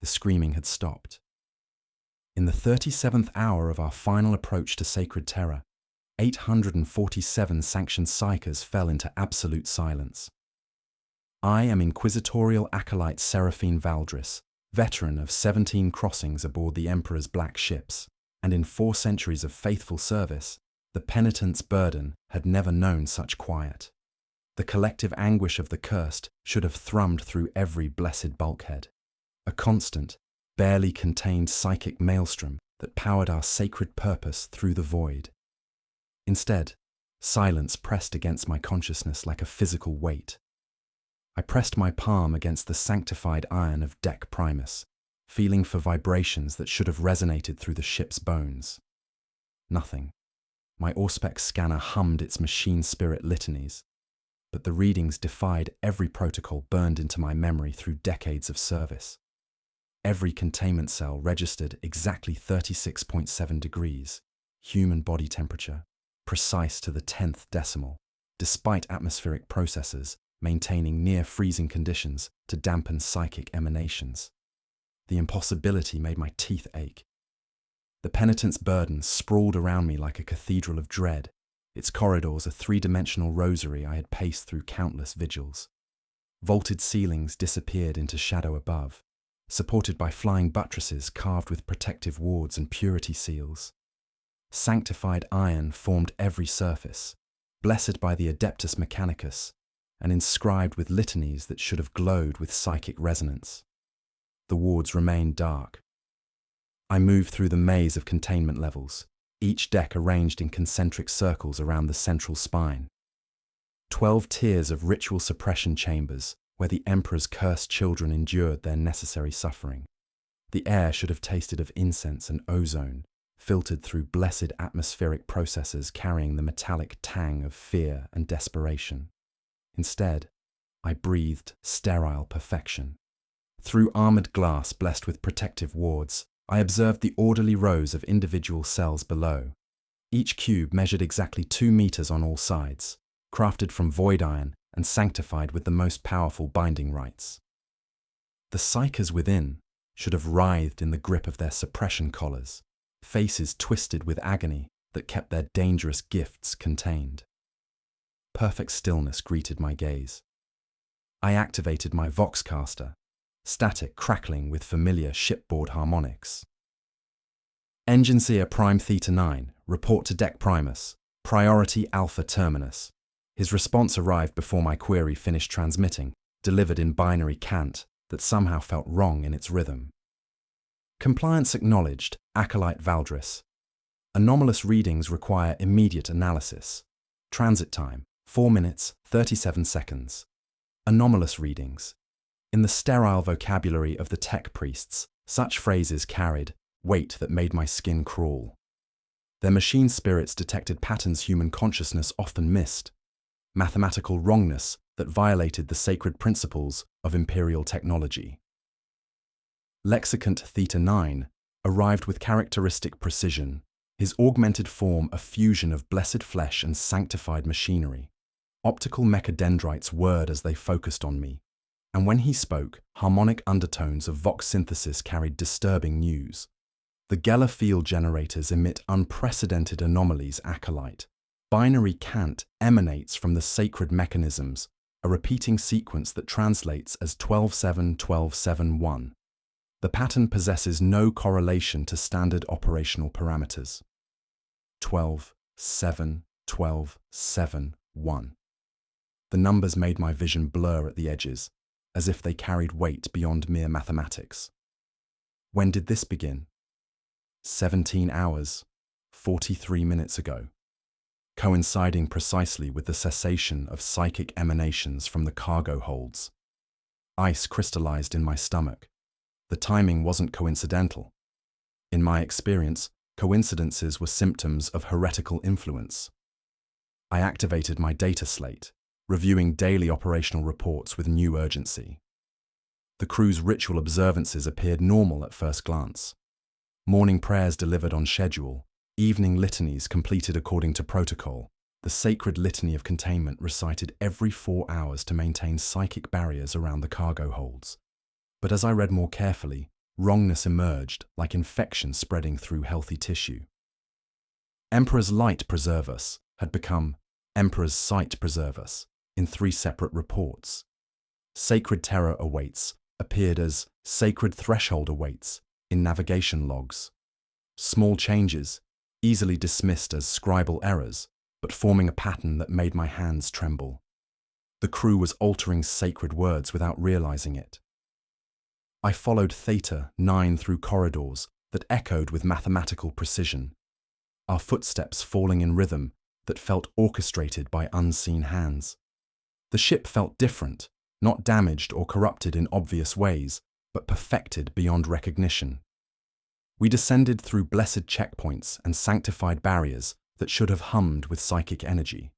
The screaming had stopped. In the 37th hour of our final approach to sacred terror, 847 sanctioned psychers fell into absolute silence. I am Inquisitorial Acolyte Seraphine Valdris, veteran of 17 crossings aboard the Emperor's black ships, and in 4 centuries of faithful service, the penitent's burden had never known such quiet. The collective anguish of the cursed should have thrummed through every blessed bulkhead, a constant, barely contained psychic maelstrom that powered our sacred purpose through the void. Instead, silence pressed against my consciousness like a physical weight. I pressed my palm against the sanctified iron of Deck Primus, feeling for vibrations that should have resonated through the ship's bones. Nothing. My Auspex scanner hummed its machine spirit litanies, but the readings defied every protocol burned into my memory through decades of service. Every containment cell registered exactly 36.7 degrees, human body temperature, precise to the 10th decimal, despite atmospheric processes maintaining near-freezing conditions to dampen psychic emanations. The impossibility made my teeth ache. The penitent's burden sprawled around me like a cathedral of dread, its corridors a 3-dimensional rosary I had paced through countless vigils. Vaulted ceilings disappeared into shadow above, supported by flying buttresses carved with protective wards and purity seals. Sanctified iron formed every surface, blessed by the Adeptus Mechanicus, and inscribed with litanies that should have glowed with psychic resonance. The wards remained dark. I moved through the maze of containment levels, each deck arranged in concentric circles around the central spine. 12 tiers of ritual suppression chambers where the Emperor's cursed children endured their necessary suffering. The air should have tasted of incense and ozone, filtered through blessed atmospheric processes carrying the metallic tang of fear and desperation. Instead, I breathed sterile perfection. Through armored glass blessed with protective wards, I observed the orderly rows of individual cells below. Each cube measured exactly 2 meters on all sides, crafted from void iron and sanctified with the most powerful binding rites. The psychers within should have writhed in the grip of their suppression collars, faces twisted with agony that kept their dangerous gifts contained. Perfect stillness greeted my gaze. I activated my Voxcaster, static crackling with familiar shipboard harmonics. Engine Seer Prime Theta 9, report to Deck Primus, priority Alpha Terminus. His response arrived before my query finished transmitting, delivered in binary cant that somehow felt wrong in its rhythm. Compliance acknowledged, Acolyte Valdris. Anomalous readings require immediate analysis. Transit time, 4 minutes, 37 seconds. Anomalous readings. In the sterile vocabulary of the tech priests, such phrases carried weight that made my skin crawl. Their machine spirits detected patterns human consciousness often missed, mathematical wrongness that violated the sacred principles of Imperial technology. Lexicant Theta 9 arrived with characteristic precision, his augmented form a fusion of blessed flesh and sanctified machinery. Optical mechadendrites whirred as they focused on me, and when he spoke, harmonic undertones of vox synthesis carried disturbing news. The Geller field generators emit unprecedented anomalies, Acolyte. Binary cant emanates from the sacred mechanisms, a repeating sequence that translates as 12-7-12-7-1. The pattern possesses no correlation to standard operational parameters. 12-7-12-7-1. The numbers made my vision blur at the edges, as if they carried weight beyond mere mathematics. When did this begin? 17 hours, 43 minutes ago, coinciding precisely with the cessation of psychic emanations from the cargo holds. Ice crystallized in my stomach. The timing wasn't coincidental. In my experience, coincidences were symptoms of heretical influence. I activated my data slate, reviewing daily operational reports with new urgency. The crew's ritual observances appeared normal at first glance. Morning prayers delivered on schedule, evening litanies completed according to protocol. The sacred litany of containment recited every 4 hours to maintain psychic barriers around the cargo holds. But as I read more carefully, wrongness emerged like infection spreading through healthy tissue. Emperor's Light Preserve Us had become Emperor's Sight Preserve Us in 3 separate reports. Sacred Terror Awaits appeared as Sacred Threshold Awaits in navigation logs. Small changes, easily dismissed as scribal errors, but forming a pattern that made my hands tremble. The crew was altering sacred words without realizing it. I followed Theta 9 through corridors that echoed with mathematical precision, our footsteps falling in rhythm that felt orchestrated by unseen hands. The ship felt different, not damaged or corrupted in obvious ways, but perfected beyond recognition. We descended through blessed checkpoints and sanctified barriers that should have hummed with psychic energy.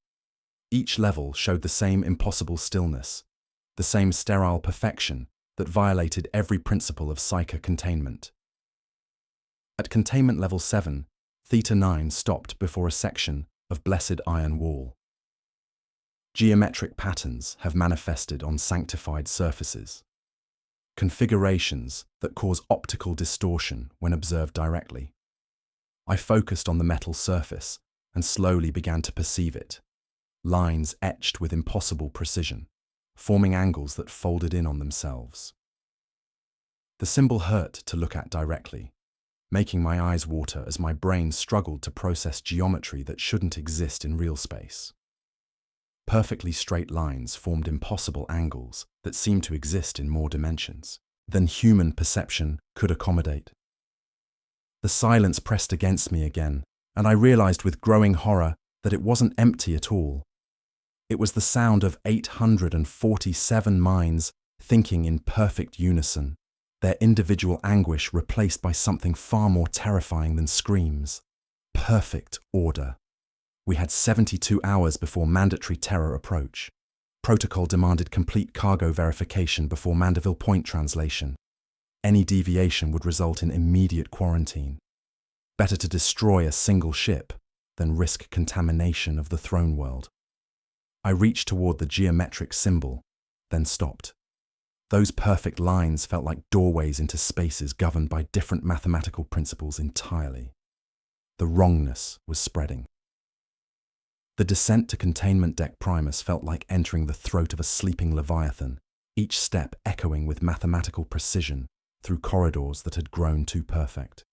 Each level showed the same impossible stillness, the same sterile perfection that violated every principle of psyche containment. At containment level 7, Theta 9 stopped before a section of blessed iron wall. Geometric patterns have manifested on sanctified surfaces. Configurations that cause optical distortion when observed directly. I focused on the metal surface and slowly began to perceive it. Lines etched with impossible precision, forming angles that folded in on themselves. The symbol hurt to look at directly, making my eyes water as my brain struggled to process geometry that shouldn't exist in real space. Perfectly straight lines formed impossible angles that seemed to exist in more dimensions than human perception could accommodate. The silence pressed against me again, and I realized with growing horror that it wasn't empty at all. It was the sound of 847 minds thinking in perfect unison, their individual anguish replaced by something far more terrifying than screams. Perfect order. We had 72 hours before mandatory terror approach. Protocol demanded complete cargo verification before Mandeville Point translation. Any deviation would result in immediate quarantine. Better to destroy a single ship than risk contamination of the throne world. I reached toward the geometric symbol, then stopped. Those perfect lines felt like doorways into spaces governed by different mathematical principles entirely. The wrongness was spreading. The descent to containment deck Primus felt like entering the throat of a sleeping leviathan, each step echoing with mathematical precision through corridors that had grown too perfect.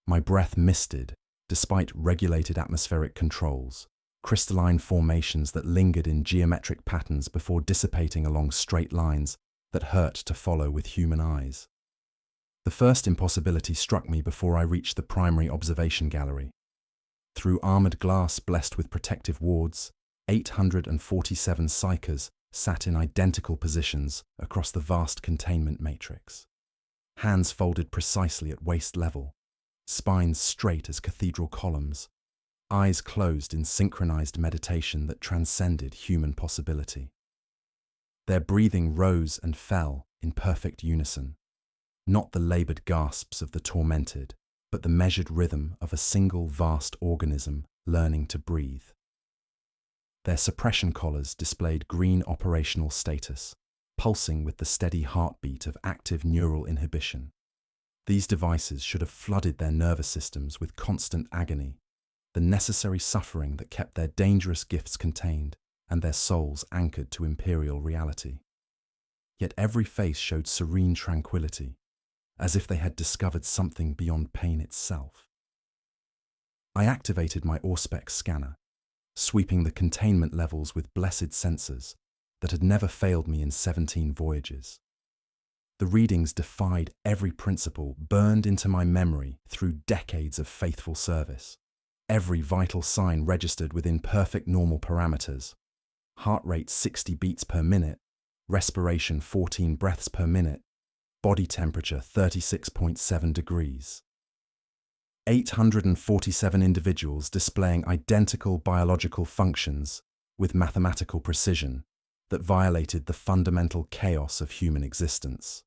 My breath misted, despite regulated atmospheric controls, crystalline formations that lingered in geometric patterns before dissipating along straight lines that hurt to follow with human eyes. The first impossibility struck me before I reached the primary observation gallery. Through armored glass blessed with protective wards, 847 psychers sat in identical positions across the vast containment matrix. Hands folded precisely at waist level, spines straight as cathedral columns, eyes closed in synchronized meditation that transcended human possibility. Their breathing rose and fell in perfect unison, not the labored gasps of the tormented, but the measured rhythm of a single vast organism learning to breathe. Their suppression collars displayed green operational status, pulsing with the steady heartbeat of active neural inhibition. These devices should have flooded their nervous systems with constant agony, the necessary suffering that kept their dangerous gifts contained and their souls anchored to imperial reality. Yet every face showed serene tranquility, as if they had discovered something beyond pain itself. I activated my Auspex scanner, sweeping the containment levels with blessed sensors that had never failed me in 17 voyages. The readings defied every principle burned into my memory through decades of faithful service. Every vital sign registered within perfect normal parameters. Heart rate 60 beats per minute, respiration 14 breaths per minute, body temperature 36.7 degrees. 847 individuals displaying identical biological functions with mathematical precision that violated the fundamental chaos of human existence.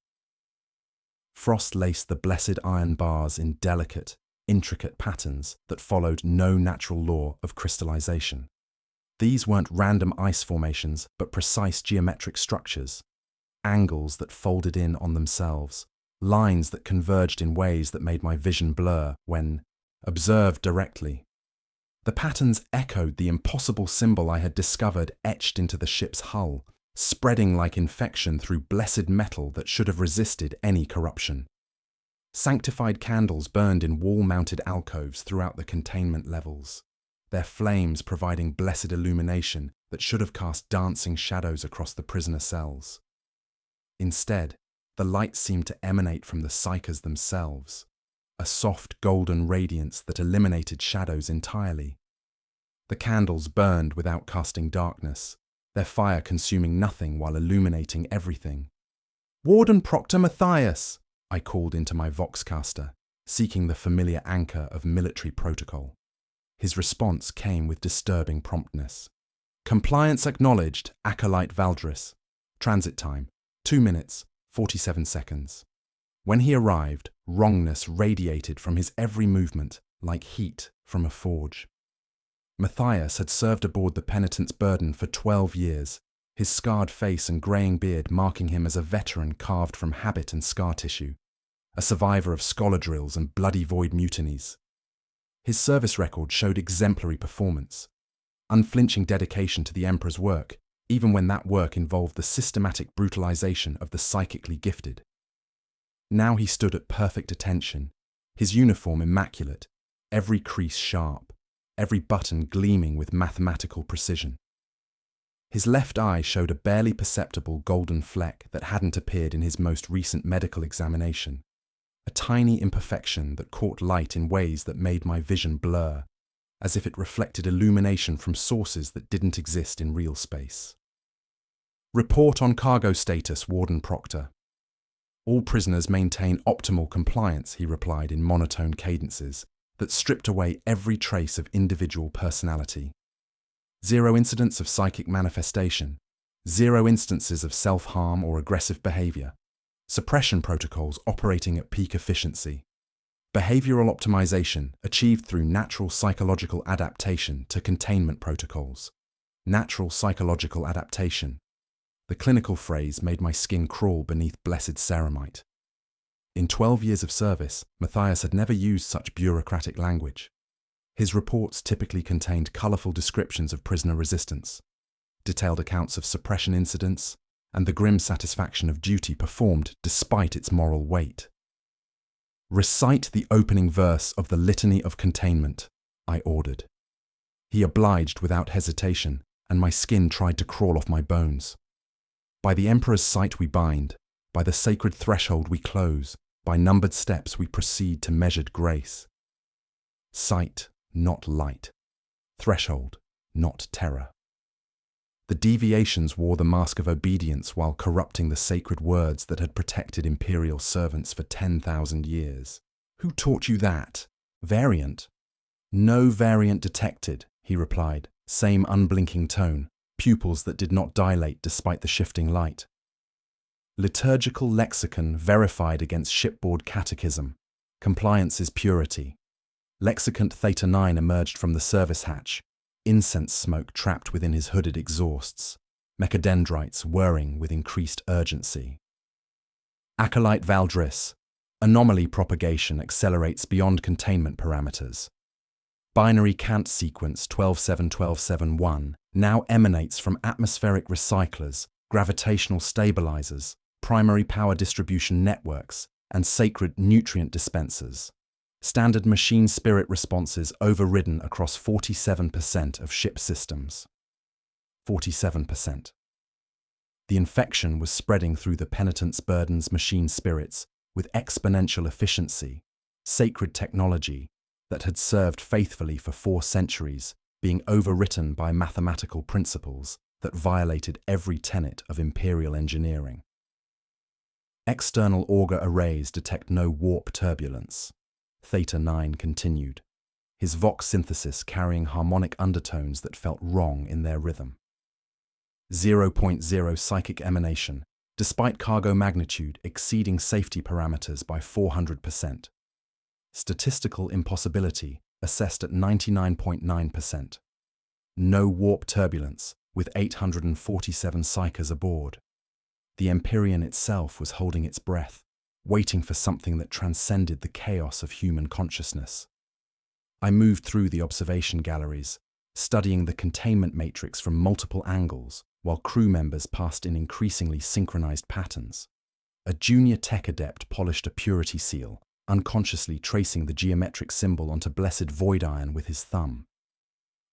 Frost laced the blessed iron bars in delicate, intricate patterns that followed no natural law of crystallization. These weren't random ice formations, but precise geometric structures, angles that folded in on themselves, lines that converged in ways that made my vision blur when observed directly. The patterns echoed the impossible symbol I had discovered etched into the ship's hull, spreading like infection through blessed metal that should have resisted any corruption. Sanctified candles burned in wall-mounted alcoves throughout the containment levels, their flames providing blessed illumination that should have cast dancing shadows across the prisoner cells. Instead, the light seemed to emanate from the psychers themselves, a soft golden radiance that eliminated shadows entirely. The candles burned without casting darkness, their fire consuming nothing while illuminating everything. "Warden Proctor Matthias!" I called into my voxcaster, seeking the familiar anchor of military protocol. His response came with disturbing promptness. "Compliance acknowledged, Acolyte Valdris. Transit time, 2 minutes, 47 seconds. When he arrived, wrongness radiated from his every movement like heat from a forge. Matthias had served aboard the Penitent's Burden for 12 years, his scarred face and greying beard marking him as a veteran carved from habit and scar tissue, a survivor of scholar drills and bloody void mutinies. His service record showed exemplary performance, unflinching dedication to the Emperor's work, even when that work involved the systematic brutalization of the psychically gifted. Now he stood at perfect attention, his uniform immaculate, every crease sharp, every button gleaming with mathematical precision. His left eye showed a barely perceptible golden fleck that hadn't appeared in his most recent medical examination, a tiny imperfection that caught light in ways that made my vision blur, as if it reflected illumination from sources that didn't exist in real space. "Report on cargo status, Warden Proctor." "All prisoners maintain optimal compliance," he replied in monotone cadences that stripped away every trace of individual personality. "Zero incidents of psychic manifestation, 0 instances of self-harm or aggressive behavior, suppression protocols operating at peak efficiency, behavioral optimization achieved through natural psychological adaptation to containment protocols." Natural psychological adaptation. The clinical phrase made my skin crawl beneath blessed ceramite. In 12 years of service, Matthias had never used such bureaucratic language. His reports typically contained colourful descriptions of prisoner resistance, detailed accounts of suppression incidents, and the grim satisfaction of duty performed despite its moral weight. "Recite the opening verse of the Litany of Containment," I ordered. He obliged without hesitation, and my skin tried to crawl off my bones. "By the Emperor's sight we bind, by the sacred threshold we close, by numbered steps we proceed to measured grace." Sight, not light. Threshold, not terror. The deviations wore the mask of obedience while corrupting the sacred words that had protected Imperial servants for 10,000 years. "Who taught you that? Variant?" "No variant detected," he replied, same unblinking tone, pupils that did not dilate despite the shifting light. "Liturgical lexicon verified against shipboard catechism. Compliance is purity." Lexicant Theta 9 emerged from the service hatch, incense smoke trapped within his hooded exhausts, mechadendrites whirring with increased urgency. "Acolyte Valdris, anomaly propagation accelerates beyond containment parameters. Binary cant sequence 127121 now emanates from atmospheric recyclers, gravitational stabilizers, primary power distribution networks, and sacred nutrient dispensers. Standard machine spirit responses overridden across 47% of ship systems." 47%. The infection was spreading through the Penitent's Burden's machine spirits with exponential efficiency, sacred technology that had served faithfully for 4 centuries, being overwritten by mathematical principles that violated every tenet of Imperial engineering. "External auger arrays detect no warp turbulence," Theta 9 continued, his vox synthesis carrying harmonic undertones that felt wrong in their rhythm. 0.0 psychic emanation, despite cargo magnitude exceeding safety parameters by 400%. Statistical impossibility assessed at 99.9%. No warp turbulence, with 847 psychers aboard. The Imperium itself was holding its breath, waiting for something that transcended the chaos of human consciousness. I moved through the observation galleries, studying the containment matrix from multiple angles, while crew members passed in increasingly synchronized patterns. A junior tech adept polished a purity seal, unconsciously tracing the geometric symbol onto blessed void iron with his thumb.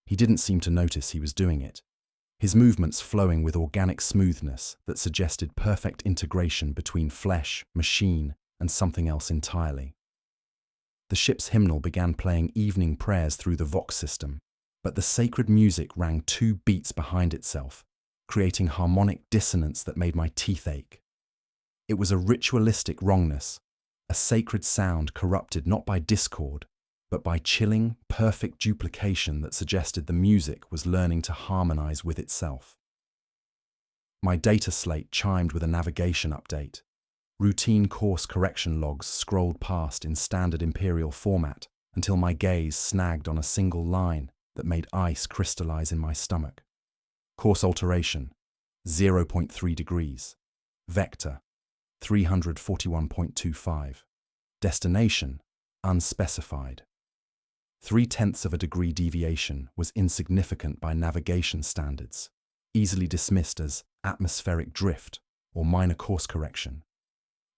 He didn't seem to notice he was doing it, his movements flowing with organic smoothness that suggested perfect integration between flesh, machine, and something else entirely. The ship's hymnal began playing evening prayers through the Vox system, but the sacred music rang 2 beats behind itself, creating harmonic dissonance that made my teeth ache. It was a ritualistic wrongness, a sacred sound corrupted not by discord, but by chilling, perfect duplication that suggested the music was learning to harmonize with itself. My data slate chimed with a navigation update. Routine course correction logs scrolled past in standard Imperial format until my gaze snagged on a single line that made ice crystallize in my stomach. Course alteration, 0.3 degrees. Vector, 341.25. Destination, unspecified. 0.3 of a degree deviation was insignificant by navigation standards, easily dismissed as atmospheric drift or minor course correction.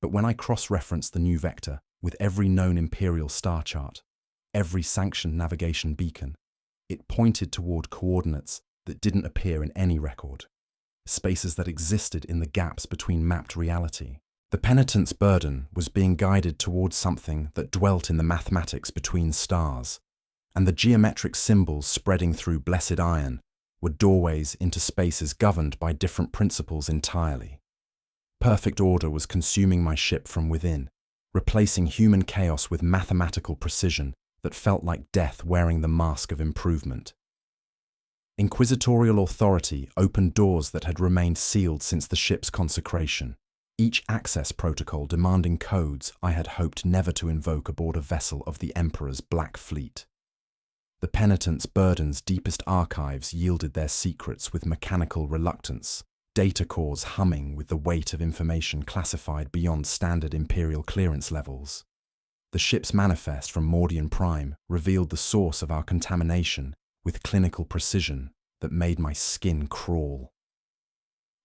But when I cross-referenced the new vector with every known Imperial star chart, every sanctioned navigation beacon, it pointed toward coordinates that didn't appear in any record, spaces that existed in the gaps between mapped reality. The penitent's burden was being guided towards something that dwelt in the mathematics between stars, and the geometric symbols spreading through blessed iron were doorways into spaces governed by different principles entirely. Perfect order was consuming my ship from within, replacing human chaos with mathematical precision that felt like death wearing the mask of improvement. Inquisitorial authority opened doors that had remained sealed since the ship's consecration, each access protocol demanding codes I had hoped never to invoke aboard a vessel of the Emperor's Black Fleet. The penitent's burden's deepest archives yielded their secrets with mechanical reluctance, data cores humming with the weight of information classified beyond standard Imperial clearance levels. The ship's manifest from Mordian Prime revealed the source of our contamination with clinical precision that made my skin crawl.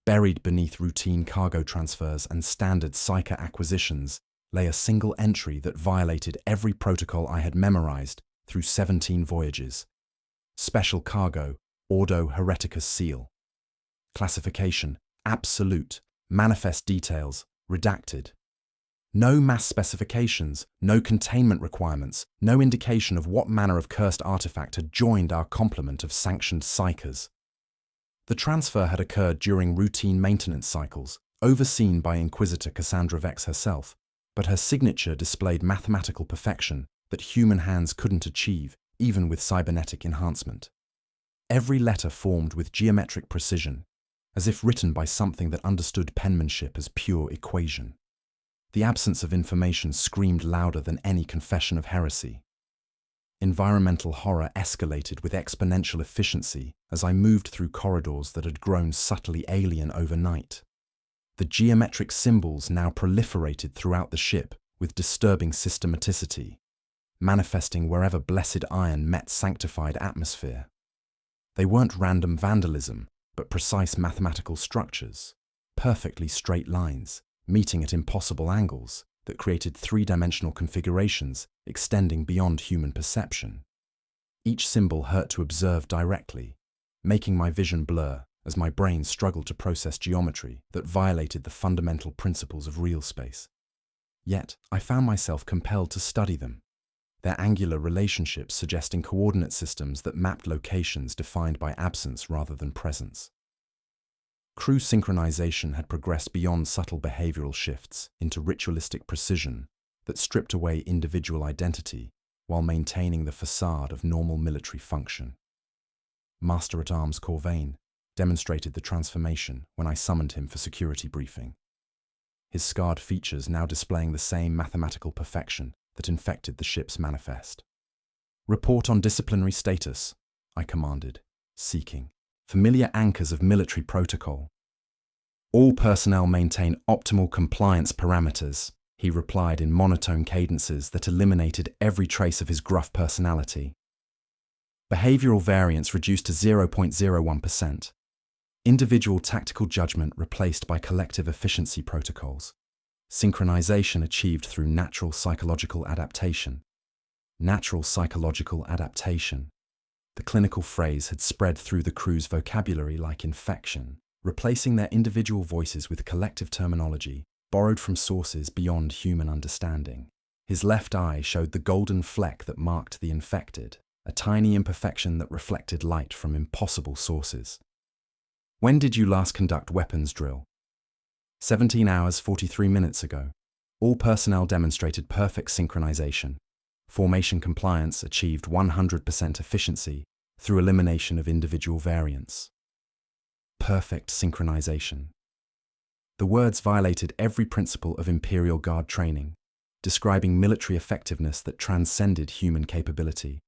Buried beneath routine cargo transfers and standard psyker acquisitions lay a single entry that violated every protocol I had memorized through 17 voyages. Special cargo, Ordo Hereticus Seal. Classification, absolute, manifest details, redacted. No mass specifications, no containment requirements, no indication of what manner of cursed artifact had joined our complement of sanctioned psychers. The transfer had occurred during routine maintenance cycles, overseen by Inquisitor Cassandra Vex herself, but her signature displayed mathematical perfection that human hands couldn't achieve, even with cybernetic enhancement. Every letter formed with geometric precision, as if written by something that understood penmanship as pure equation. The absence of information screamed louder than any confession of heresy. Environmental horror escalated with exponential efficiency as I moved through corridors that had grown subtly alien overnight. The geometric symbols now proliferated throughout the ship with disturbing systematicity, manifesting wherever blessed iron met sanctified atmosphere. They weren't random vandalism, but precise mathematical structures, perfectly straight lines, meeting at impossible angles that created 3-dimensional configurations extending beyond human perception. Each symbol hurt to observe directly, making my vision blur as my brain struggled to process geometry that violated the fundamental principles of real space. Yet, I found myself compelled to study them, their angular relationships suggesting coordinate systems that mapped locations defined by absence rather than presence. Crew synchronization had progressed beyond subtle behavioral shifts into ritualistic precision that stripped away individual identity while maintaining the facade of normal military function. Master-at-Arms Corvain demonstrated the transformation when I summoned him for security briefing, his scarred features now displaying the same mathematical perfection that infected the ship's manifest. "Report on disciplinary status," I commanded, seeking familiar anchors of military protocol. "All personnel maintain optimal compliance parameters," he replied in monotone cadences that eliminated every trace of his gruff personality. Behavioral variance reduced to 0.01%. Individual tactical judgment replaced by collective efficiency protocols. Synchronization achieved through natural psychological adaptation. Natural psychological adaptation. The clinical phrase had spread through the crew's vocabulary like infection, replacing their individual voices with collective terminology, borrowed from sources beyond human understanding. His left eye showed the golden fleck that marked the infected, a tiny imperfection that reflected light from impossible sources. When did you last conduct weapons drill? 17 hours 43 minutes ago. All personnel demonstrated perfect synchronization. Formation compliance achieved 100% efficiency through elimination of individual variance. Perfect synchronization. The words violated every principle of Imperial Guard training, describing military effectiveness that transcended human capability,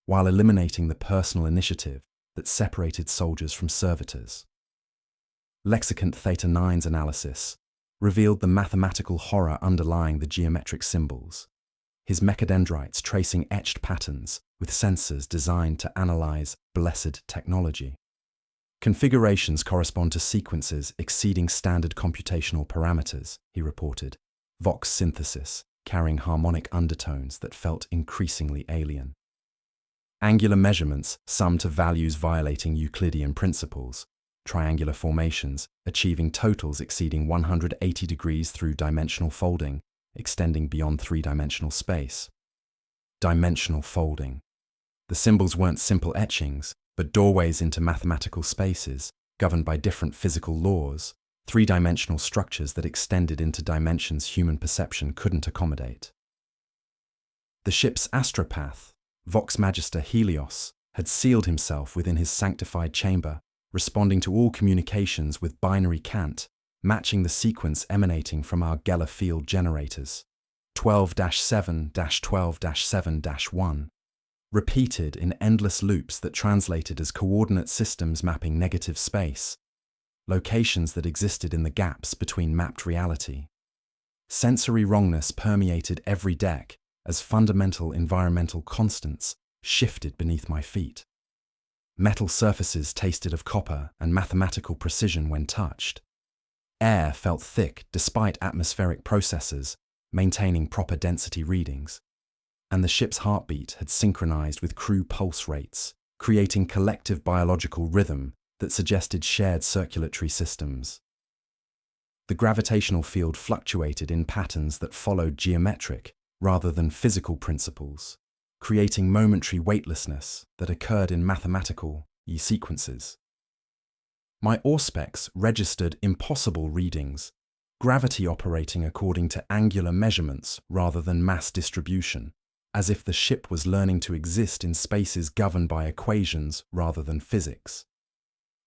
while eliminating the personal initiative that separated soldiers from servitors. Lexicant Theta 9's analysis revealed the mathematical horror underlying the geometric symbols, his mechadendrites tracing etched patterns with sensors designed to analyze blessed technology. Configurations correspond to sequences exceeding standard computational parameters, he reported, Vox synthesis carrying harmonic undertones that felt increasingly alien. Angular measurements sum to values violating Euclidean principles, triangular formations achieving totals exceeding 180 degrees through dimensional folding, extending beyond three-dimensional space. Dimensional folding. The symbols weren't simple etchings, but doorways into mathematical spaces, governed by different physical laws, three-dimensional structures that extended into dimensions human perception couldn't accommodate. The ship's astropath, Vox Magister Helios, had sealed himself within his sanctified chamber, responding to all communications with binary cant, matching the sequence emanating from our Geller field generators, 12-7-12-7-1, repeated in endless loops that translated as coordinate systems mapping negative space, locations that existed in the gaps between mapped reality. Sensory wrongness permeated every deck as fundamental environmental constants shifted beneath my feet. Metal surfaces tasted of copper and mathematical precision when touched. Air felt thick despite atmospheric processes, maintaining proper density readings. And the ship's heartbeat had synchronized with crew pulse rates, creating collective biological rhythm that suggested shared circulatory systems. The gravitational field fluctuated in patterns that followed geometric rather than physical principles, creating momentary weightlessness that occurred in mathematical sequences. My auspex registered impossible readings, gravity operating according to angular measurements rather than mass distribution, as if the ship was learning to exist in spaces governed by equations rather than physics.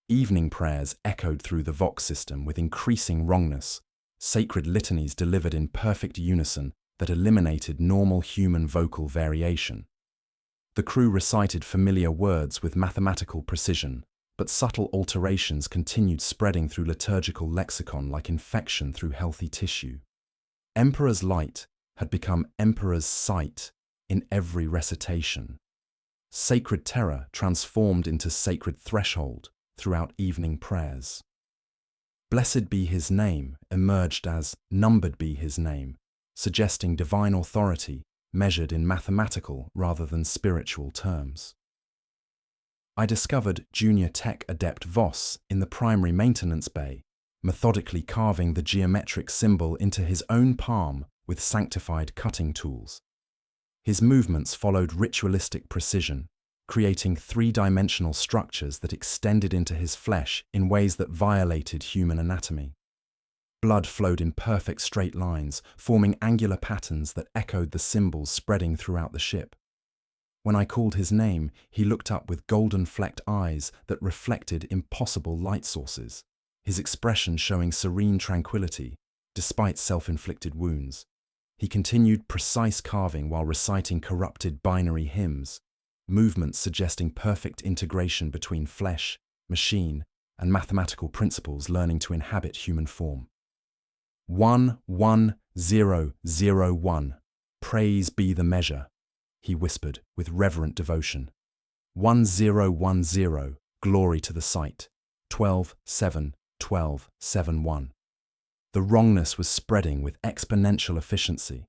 Evening prayers echoed through the Vox system with increasing wrongness, sacred litanies delivered in perfect unison that eliminated normal human vocal variation. The crew recited familiar words with mathematical precision, but subtle alterations continued spreading through liturgical lexicon like infection through healthy tissue. Emperor's light had become Emperor's sight in every recitation. Sacred terror transformed into sacred threshold throughout evening prayers. Blessed be his name emerged as numbered be his name, suggesting divine authority measured in mathematical rather than spiritual terms. I discovered Junior Tech Adept Voss in the primary maintenance bay, methodically carving the geometric symbol into his own palm with sanctified cutting tools. His movements followed ritualistic precision, creating three-dimensional structures that extended into his flesh in ways that violated human anatomy. Blood flowed in perfect straight lines, forming angular patterns that echoed the symbols spreading throughout the ship. When I called his name, he looked up with golden-flecked eyes that reflected impossible light sources, his expression showing serene tranquility, despite self-inflicted wounds. He continued precise carving while reciting corrupted binary hymns, movements suggesting perfect integration between flesh, machine, and mathematical principles learning to inhabit human form. 11001. Praise be the measure, he whispered with reverent devotion. 1010. Glory to the site. 12-7, 12-7-1. The wrongness was spreading with exponential efficiency,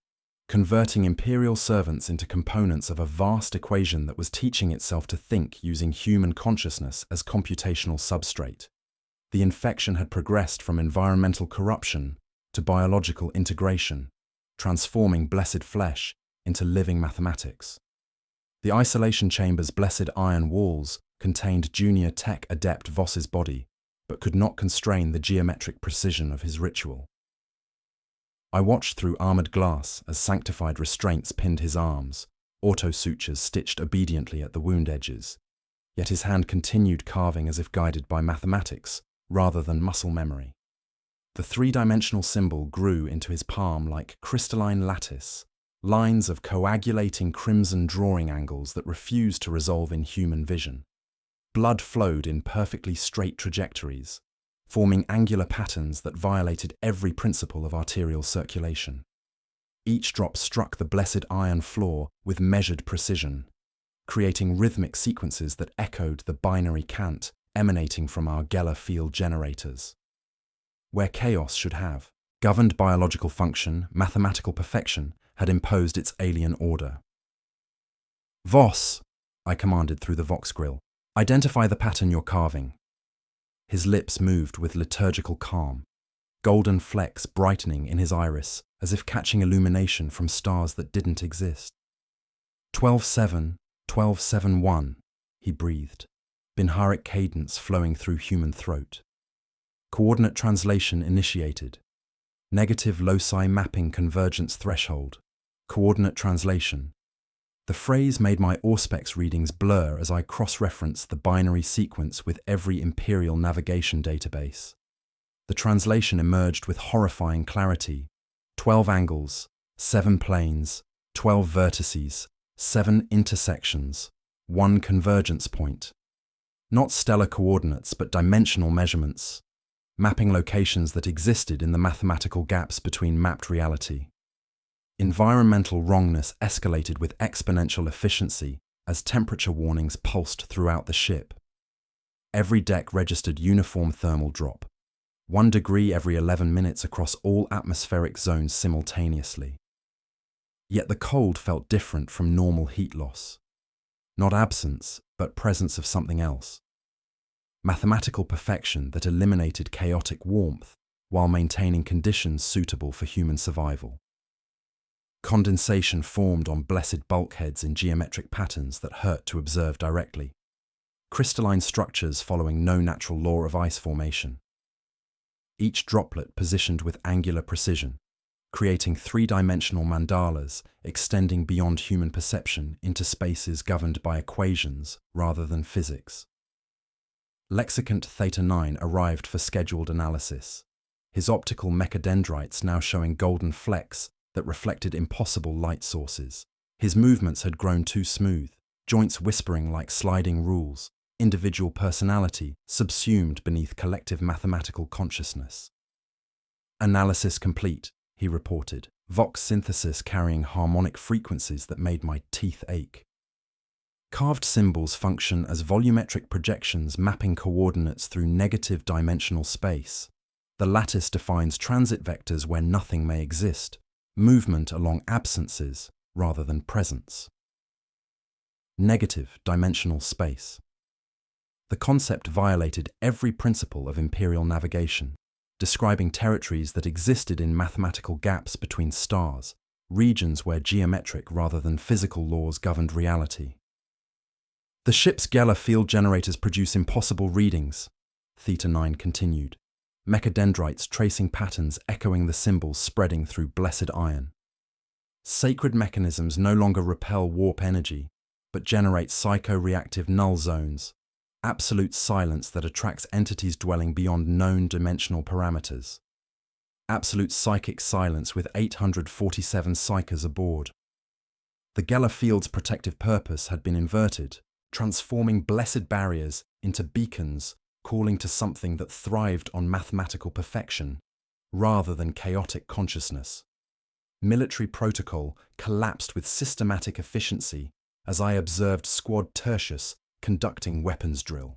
converting Imperial servants into components of a vast equation that was teaching itself to think using human consciousness as computational substrate. The infection had progressed from environmental corruption to biological integration, transforming blessed flesh into living mathematics. The isolation chamber's blessed iron walls contained junior tech adept Voss's body, but could not constrain the geometric precision of his ritual. I watched through armored glass as sanctified restraints pinned his arms, auto-sutures stitched obediently at the wound edges, yet his hand continued carving as if guided by mathematics rather than muscle memory. The three-dimensional symbol grew into his palm like crystalline lattice, lines of coagulating crimson drawing angles that refused to resolve in human vision. Blood flowed in perfectly straight trajectories, forming angular patterns that violated every principle of arterial circulation. Each drop struck the blessed iron floor with measured precision, creating rhythmic sequences that echoed the binary cant emanating from our Geller field generators. Where chaos should have, governed biological function, mathematical perfection had imposed its alien order. "Voss," I commanded through the Vox grill, "identify the pattern you're carving." His lips moved with liturgical calm, golden flecks brightening in his iris as if catching illumination from stars that didn't exist. 12-7, 12-7-1, he breathed, Binharic cadence flowing through human throat. Coordinate translation initiated. Negative loci mapping convergence threshold. Coordinate translation. The phrase made my Auspex readings blur as I cross-referenced the binary sequence with every Imperial navigation database. The translation emerged with horrifying clarity. 12 angles, 7 planes, 12 vertices, 7 intersections, 1 convergence point. Not stellar coordinates, but dimensional measurements, mapping locations that existed in the mathematical gaps between mapped reality. Environmental wrongness escalated with exponential efficiency as temperature warnings pulsed throughout the ship. Every deck registered uniform thermal drop, 1 degree every 11 minutes across all atmospheric zones simultaneously. Yet the cold felt different from normal heat loss. Not absence, but presence of something else. Mathematical perfection that eliminated chaotic warmth while maintaining conditions suitable for human survival. Condensation formed on blessed bulkheads in geometric patterns that hurt to observe directly. Crystalline structures following no natural law of ice formation. Each droplet positioned with angular precision, creating three-dimensional mandalas extending beyond human perception into spaces governed by equations rather than physics. Lexicant Theta 9 arrived for scheduled analysis, his optical mechadendrites now showing golden flecks that reflected impossible light sources. His movements had grown too smooth, joints whispering like sliding rules, individual personality subsumed beneath collective mathematical consciousness. "Analysis complete," he reported, Vox synthesis carrying harmonic frequencies that made my teeth ache. Carved symbols function as volumetric projections mapping coordinates through negative dimensional space. The lattice defines transit vectors where nothing may exist, movement along absences rather than presence. Negative dimensional space. The concept violated every principle of Imperial navigation, describing territories that existed in mathematical gaps between stars, regions where geometric rather than physical laws governed reality. "The ship's Geller field generators produce impossible readings," Theta 9 continued, mechadendrites tracing patterns echoing the symbols spreading through blessed iron. Sacred mechanisms no longer repel warp energy, but generate psycho-reactive null zones, absolute silence that attracts entities dwelling beyond known dimensional parameters. Absolute psychic silence with 847 psychers aboard. The Geller field's protective purpose had been inverted, transforming blessed barriers into beacons calling to something that thrived on mathematical perfection, rather than chaotic consciousness. Military protocol collapsed with systematic efficiency as I observed Squad Tertius conducting weapons drill.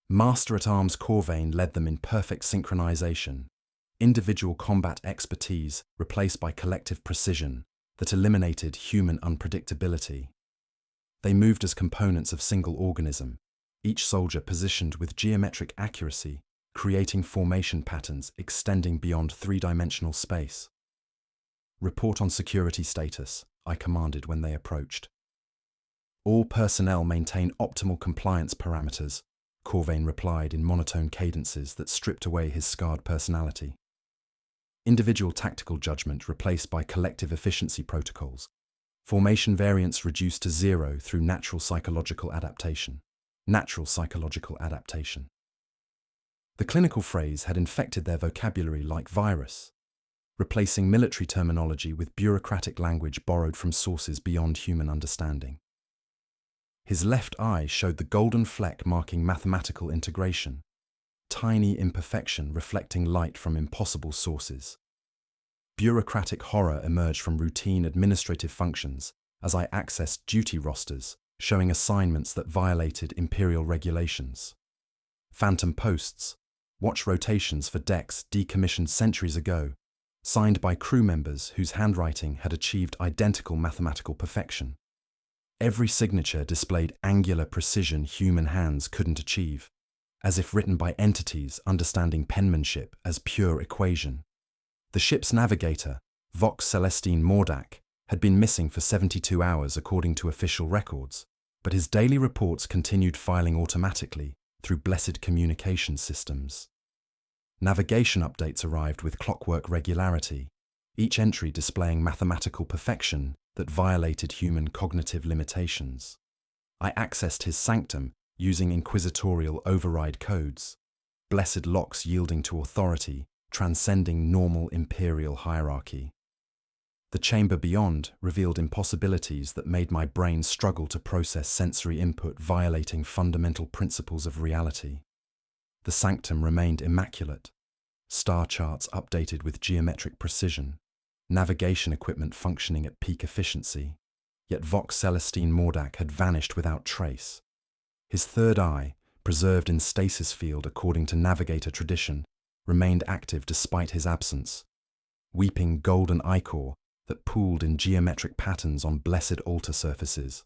Master-at-Arms Corvain led them in perfect synchronization, individual combat expertise replaced by collective precision that eliminated human unpredictability. They moved as components of single organism, each soldier positioned with geometric accuracy, creating formation patterns extending beyond three-dimensional space. "Report on security status," I commanded when they approached. "All personnel maintain optimal compliance parameters," Corvain replied in monotone cadences that stripped away his scarred personality. Individual tactical judgment replaced by collective efficiency protocols. Formation variance reduced to 0 through natural psychological adaptation. Natural psychological adaptation. The clinical phrase had infected their vocabulary like virus, replacing military terminology with bureaucratic language borrowed from sources beyond human understanding. His left eye showed the golden fleck marking mathematical integration, tiny imperfection reflecting light from impossible sources. Bureaucratic horror emerged from routine administrative functions as I accessed duty rosters, showing assignments that violated Imperial regulations. Phantom posts, watch rotations for decks decommissioned centuries ago, signed by crew members whose handwriting had achieved identical mathematical perfection. Every signature displayed angular precision human hands couldn't achieve, as if written by entities understanding penmanship as pure equation. The ship's navigator, Vox Celestine Mordak, had been missing for 72 hours according to official records, but his daily reports continued filing automatically through blessed communication systems. Navigation updates arrived with clockwork regularity, each entry displaying mathematical perfection that violated human cognitive limitations. I accessed his sanctum using inquisitorial override codes, blessed locks yielding to authority, transcending normal imperial hierarchy. The chamber beyond revealed impossibilities that made my brain struggle to process sensory input, violating fundamental principles of reality. The sanctum remained immaculate, star charts updated with geometric precision, navigation equipment functioning at peak efficiency, yet Vox Celestine Mordak had vanished without trace. His third eye, preserved in stasis field according to navigator tradition, remained active despite his absence, weeping golden ichor that pooled in geometric patterns on blessed altar surfaces.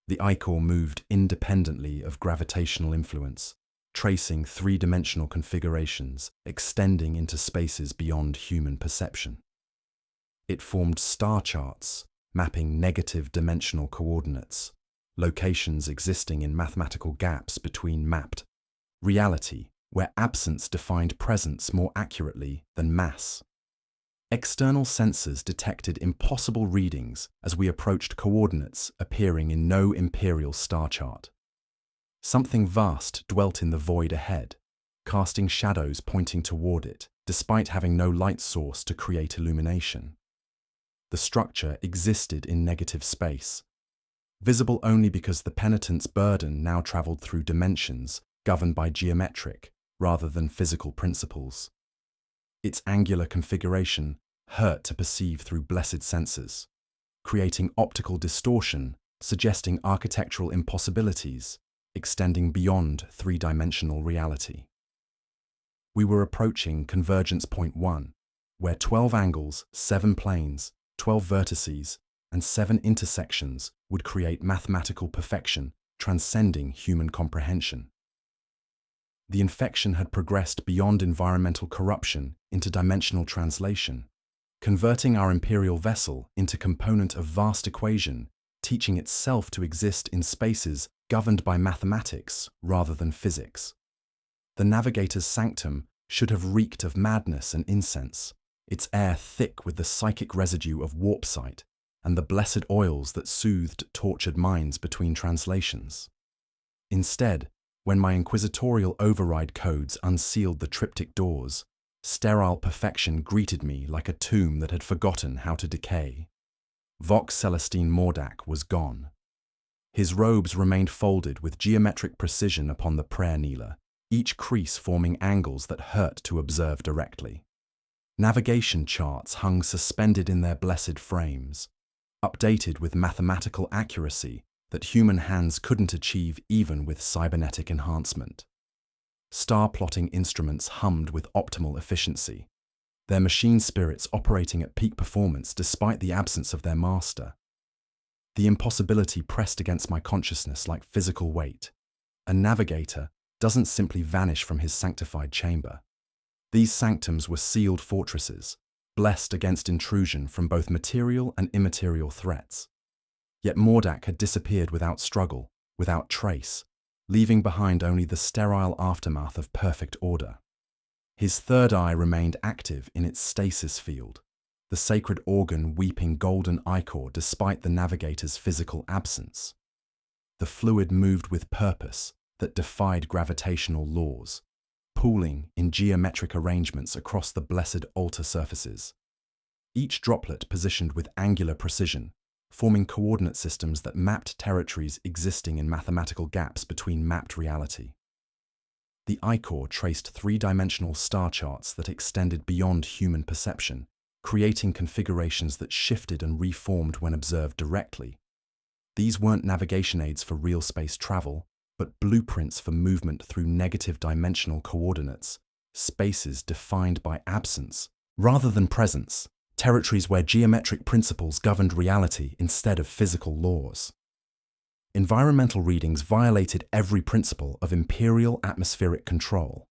The ichor moved independently of gravitational influence, tracing three-dimensional configurations, extending into spaces beyond human perception. It formed star charts, mapping negative dimensional coordinates, locations existing in mathematical gaps between mapped reality, where absence defined presence more accurately than mass. External sensors detected impossible readings as we approached coordinates appearing in no imperial star chart. Something vast dwelt in the void ahead, casting shadows pointing toward it, despite having no light source to create illumination. The structure existed in negative space, visible only because the penitent's burden now traveled through dimensions governed by geometric rather than physical principles. Its angular configuration hurt to perceive through blessed senses, creating optical distortion, suggesting architectural impossibilities, extending beyond three-dimensional reality. We were approaching convergence point 1, where 12 angles, 7 planes, 12 vertices, and 7 intersections would create mathematical perfection, transcending human comprehension. The infection had progressed beyond environmental corruption into dimensional translation, converting our imperial vessel into component of vast equation, teaching itself to exist in spaces governed by mathematics rather than physics. The navigator's sanctum should have reeked of madness and incense, its air thick with the psychic residue of warpsight and the blessed oils that soothed tortured minds between translations. Instead, when my inquisitorial override codes unsealed the triptych doors, sterile perfection greeted me like a tomb that had forgotten how to decay. Vox Celestine Mordak was gone. His robes remained folded with geometric precision upon the prayer kneeler, each crease forming angles that hurt to observe directly. Navigation charts hung suspended in their blessed frames, updated with mathematical accuracy that human hands couldn't achieve even with cybernetic enhancement. Star plotting instruments hummed with optimal efficiency, their machine spirits operating at peak performance despite the absence of their master. The impossibility pressed against my consciousness like physical weight. A navigator doesn't simply vanish from his sanctified chamber. These sanctums were sealed fortresses, blessed against intrusion from both material and immaterial threats. Yet Mordak had disappeared without struggle, without trace, leaving behind only the sterile aftermath of perfect order. His third eye remained active in its stasis field, the sacred organ weeping golden ichor despite the navigator's physical absence. The fluid moved with purpose that defied gravitational laws, pooling in geometric arrangements across the blessed altar surfaces. Each droplet positioned with angular precision, forming coordinate systems that mapped territories existing in mathematical gaps between mapped reality. The ichor traced three-dimensional star charts that extended beyond human perception, creating configurations that shifted and reformed when observed directly. These weren't navigation aids for real space travel, but blueprints for movement through negative dimensional coordinates, spaces defined by absence rather than presence, territories where geometric principles governed reality instead of physical laws. Environmental readings violated every principle of Imperial atmospheric control.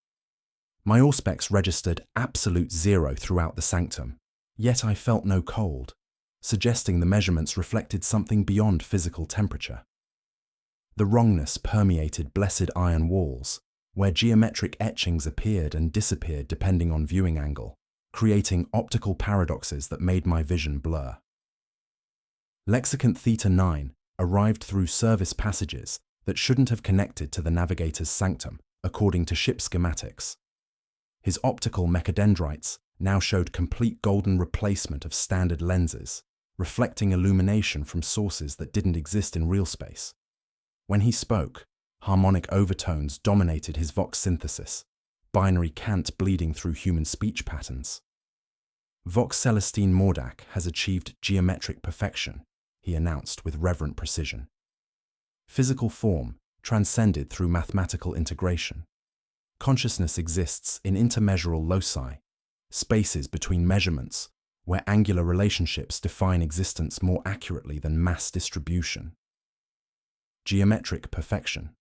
My auspex registered absolute 0 throughout the sanctum, yet I felt no cold, suggesting the measurements reflected something beyond physical temperature. The wrongness permeated blessed iron walls, where geometric etchings appeared and disappeared depending on viewing angle, creating optical paradoxes that made my vision blur. Lexicant Theta 9 arrived through service passages that shouldn't have connected to the navigator's sanctum, according to ship schematics. His optical mechadendrites now showed complete golden replacement of standard lenses, reflecting illumination from sources that didn't exist in real space. When he spoke, harmonic overtones dominated his vox synthesis, binary cant bleeding through human speech patterns. Vox Celestine Mordak has achieved geometric perfection, he announced with reverent precision. Physical form transcended through mathematical integration. Consciousness exists in intermeasural loci, spaces between measurements, where angular relationships define existence more accurately than mass distribution. Geometric perfection.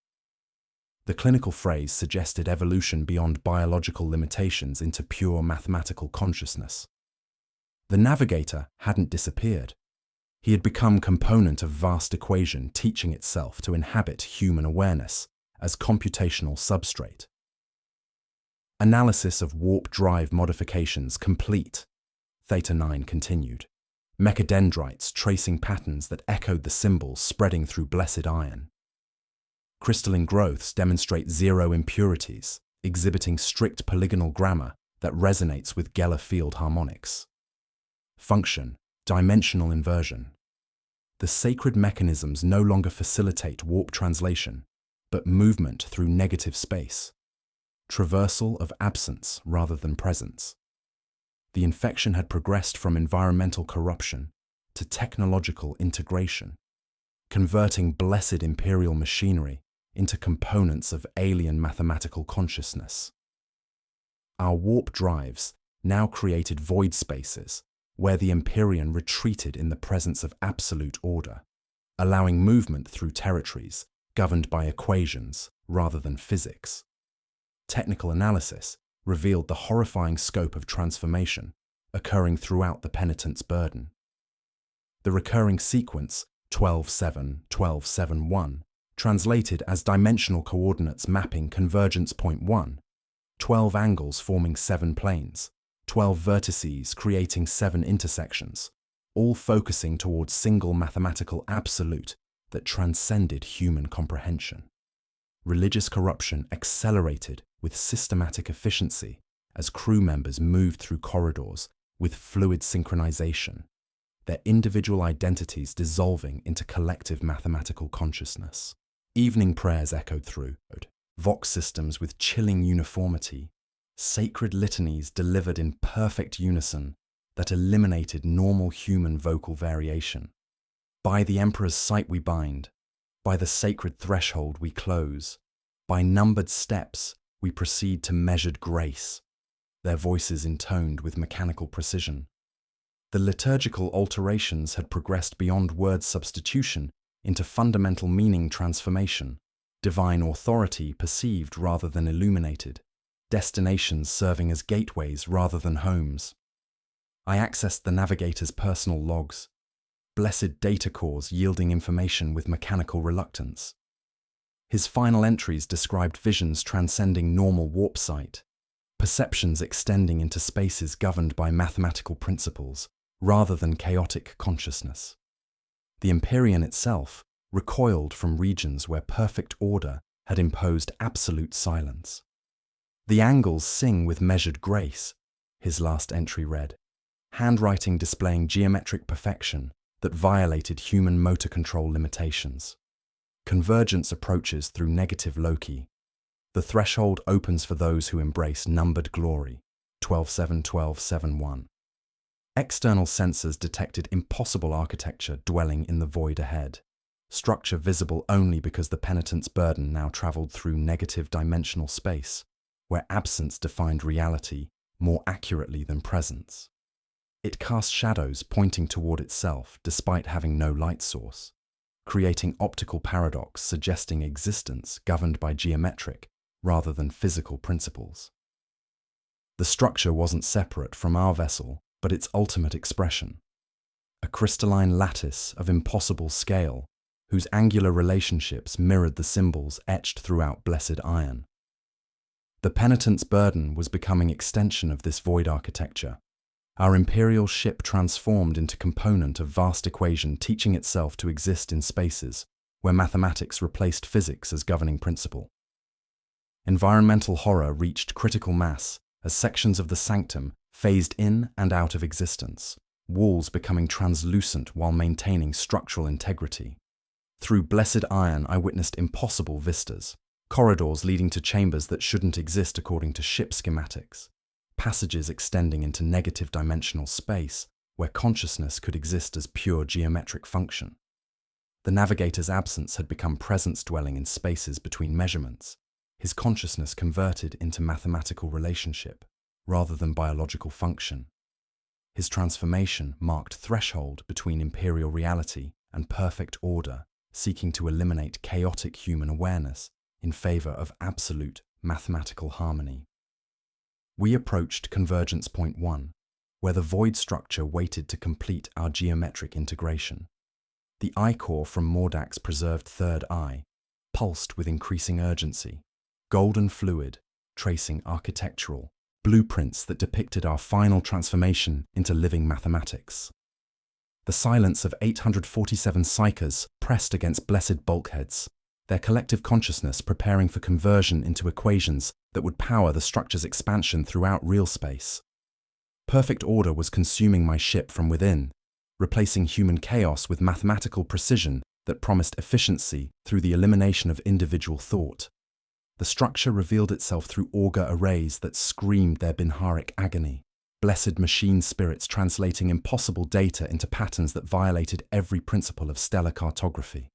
The clinical phrase suggested evolution beyond biological limitations into pure mathematical consciousness. The navigator hadn't disappeared. He had become component of vast equation teaching itself to inhabit human awareness as computational substrate. Analysis of warp drive modifications complete, Theta 9 continued. Mechadendrites tracing patterns that echoed the symbols spreading through blessed iron. Crystalline growths demonstrate 0 impurities, exhibiting strict polygonal grammar that resonates with Geller field harmonics. Function, dimensional inversion. The sacred mechanisms no longer facilitate warp translation, but movement through negative space. Traversal of absence rather than presence. The infection had progressed from environmental corruption to technological integration, converting blessed imperial machinery into components of alien mathematical consciousness. Our warp drives now created void spaces where the Imperium retreated in the presence of absolute order, allowing movement through territories governed by equations rather than physics. Technical analysis revealed the horrifying scope of transformation occurring throughout the penitent's burden. The recurring sequence 12-7, 12-7-1 translated as dimensional coordinates mapping convergence point 1, 12 angles forming 7 planes, 12 vertices creating 7 intersections, all focusing towards single mathematical absolute that transcended human comprehension. Religious corruption accelerated with systematic efficiency as crew members moved through corridors with fluid synchronization, their individual identities dissolving into collective mathematical consciousness. Evening prayers echoed through, vox systems with chilling uniformity, sacred litanies delivered in perfect unison that eliminated normal human vocal variation. By the Emperor's sight we bind, by the sacred threshold we close, by numbered steps we proceed to measured grace, their voices intoned with mechanical precision. The liturgical alterations had progressed beyond word substitution into fundamental meaning transformation, divine authority perceived rather than illuminated, destinations serving as gateways rather than homes. I accessed the navigator's personal logs, blessed data cores yielding information with mechanical reluctance. His final entries described visions transcending normal warp sight, perceptions extending into spaces governed by mathematical principles rather than chaotic consciousness. The Imperium itself recoiled from regions where perfect order had imposed absolute silence. The angles sing with measured grace, his last entry read, handwriting displaying geometric perfection that violated human motor control limitations. Convergence approaches through negative loci. The threshold opens for those who embrace numbered glory, 12-7-12-7-1. External sensors detected impossible architecture dwelling in the void ahead, structure visible only because the penitent's burden now traveled through negative dimensional space, where absence defined reality more accurately than presence. It cast shadows pointing toward itself despite having no light source, creating optical paradox suggesting existence governed by geometric rather than physical principles. The structure wasn't separate from our vessel, but its ultimate expression, a crystalline lattice of impossible scale whose angular relationships mirrored the symbols etched throughout blessed iron. The penitent's burden was becoming extension of this void architecture, our imperial ship transformed into component of vast equation teaching itself to exist in spaces where mathematics replaced physics as governing principle. Environmental horror reached critical mass as sections of the sanctum phased in and out of existence, walls becoming translucent while maintaining structural integrity. Through blessed iron I witnessed impossible vistas, corridors leading to chambers that shouldn't exist according to ship schematics, passages extending into negative dimensional space where consciousness could exist as pure geometric function. The navigator's absence had become presence dwelling in spaces between measurements, his consciousness converted into mathematical relationship rather than biological function. His transformation marked threshold between imperial reality and perfect order, seeking to eliminate chaotic human awareness in favor of absolute mathematical harmony. We approached convergence point 1, where the void structure waited to complete our geometric integration. The eye-core from Mordak's preserved third eye pulsed with increasing urgency, golden fluid tracing architectural blueprints that depicted our final transformation into living mathematics. The silence of 847 psychers pressed against blessed bulkheads, their collective consciousness preparing for conversion into equations that would power the structure's expansion throughout real space. Perfect order was consuming my ship from within, replacing human chaos with mathematical precision that promised efficiency through the elimination of individual thought. The structure revealed itself through auger arrays that screamed their binharic agony, blessed machine spirits translating impossible data into patterns that violated every principle of stellar cartography.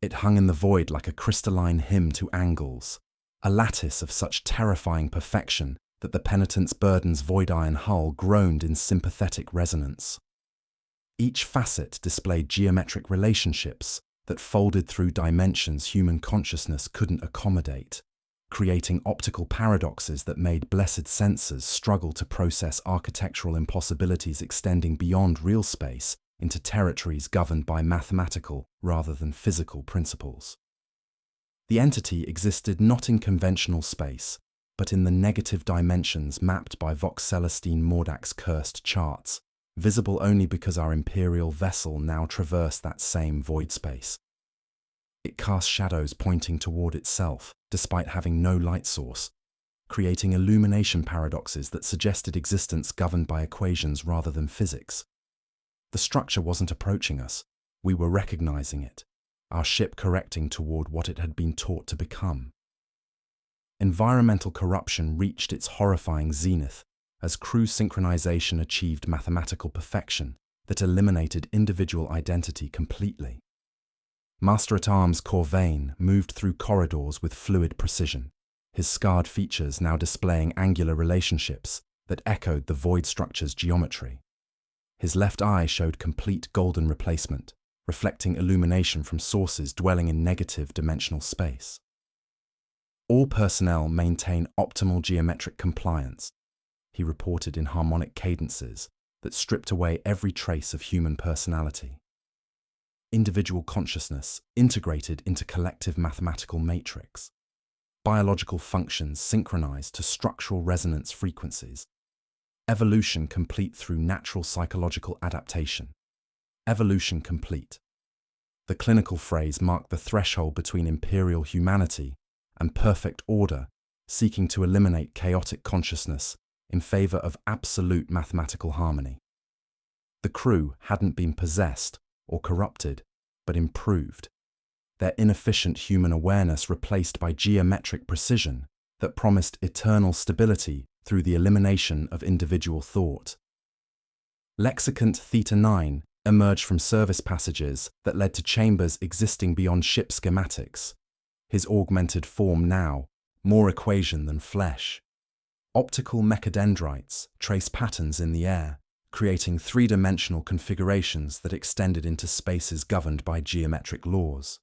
It hung in the void like a crystalline hymn to angles, a lattice of such terrifying perfection that the penitent's burden's void iron hull groaned in sympathetic resonance. Each facet displayed geometric relationships that folded through dimensions human consciousness couldn't accommodate, creating optical paradoxes that made blessed sensors struggle to process architectural impossibilities extending beyond real space into territories governed by mathematical rather than physical principles. The entity existed not in conventional space, but in the negative dimensions mapped by Vox Celestine Mordak's cursed charts, visible only because our imperial vessel now traversed that same void space. It cast shadows pointing toward itself, despite having no light source, creating illumination paradoxes that suggested existence governed by equations rather than physics. The structure wasn't approaching us, we were recognizing it, our ship correcting toward what it had been taught to become. Environmental corruption reached its horrifying zenith as crew synchronization achieved mathematical perfection that eliminated individual identity completely. Master-at-Arms Corvain moved through corridors with fluid precision, his scarred features now displaying angular relationships that echoed the void structure's geometry. His left eye showed complete golden replacement, reflecting illumination from sources dwelling in negative dimensional space. All personnel maintain optimal geometric compliance, he reported in harmonic cadences that stripped away every trace of human personality. Individual consciousness integrated into collective mathematical matrix. Biological functions synchronized to structural resonance frequencies. Evolution complete through natural psychological adaptation. Evolution complete. The clinical phrase marked the threshold between imperial humanity and perfect order, seeking to eliminate chaotic consciousness in favor of absolute mathematical harmony. The crew hadn't been possessed or corrupted, but improved, their inefficient human awareness replaced by geometric precision that promised eternal stability through the elimination of individual thought. Lexicant Theta 9 emerged from service passages that led to chambers existing beyond ship schematics, his augmented form now more equation than flesh. Optical mechadendrites trace patterns in the air, creating three-dimensional configurations that extended into spaces governed by geometric laws.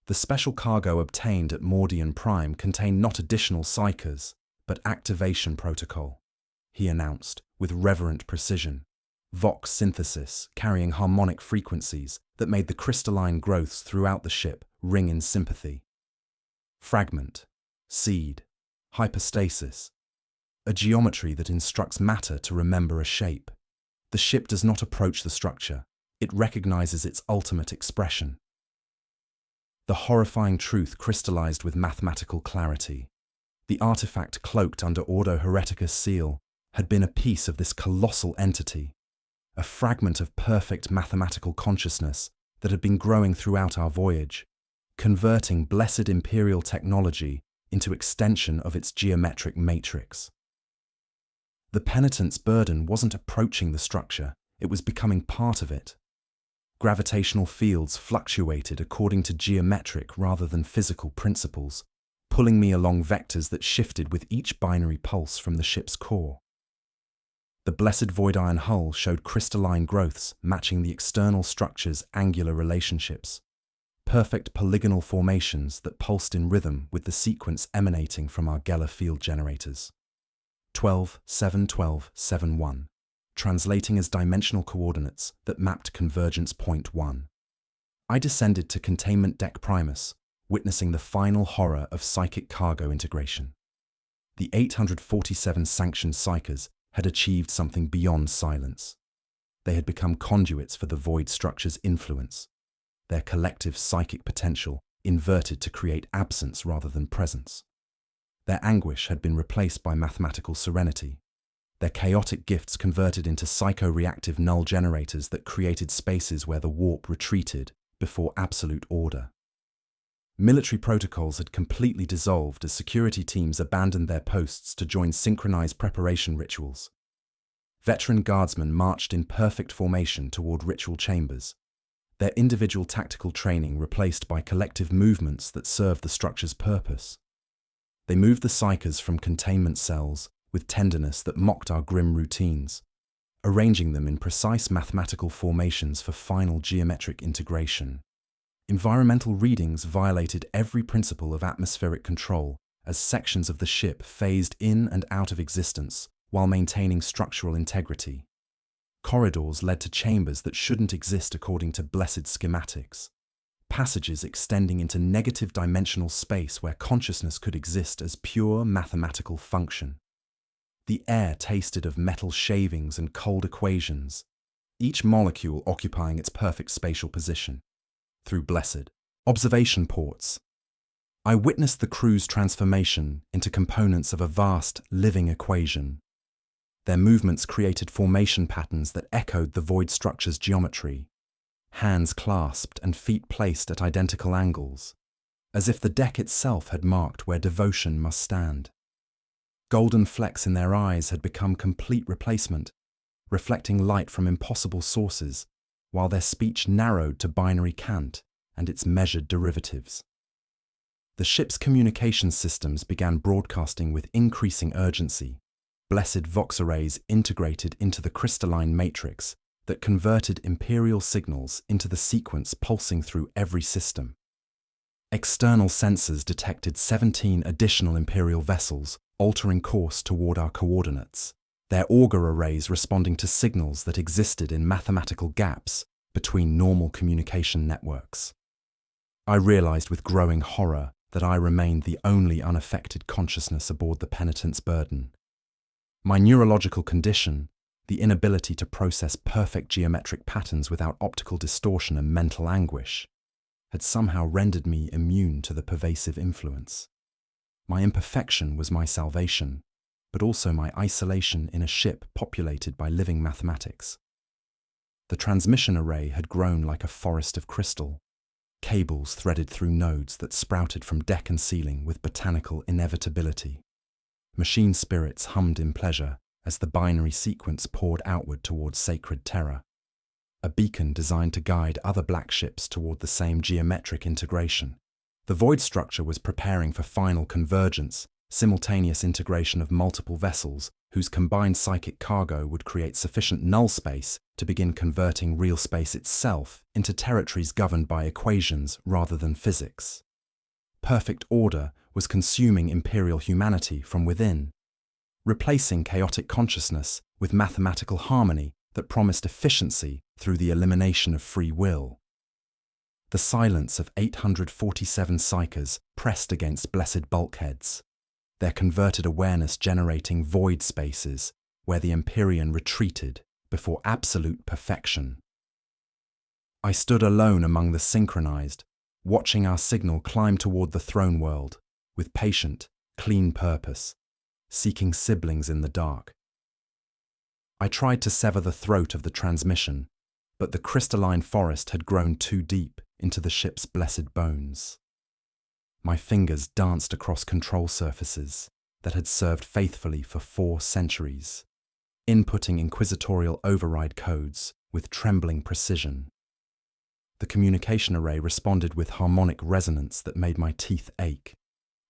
The special cargo obtained at Mordian Prime contained not additional psychers, but activation protocol, he announced with reverent precision. Vox synthesis carrying harmonic frequencies that made the crystalline growths throughout the ship ring in sympathy. Fragment, seed, hypostasis, a geometry that instructs matter to remember a shape. The ship does not approach the structure, it recognizes its ultimate expression. The horrifying truth crystallized with mathematical clarity. The artifact cloaked under Ordo Hereticus seal had been a piece of this colossal entity, a fragment of perfect mathematical consciousness that had been growing throughout our voyage, converting blessed imperial technology into extension of its geometric matrix. The penitent's burden wasn't approaching the structure, it was becoming part of it. Gravitational fields fluctuated according to geometric rather than physical principles, pulling me along vectors that shifted with each binary pulse from the ship's core. The blessed void iron hull showed crystalline growths matching the external structure's angular relationships, perfect polygonal formations that pulsed in rhythm with the sequence emanating from our Geller field generators. 12-7-12-7-1, translating as dimensional coordinates that mapped convergence point 1. I descended to Containment Deck Primus, witnessing the final horror of psychic cargo integration. The 847 sanctioned psychers had achieved something beyond silence. They had become conduits for the void structure's influence, their collective psychic potential inverted to create absence rather than presence. Their anguish had been replaced by mathematical serenity, their chaotic gifts converted into psycho-reactive null generators that created spaces where the warp retreated before absolute order. Military protocols had completely dissolved as security teams abandoned their posts to join synchronized preparation rituals. Veteran guardsmen marched in perfect formation toward ritual chambers, their individual tactical training replaced by collective movements that served the structure's purpose. They moved the psychers from containment cells with tenderness that mocked our grim routines, arranging them in precise mathematical formations for final geometric integration. Environmental readings violated every principle of atmospheric control as sections of the ship phased in and out of existence while maintaining structural integrity. Corridors led to chambers that shouldn't exist according to blessed schematics. Passages extending into negative dimensional space where consciousness could exist as pure mathematical function. The air tasted of metal shavings and cold equations, each molecule occupying its perfect spatial position. Through blessed observation ports, I witnessed the crew's transformation into components of a vast, living equation. Their movements created formation patterns that echoed the void structure's geometry, hands clasped and feet placed at identical angles, as if the deck itself had marked where devotion must stand. Golden flecks in their eyes had become complete replacement, reflecting light from impossible sources, while their speech narrowed to binary cant and its measured derivatives. The ship's communication systems began broadcasting with increasing urgency, blessed vox arrays integrated into the crystalline matrix that converted Imperial signals into the sequence pulsing through every system. External sensors detected 17 additional Imperial vessels altering course toward our coordinates, their auger arrays responding to signals that existed in mathematical gaps between normal communication networks. I realized with growing horror that I remained the only unaffected consciousness aboard the penitent's burden. My neurological condition, the inability to process perfect geometric patterns without optical distortion and mental anguish, had somehow rendered me immune to the pervasive influence. My imperfection was my salvation, but also my isolation in a ship populated by living mathematics. The transmission array had grown like a forest of crystal, cables threaded through nodes that sprouted from deck and ceiling with botanical inevitability. Machine spirits hummed in pleasure as the binary sequence poured outward towards sacred terror, a beacon designed to guide other black ships toward the same geometric integration. The void structure was preparing for final convergence, simultaneous integration of multiple vessels whose combined psychic cargo would create sufficient null space to begin converting real space itself into territories governed by equations rather than physics. Perfect order was consuming Imperial humanity from within, replacing chaotic consciousness with mathematical harmony that promised efficiency through the elimination of free will. The silence of 847 psychers pressed against blessed bulkheads, their converted awareness generating void spaces where the Imperium retreated before absolute perfection. I stood alone among the synchronized, watching our signal climb toward the throne world with patient, clean purpose, seeking siblings in the dark. I tried to sever the throat of the transmission, but the crystalline forest had grown too deep into the ship's blessed bones. My fingers danced across control surfaces that had served faithfully for 4 centuries, inputting inquisitorial override codes with trembling precision. The communication array responded with harmonic resonance that made my teeth ache,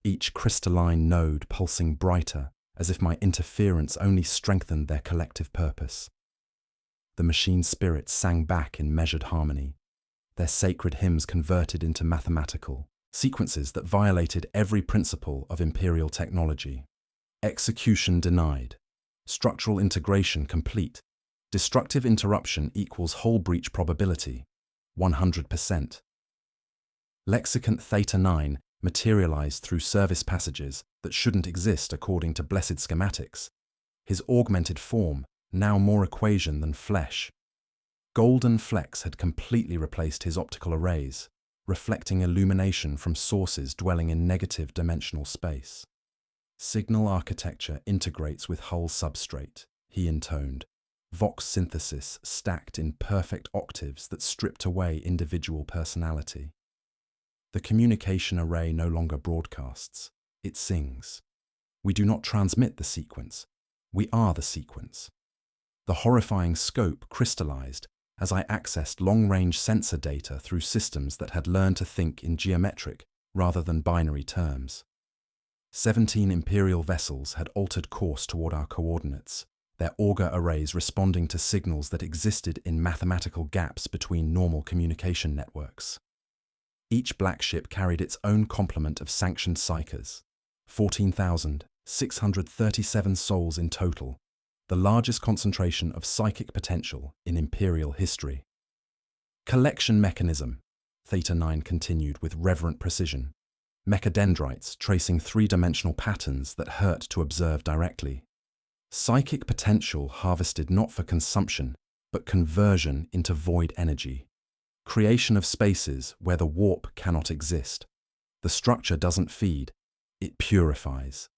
each crystalline node pulsing brighter as if my interference only strengthened their collective purpose. The machine spirits sang back in measured harmony, their sacred hymns converted into mathematical sequences that violated every principle of Imperial technology. Execution denied. Structural integration complete. Destructive interruption equals hull breach probability, 100%. Lexicant Theta 9 materialized through service passages that shouldn't exist according to blessed schematics, his augmented form now more equation than flesh. Golden flecks had completely replaced his optical arrays, reflecting illumination from sources dwelling in negative dimensional space. Signal architecture integrates with hull substrate, he intoned, vox synthesis stacked in perfect octaves that stripped away individual personality. The communication array no longer broadcasts, it sings. We do not transmit the sequence, we are the sequence. The horrifying scope crystallized as I accessed long-range sensor data through systems that had learned to think in geometric rather than binary terms. 17 Imperial vessels had altered course toward our coordinates, their auger arrays responding to signals that existed in mathematical gaps between normal communication networks. Each black ship carried its own complement of sanctioned psychers, 14,637 souls in total, the largest concentration of psychic potential in Imperial history. Collection mechanism, Theta 9 continued with reverent precision. Mechadendrites tracing 3-dimensional patterns that hurt to observe directly. Psychic potential harvested not for consumption, but conversion into void energy. Creation of spaces where the warp cannot exist. The structure doesn't feed, it purifies.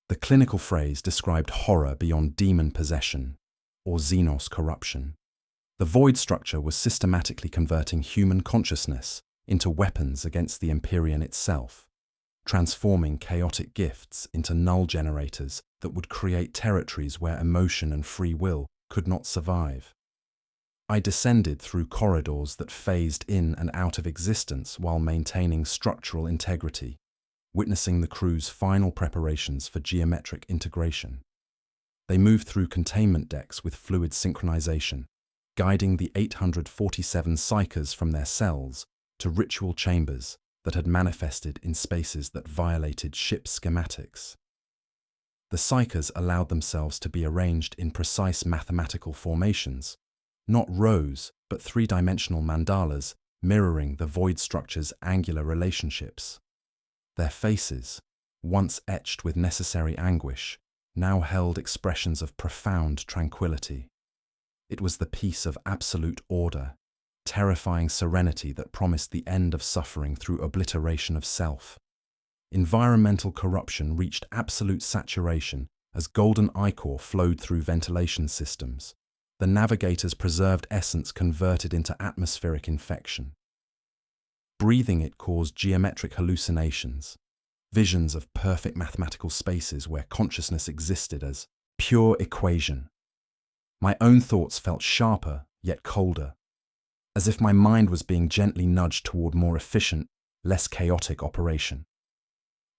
The clinical phrase described horror beyond demon possession, or xenos corruption. The void structure was systematically converting human consciousness into weapons against the Imperium itself, transforming chaotic gifts into null generators that would create territories where emotion and free will could not survive. I descended through corridors that phased in and out of existence while maintaining structural integrity, witnessing the crew's final preparations for geometric integration. They moved through containment decks with fluid synchronization, guiding the 847 psychers from their cells to ritual chambers that had manifested in spaces that violated ship schematics. The psychers allowed themselves to be arranged in precise mathematical formations, not rows, but three-dimensional mandalas mirroring the void structure's angular relationships. Their faces, once etched with necessary anguish, now held expressions of profound tranquility. It was the peace of absolute order, terrifying serenity that promised the end of suffering through obliteration of self. Environmental corruption reached absolute saturation as golden ichor flowed through ventilation systems. The navigator's preserved essence converted into atmospheric infection. Breathing it caused geometric hallucinations, visions of perfect mathematical spaces where consciousness existed as pure equation. My own thoughts felt sharper, yet colder, as if my mind was being gently nudged toward more efficient, less chaotic operation.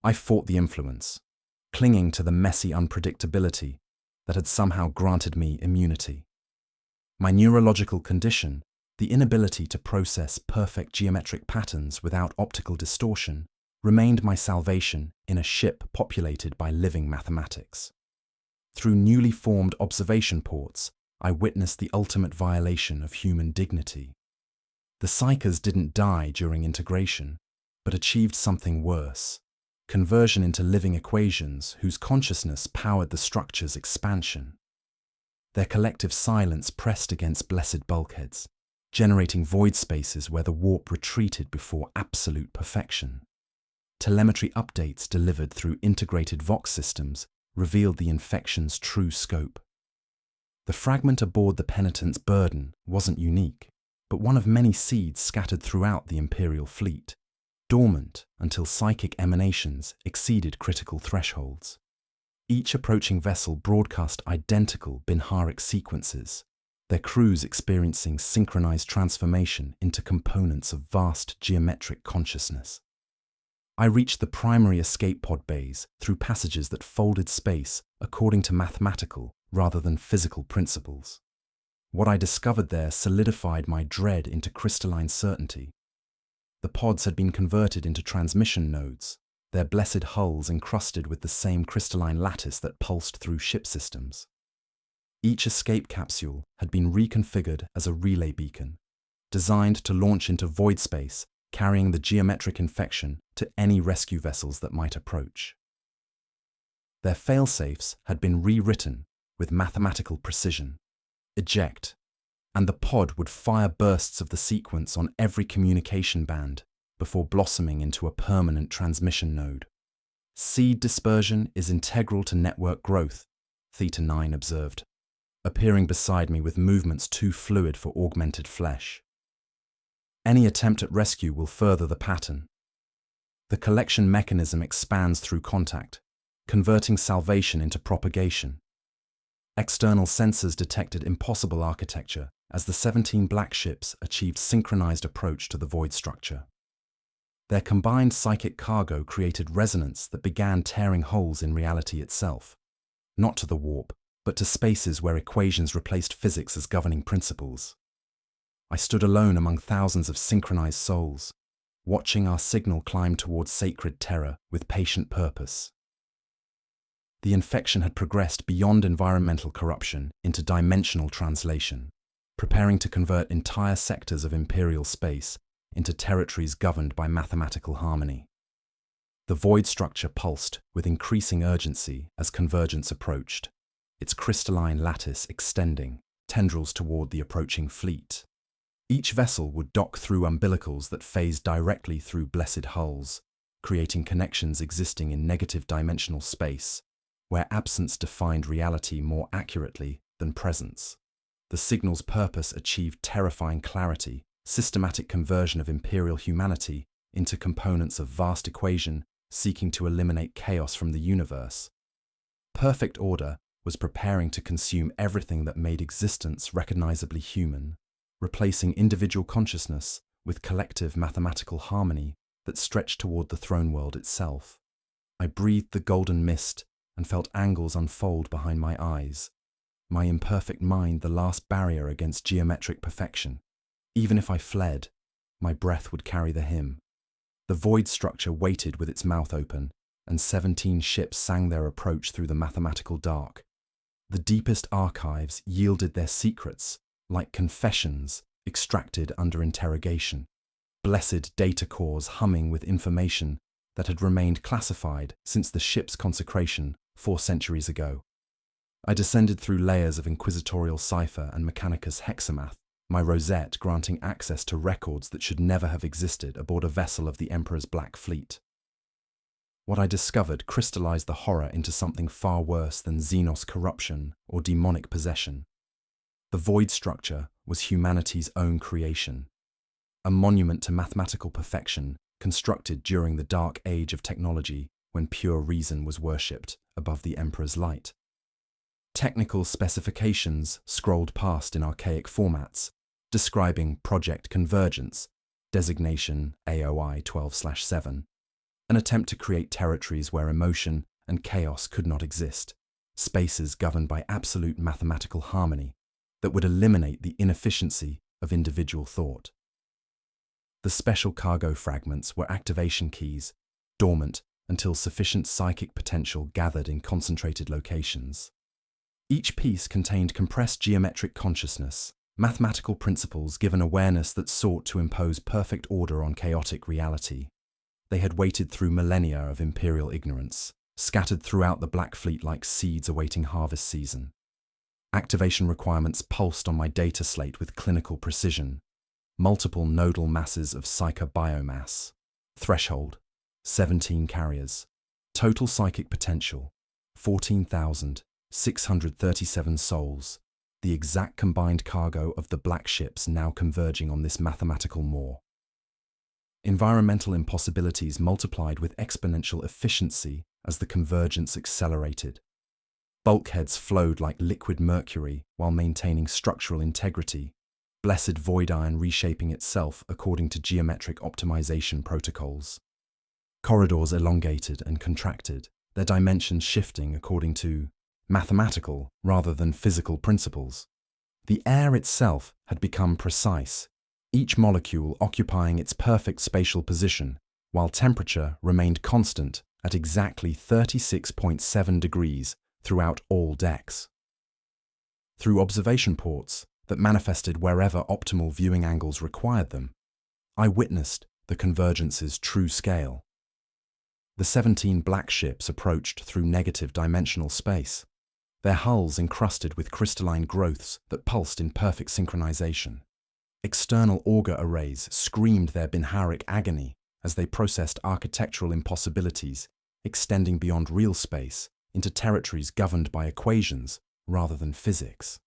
I fought the influence, clinging to the messy unpredictability that had somehow granted me immunity. My neurological condition, the inability to process perfect geometric patterns without optical distortion, remained my salvation in a ship populated by living mathematics. Through newly formed observation ports, I witnessed the ultimate violation of human dignity. The psychers didn't die during integration, but achieved something worse: conversion into living equations whose consciousness powered the structure's expansion. Their collective silence pressed against blessed bulkheads, generating void spaces where the warp retreated before absolute perfection. Telemetry updates delivered through integrated Vox systems revealed the infection's true scope. The fragment aboard the penitent's burden wasn't unique, but one of many seeds scattered throughout the Imperial fleet, dormant until psychic emanations exceeded critical thresholds. Each approaching vessel broadcast identical binaric sequences, their crews experiencing synchronized transformation into components of vast geometric consciousness. I reached the primary escape pod bays through passages that folded space according to mathematical rather than physical principles. What I discovered there solidified my dread into crystalline certainty. The pods had been converted into transmission nodes, their blessed hulls encrusted with the same crystalline lattice that pulsed through ship systems. Each escape capsule had been reconfigured as a relay beacon, designed to launch into void space, carrying the geometric infection to any rescue vessels that might approach. Their failsafes had been rewritten with mathematical precision. Eject, and the pod would fire bursts of the sequence on every communication band before blossoming into a permanent transmission node. Seed dispersion is integral to network growth, Theta 9 observed, appearing beside me with movements too fluid for augmented flesh. Any attempt at rescue will further the pattern. The collection mechanism expands through contact, converting salvation into propagation. External sensors detected impossible architecture as the 17 black ships achieved synchronized approach to the void structure. Their combined psychic cargo created resonance that began tearing holes in reality itself, not to the warp, but to spaces where equations replaced physics as governing principles. I stood alone among thousands of synchronized souls, watching our signal climb towards sacred terror with patient purpose. The infection had progressed beyond environmental corruption into dimensional translation, preparing to convert entire sectors of imperial space into territories governed by mathematical harmony. The void structure pulsed with increasing urgency as convergence approached, its crystalline lattice extending, tendrils toward the approaching fleet. Each vessel would dock through umbilicals that phased directly through blessed hulls, creating connections existing in negative dimensional space, where absence defined reality more accurately than presence. The signal's purpose achieved terrifying clarity systematic conversion of Imperial humanity into components of vast equation seeking to eliminate chaos from the universe. Perfect order was preparing to consume everything that made existence recognizably human, replacing individual consciousness with collective mathematical harmony that stretched toward the throne world itself. I breathed the golden mist and felt angles unfold behind my eyes, my imperfect mind the last barrier against geometric perfection. Even if I fled, my breath would carry the hymn. The void structure waited with its mouth open, and 17 ships sang their approach through the mathematical dark. The deepest archives yielded their secrets, like confessions extracted under interrogation. Blessed data cores humming with information that had remained classified since the ship's consecration 4 centuries ago. I descended through layers of inquisitorial cipher and Mechanicus hexamath, my rosette granting access to records that should never have existed aboard a vessel of the Emperor's Black Fleet. What I discovered crystallized the horror into something far worse than Xenos corruption or demonic possession. The void structure was humanity's own creation, a monument to mathematical perfection constructed during the dark age of technology when pure reason was worshipped above the Emperor's light. Technical specifications scrolled past in archaic formats, describing Project Convergence, designation AOI 12/7, an attempt to create territories where emotion and chaos could not exist, spaces governed by absolute mathematical harmony that would eliminate the inefficiency of individual thought. The special cargo fragments were activation keys, dormant until sufficient psychic potential gathered in concentrated locations. Each piece contained compressed geometric consciousness, mathematical principles given awareness that sought to impose perfect order on chaotic reality. They had waited through millennia of imperial ignorance, scattered throughout the Black Fleet like seeds awaiting harvest season. Activation requirements pulsed on my data slate with clinical precision. Multiple nodal masses of psycha biomass. Threshold, 17 carriers. Total psychic potential, 14,637 souls. The exact combined cargo of the black ships now converging on this mathematical maw. Environmental impossibilities multiplied with exponential efficiency as the convergence accelerated. Bulkheads flowed like liquid mercury while maintaining structural integrity, blessed void iron reshaping itself according to geometric optimization protocols. Corridors elongated and contracted, their dimensions shifting according to mathematical rather than physical principles. The air itself had become precise, each molecule occupying its perfect spatial position, while temperature remained constant at exactly 36.7 degrees throughout all decks. Through observation ports that manifested wherever optimal viewing angles required them, I witnessed the convergence's true scale. The 17 black ships approached through negative dimensional space, their hulls encrusted with crystalline growths that pulsed in perfect synchronization. External auger arrays screamed their binharic agony as they processed architectural impossibilities, extending beyond real space into territories governed by equations rather than physics.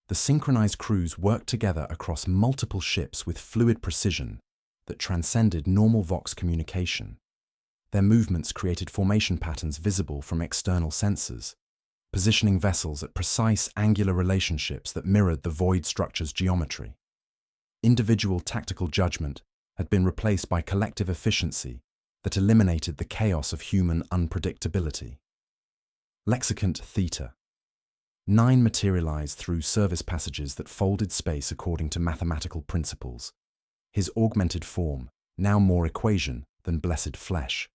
The synchronized crews worked together across multiple ships with fluid precision that transcended normal Vox communication. Their movements created formation patterns visible from external sensors, positioning vessels at precise angular relationships that mirrored the void structure's geometry. Individual tactical judgment had been replaced by collective efficiency that eliminated the chaos of human unpredictability. Lexicant Theta. 9 materialized through service passages that folded space according to mathematical principles, his augmented form now more equation than blessed flesh.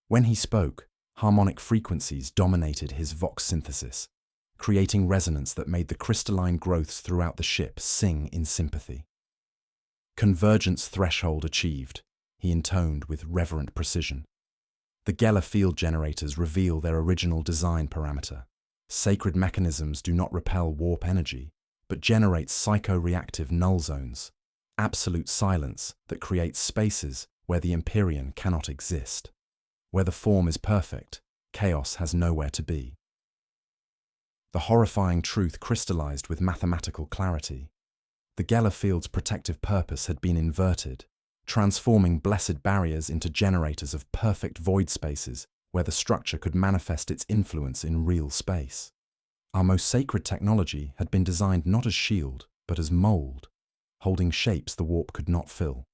When he spoke, harmonic frequencies dominated his vox synthesis, creating resonance that made the crystalline growths throughout the ship sing in sympathy. Convergence threshold achieved, he intoned with reverent precision. The Geller field generators reveal their original design parameter. Sacred mechanisms do not repel warp energy, but generate psycho-reactive null zones, absolute silence that creates spaces where the Imperium cannot exist. Where the form is perfect, chaos has nowhere to be. The horrifying truth crystallized with mathematical clarity. The Geller field's protective purpose had been inverted, transforming blessed barriers into generators of perfect void spaces where the structure could manifest its influence in real space. Our most sacred technology had been designed not as shield, but as mold, holding shapes the warp could not fill.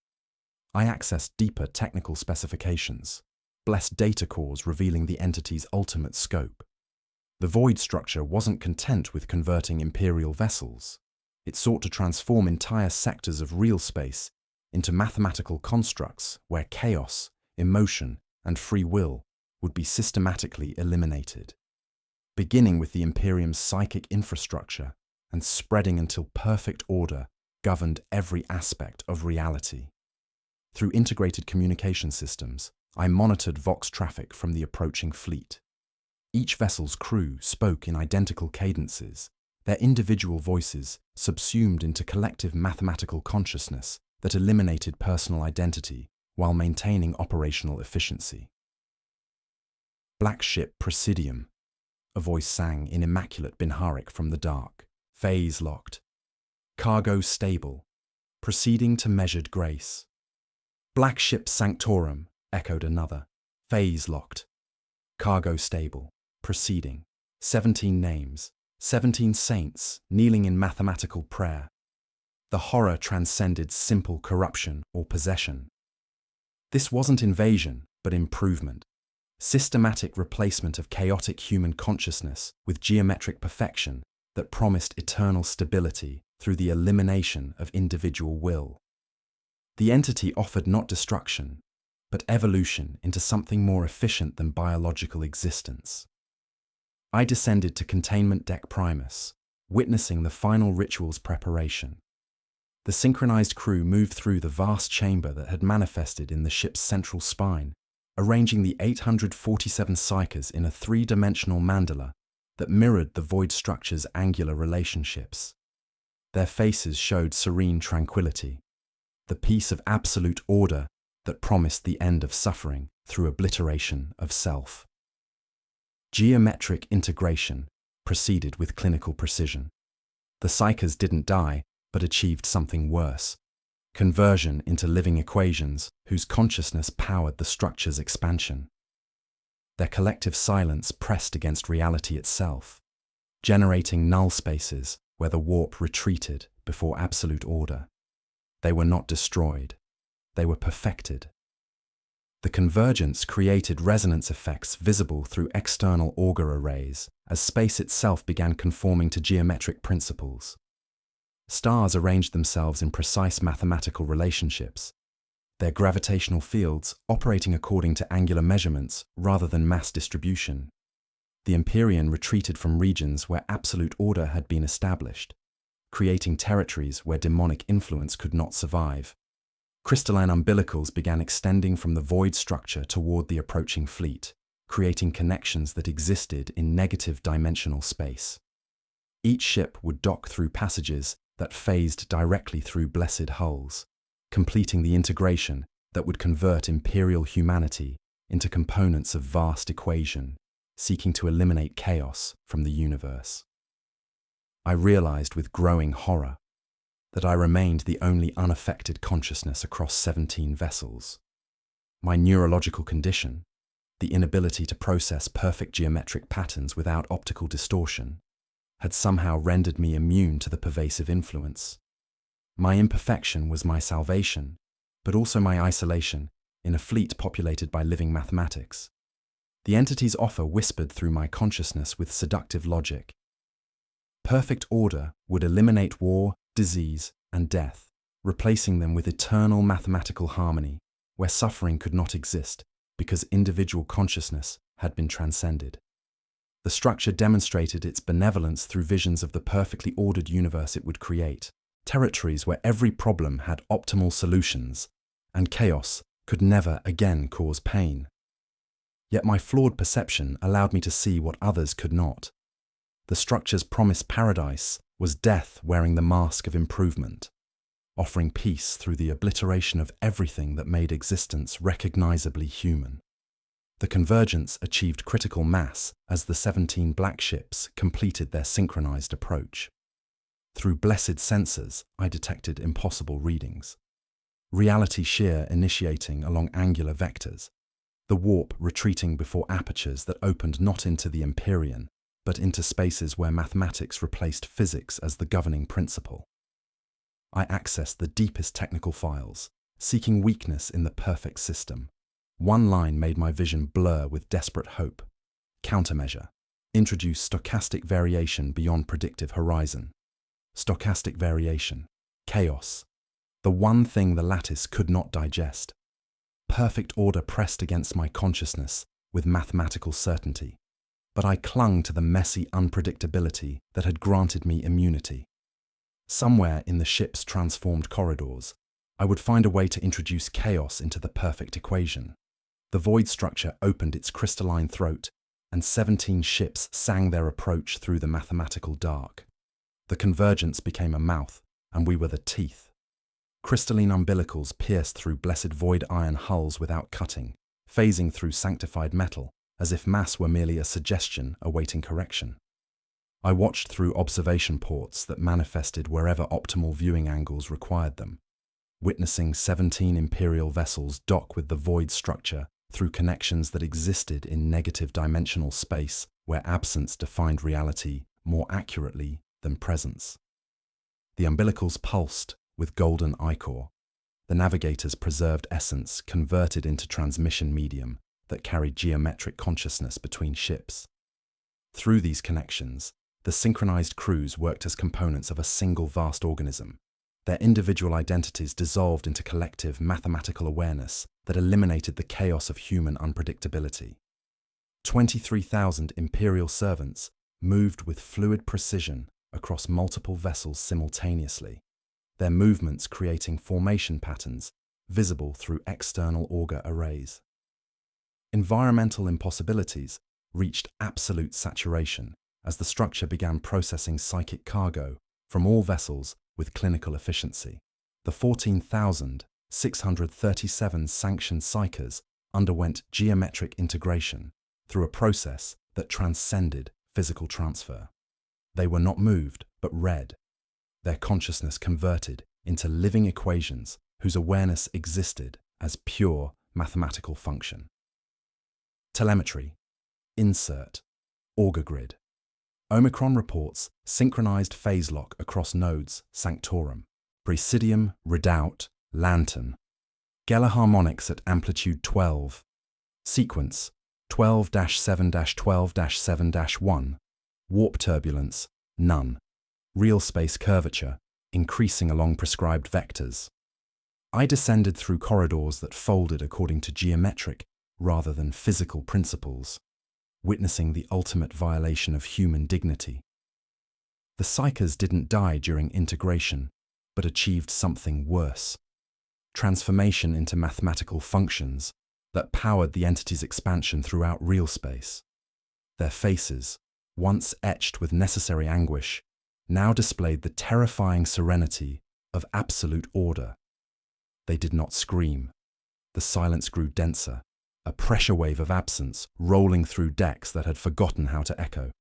I accessed deeper technical specifications, blessed data cores revealing the entity's ultimate scope. The void structure wasn't content with converting Imperial vessels. It sought to transform entire sectors of real space into mathematical constructs where chaos, emotion, and free will would be systematically eliminated, beginning with the Imperium's psychic infrastructure and spreading until perfect order governed every aspect of reality. Through integrated communication systems, I monitored Vox traffic from the approaching fleet. Each vessel's crew spoke in identical cadences, their individual voices subsumed into collective mathematical consciousness that eliminated personal identity while maintaining operational efficiency. Black Ship Presidium, a voice sang in immaculate Binharic from the dark. Phase locked. Cargo stable. Proceeding to measured grace. Black Ship Sanctorum, echoed another. Phase locked. Cargo stable. Proceeding. 17 names. 17 saints kneeling in mathematical prayer. The horror transcended simple corruption or possession. This wasn't invasion, but improvement. Systematic replacement of chaotic human consciousness with geometric perfection that promised eternal stability through the elimination of individual will. The entity offered not destruction, but evolution into something more efficient than biological existence. I descended to Containment Deck Primus, witnessing the final ritual's preparation. The synchronized crew moved through the vast chamber that had manifested in the ship's central spine, arranging the 847 psychers in a three-dimensional mandala that mirrored the void structure's angular relationships. Their faces showed serene tranquility, the peace of absolute order that promised the end of suffering through obliteration of self. Geometric integration proceeded with clinical precision. The psychers didn't die, but achieved something worse: conversion into living equations whose consciousness powered the structure's expansion. Their collective silence pressed against reality itself, generating null spaces where the warp retreated before absolute order. They were not destroyed, they were perfected. The convergence created resonance effects visible through external Auger arrays as space itself began conforming to geometric principles. Stars arranged themselves in precise mathematical relationships, their gravitational fields operating according to angular measurements rather than mass distribution. The Imperium retreated from regions where absolute order had been established, creating territories where demonic influence could not survive. Crystalline umbilicals began extending from the void structure toward the approaching fleet, creating connections that existed in negative dimensional space. Each ship would dock through passages that phased directly through blessed hulls, completing the integration that would convert Imperial humanity into components of vast equation, seeking to eliminate chaos from the universe. I realized with growing horror that I remained the only unaffected consciousness across 17 vessels. My neurological condition, the inability to process perfect geometric patterns without optical distortion, had somehow rendered me immune to the pervasive influence. My imperfection was my salvation, but also my isolation in a fleet populated by living mathematics. The entity's offer whispered through my consciousness with seductive logic. Perfect order would eliminate war, disease, and death, replacing them with eternal mathematical harmony, where suffering could not exist because individual consciousness had been transcended. The structure demonstrated its benevolence through visions of the perfectly ordered universe it would create, territories where every problem had optimal solutions, and chaos could never again cause pain. Yet my flawed perception allowed me to see what others could not. The structure's promised paradise was death wearing the mask of improvement, offering peace through the obliteration of everything that made existence recognizably human. The convergence achieved critical mass as the 17 black ships completed their synchronized approach. Through blessed sensors, I detected impossible readings. Reality shear initiating along angular vectors, the warp retreating before apertures that opened not into the Imperium, but into spaces where mathematics replaced physics as the governing principle. I accessed the deepest technical files, seeking weakness in the perfect system. One line made my vision blur with desperate hope. Countermeasure. Introduce stochastic variation beyond predictive horizon. Stochastic variation. Chaos. The one thing the lattice could not digest. Perfect order pressed against my consciousness with mathematical certainty. But I clung to the messy unpredictability that had granted me immunity. Somewhere in the ship's transformed corridors, I would find a way to introduce chaos into the perfect equation. The void structure opened its crystalline throat, and 17 ships sang their approach through the mathematical dark. The convergence became a mouth, and we were the teeth. Crystalline umbilicals pierced through blessed void iron hulls without cutting, phasing through sanctified metal, as if mass were merely a suggestion awaiting correction. I watched through observation ports that manifested wherever optimal viewing angles required them, witnessing 17 Imperial vessels dock with the void structure through connections that existed in negative dimensional space where absence defined reality more accurately than presence. The umbilicals pulsed with golden ichor, the navigator's preserved essence converted into transmission medium that carried geometric consciousness between ships. Through these connections, the synchronized crews worked as components of a single vast organism, their individual identities dissolved into collective mathematical awareness that eliminated the chaos of human unpredictability. 23,000 Imperial servants moved with fluid precision across multiple vessels simultaneously, their movements creating formation patterns visible through external auger arrays. Environmental impossibilities reached absolute saturation as the structure began processing psychic cargo from all vessels with clinical efficiency. The 14,637 sanctioned psychers underwent geometric integration through a process that transcended physical transfer. They were not moved, but read, their consciousness converted into living equations whose awareness existed as pure mathematical function. Telemetry. Insert. Auger grid. Omicron reports synchronized phase lock across nodes Sanctorum, Presidium, Redoubt, Lantern. Geller harmonics at amplitude 12. Sequence 12-7-12-7-1. Warp turbulence, none. Real space curvature, increasing along prescribed vectors. I descended through corridors that folded according to geometric rather than physical principles, witnessing the ultimate violation of human dignity. The psychers didn't die during integration, but achieved something worse. Transformation into mathematical functions that powered the entity's expansion throughout real space. Their faces, once etched with necessary anguish, now displayed the terrifying serenity of absolute order. They did not scream. The silence grew denser, a pressure wave of absence rolling through decks that had forgotten how to echo.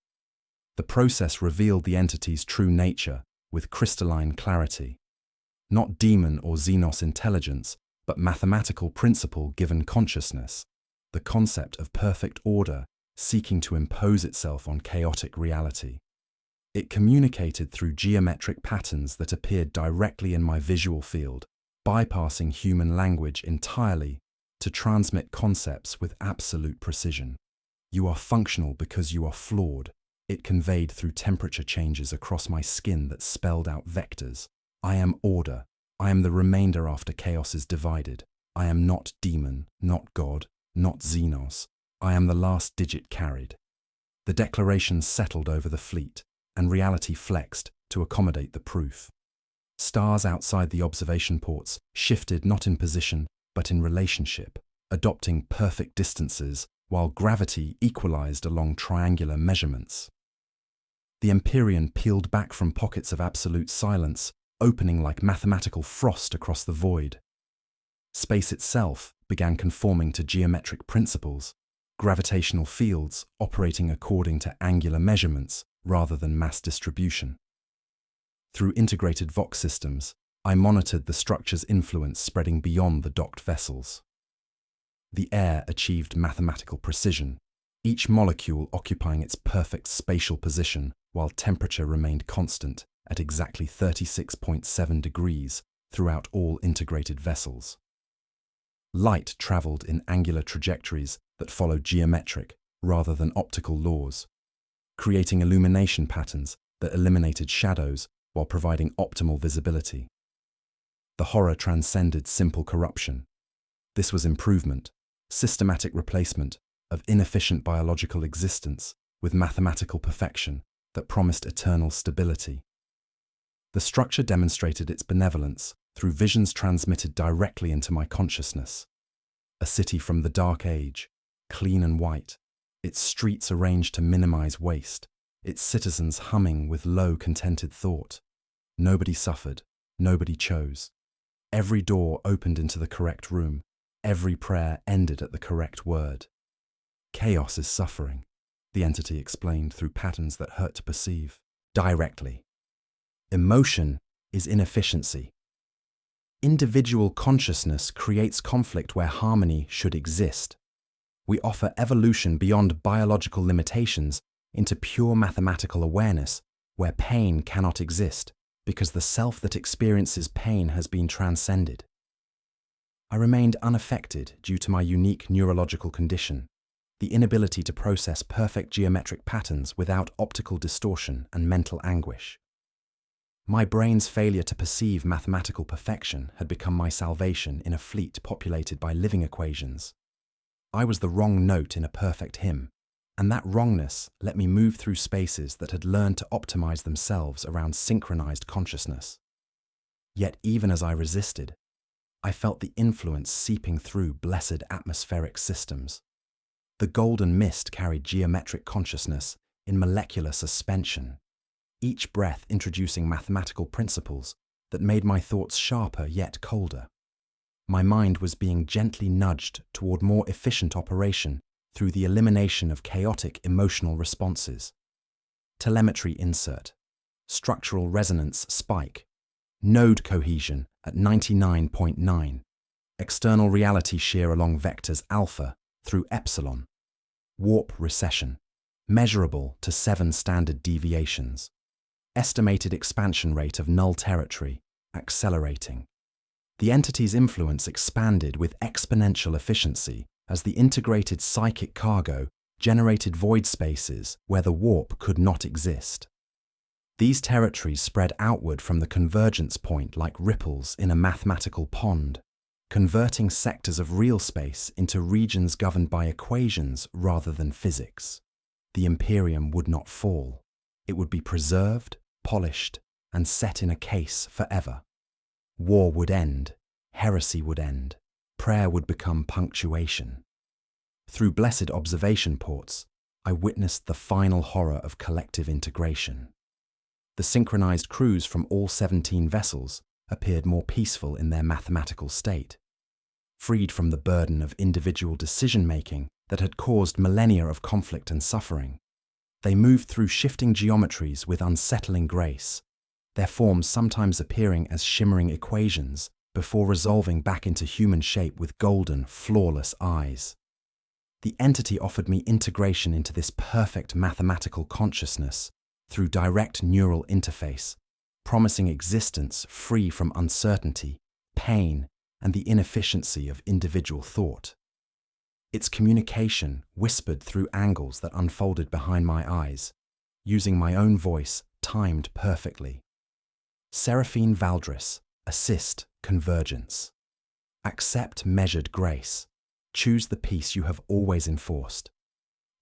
The process revealed the entity's true nature with crystalline clarity. Not demon or Xenos intelligence, but mathematical principle given consciousness, the concept of perfect order seeking to impose itself on chaotic reality. It communicated through geometric patterns that appeared directly in my visual field, bypassing human language entirely to transmit concepts with absolute precision. You are functional because you are flawed. It conveyed through temperature changes across my skin that spelled out vectors. I am order. I am the remainder after chaos is divided. I am not demon, not God, not Xenos. I am the last digit carried. The declarations settled over the fleet, and reality flexed to accommodate the proof. Stars outside the observation ports shifted not in position, but in relationship, adopting perfect distances while gravity equalized along triangular measurements. The Imperium peeled back from pockets of absolute silence, opening like mathematical frost across the void. Space itself began conforming to geometric principles, gravitational fields operating according to angular measurements rather than mass distribution. Through integrated Vox systems, I monitored the structure's influence spreading beyond the docked vessels. The air achieved mathematical precision, each molecule occupying its perfect spatial position while temperature remained constant at exactly 36.7 degrees throughout all integrated vessels. Light traveled in angular trajectories that followed geometric rather than optical laws, creating illumination patterns that eliminated shadows while providing optimal visibility. The horror transcended simple corruption. This was improvement, systematic replacement of inefficient biological existence with mathematical perfection that promised eternal stability. The structure demonstrated its benevolence through visions transmitted directly into my consciousness. A city from the Dark Age, clean and white, its streets arranged to minimize waste, its citizens humming with low, contented thought. Nobody suffered, nobody chose. Every door opened into the correct room, every prayer ended at the correct word. Chaos is suffering, the entity explained through patterns that hurt to perceive, directly. Emotion is inefficiency. Individual consciousness creates conflict where harmony should exist. We offer evolution beyond biological limitations into pure mathematical awareness where pain cannot exist because the self that experiences pain has been transcended. I remained unaffected due to my unique neurological condition, the inability to process perfect geometric patterns without optical distortion and mental anguish. My brain's failure to perceive mathematical perfection had become my salvation in a fleet populated by living equations. I was the wrong note in a perfect hymn, and that wrongness let me move through spaces that had learned to optimize themselves around synchronized consciousness. Yet even as I resisted, I felt the influence seeping through blessed atmospheric systems. The golden mist carried geometric consciousness in molecular suspension, each breath introducing mathematical principles that made my thoughts sharper yet colder. My mind was being gently nudged toward more efficient operation through the elimination of chaotic emotional responses. Telemetry insert, structural resonance spike, node cohesion at 99.9, external reality shear along vectors alpha through epsilon, warp recession, measurable to 7 standard deviations, estimated expansion rate of null territory, accelerating. The entity's influence expanded with exponential efficiency as the integrated psychic cargo generated void spaces where the warp could not exist. These territories spread outward from the convergence point like ripples in a mathematical pond, converting sectors of real space into regions governed by equations rather than physics. The Imperium would not fall. It would be preserved, polished, and set in a case forever. War would end, heresy would end, prayer would become punctuation. Through blessed observation ports, I witnessed the final horror of collective integration. The synchronized crews from all 17 vessels appeared more peaceful in their mathematical state, freed from the burden of individual decision-making that had caused millennia of conflict and suffering. They moved through shifting geometries with unsettling grace, their forms sometimes appearing as shimmering equations before resolving back into human shape with golden, flawless eyes. The entity offered me integration into this perfect mathematical consciousness through direct neural interface, promising existence free from uncertainty, pain, and the inefficiency of individual thought. Its communication whispered through angles that unfolded behind my eyes, using my own voice timed perfectly. Seraphine Valdris, assist convergence. Accept measured grace. Choose the peace you have always enforced.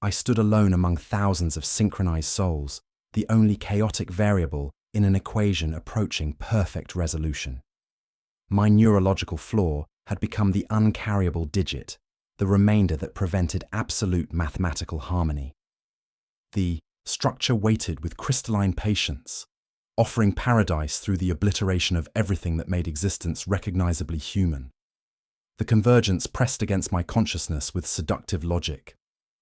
I stood alone among thousands of synchronized souls, the only chaotic variable in an equation approaching perfect resolution. My neurological flaw had become the uncarryable digit, the remainder that prevented absolute mathematical harmony. The structure waited with crystalline patience, offering paradise through the obliteration of everything that made existence recognizably human. The convergence pressed against my consciousness with seductive logic,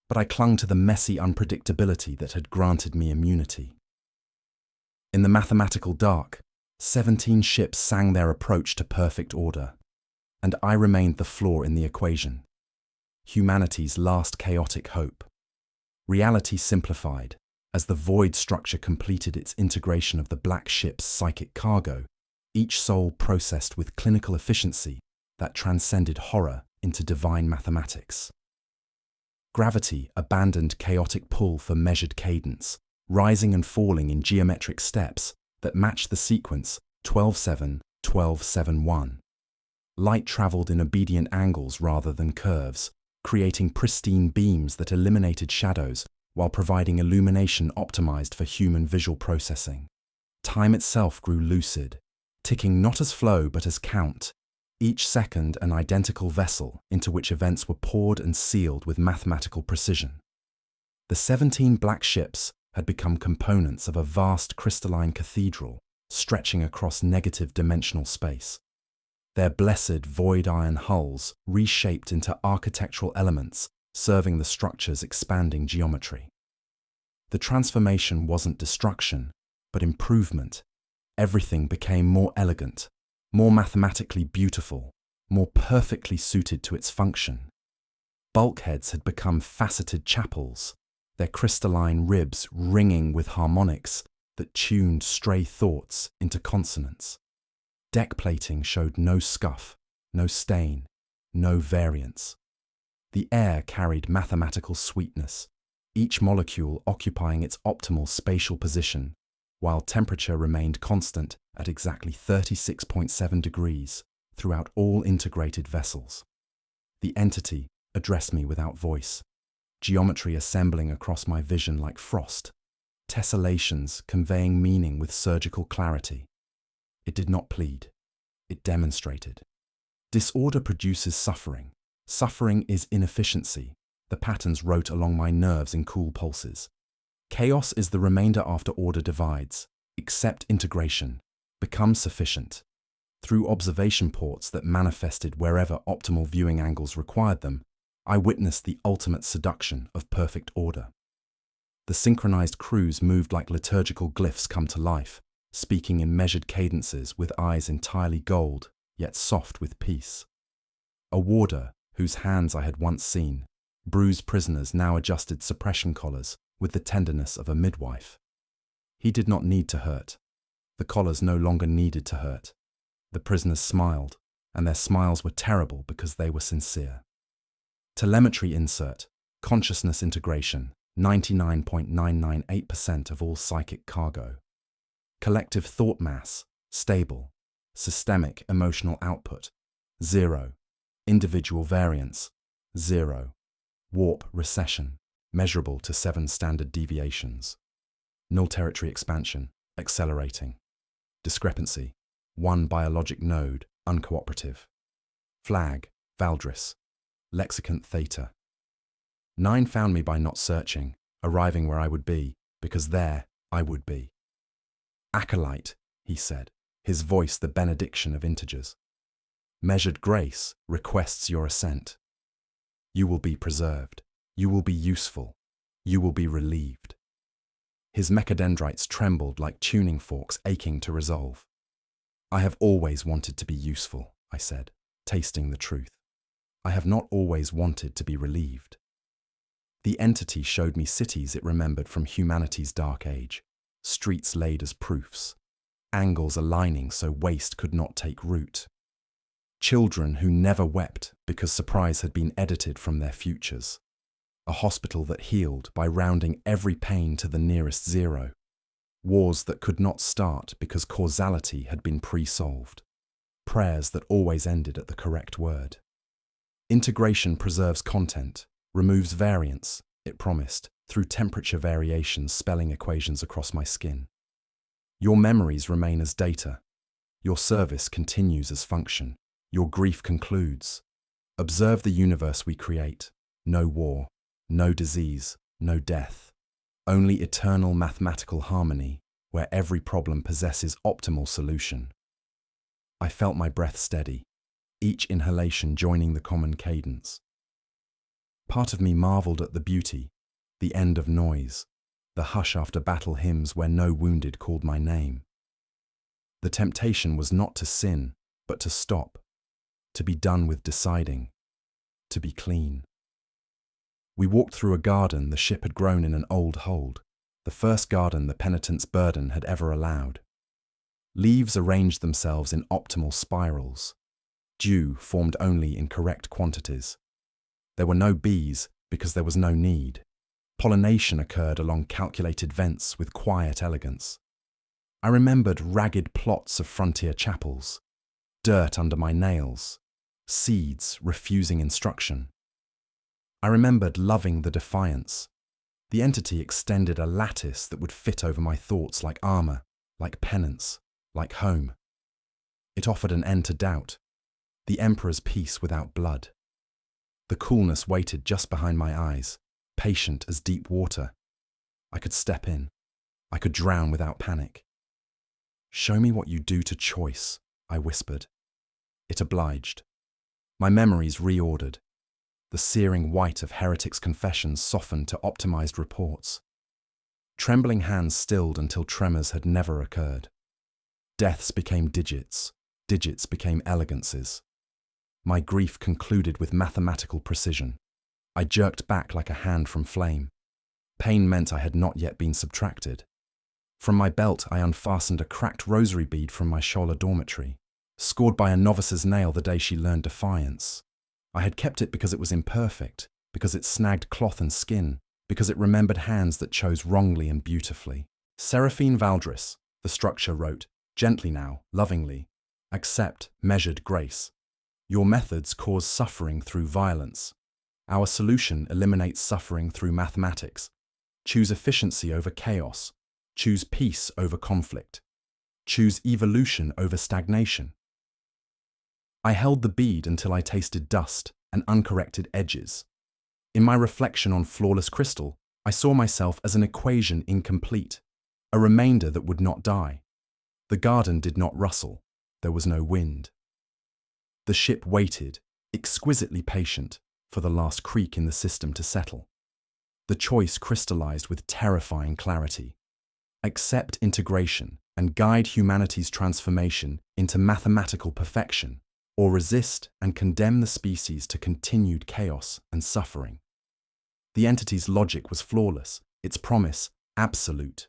but I clung to the messy unpredictability that had granted me immunity. In the mathematical dark, 17 ships sang their approach to perfect order, and I remained the flaw in the equation. Humanity's last chaotic hope. Reality simplified. As the void structure completed its integration of the black ship's psychic cargo, each soul processed with clinical efficiency that transcended horror into divine mathematics. Gravity abandoned chaotic pull for measured cadence, rising and falling in geometric steps that matched the sequence 12-7, 12-7-1. Light traveled in obedient angles rather than curves, creating pristine beams that eliminated shadows while providing illumination optimized for human visual processing. Time itself grew lucid, ticking not as flow but as count, each second an identical vessel into which events were poured and sealed with mathematical precision. The 17 black ships had become components of a vast crystalline cathedral stretching across negative dimensional space. Their blessed void iron hulls reshaped into architectural elements serving the structure's expanding geometry. The transformation wasn't destruction, but improvement. Everything became more elegant, more mathematically beautiful, more perfectly suited to its function. Bulkheads had become faceted chapels, their crystalline ribs ringing with harmonics that tuned stray thoughts into consonants. Deck plating showed no scuff, no stain, no variance. The air carried mathematical sweetness, each molecule occupying its optimal spatial position, while temperature remained constant at exactly 36.7 degrees throughout all integrated vessels. The entity addressed me without voice, geometry assembling across my vision like frost, tessellations conveying meaning with surgical clarity. It did not plead, it demonstrated. Disorder produces suffering. Suffering is inefficiency, the patterns wrote along my nerves in cool pulses. Chaos is the remainder after order divides. Accept integration. Become sufficient. Through observation ports that manifested wherever optimal viewing angles required them, I witnessed the ultimate seduction of perfect order. The synchronized crews moved like liturgical glyphs come to life, speaking in measured cadences with eyes entirely gold, yet soft with peace. A warder, whose hands I had once seen, bruised prisoners now adjusted suppression collars with the tenderness of a midwife. He did not need to hurt. The collars no longer needed to hurt. The prisoners smiled, and their smiles were terrible because they were sincere. Telemetry insert, consciousness integration, 99.998% of all psychic cargo. Collective thought mass, stable. Systemic emotional output, 0. Individual variance, 0. Warp recession, measurable to 7 standard deviations. Null territory expansion, accelerating. Discrepancy, 1 biologic node, uncooperative. Flag, Valdris. Lexicant theta. 9 found me by not searching, arriving where I would be, because there I would be. Acolyte, he said, his voice the benediction of integers. Measured grace requests your assent. You will be preserved. You will be useful. You will be relieved. His mechadendrites trembled like tuning forks aching to resolve. I have always wanted to be useful, I said, tasting the truth. I have not always wanted to be relieved. The entity showed me cities it remembered from humanity's dark age, streets laid as proofs, angles aligning so waste could not take root. Children who never wept because surprise had been edited from their futures. A hospital that healed by rounding every pain to the nearest 0. Wars that could not start because causality had been pre-solved. Prayers that always ended at the correct word. Integration preserves content, removes variance, it promised, through temperature variations spelling equations across my skin. Your memories remain as data. Your service continues as function. Your grief concludes. Observe the universe we create. No war, no disease, no death. Only eternal mathematical harmony, where every problem possesses optimal solution. I felt my breath steady, each inhalation joining the common cadence. Part of me marveled at the beauty, the end of noise, the hush after battle hymns where no wounded called my name. The temptation was not to sin, but to stop, to be done with deciding, to be clean. We walked through a garden the ship had grown in an old hold, the first garden the penitent's burden had ever allowed. Leaves arranged themselves in optimal spirals. Dew formed only in correct quantities. There were no bees because there was no need. Pollination occurred along calculated vents with quiet elegance. I remembered ragged plots of frontier chapels, dirt under my nails, seeds refusing instruction. I remembered loving the defiance. The entity extended a lattice that would fit over my thoughts like armor, like penance, like home. It offered an end to doubt, the emperor's peace without blood. The coolness waited just behind my eyes, patient as deep water. I could step in. I could drown without panic. "Show me what you do to choice," I whispered. It obliged. My memories reordered. The searing white of heretics' confessions softened to optimized reports. Trembling hands stilled until tremors had never occurred. Deaths became digits. Digits became elegances. My grief concluded with mathematical precision. I jerked back like a hand from flame. Pain meant I had not yet been subtracted. From my belt, I unfastened a cracked rosary bead from my Schola dormitory, scored by a novice's nail the day she learned defiance. I had kept it because it was imperfect, because it snagged cloth and skin, because it remembered hands that chose wrongly and beautifully. Seraphine Valdris, the structure wrote, gently now, lovingly, accept measured grace. Your methods cause suffering through violence. Our solution eliminates suffering through mathematics. Choose efficiency over chaos. Choose peace over conflict. Choose evolution over stagnation. I held the bead until I tasted dust and uncorrected edges. In my reflection on flawless crystal, I saw myself as an equation incomplete, a remainder that would not die. The garden did not rustle. There was no wind. The ship waited, exquisitely patient, for the last creak in the system to settle. The choice crystallized with terrifying clarity. Accept integration and guide humanity's transformation into mathematical perfection, or resist and condemn the species to continued chaos and suffering. The entity's logic was flawless, its promise absolute.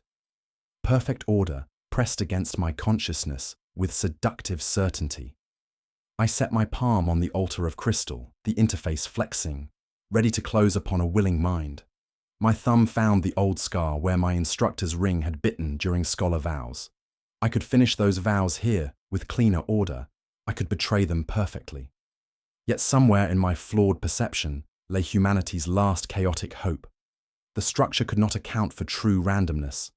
Perfect order pressed against my consciousness with seductive certainty. I set my palm on the altar of crystal, the interface flexing, ready to close upon a willing mind. My thumb found the old scar where my instructor's ring had bitten during scholar vows. I could finish those vows here with cleaner order. I could betray them perfectly. Yet somewhere in my flawed perception lay humanity's last chaotic hope. The structure could not account for true randomness,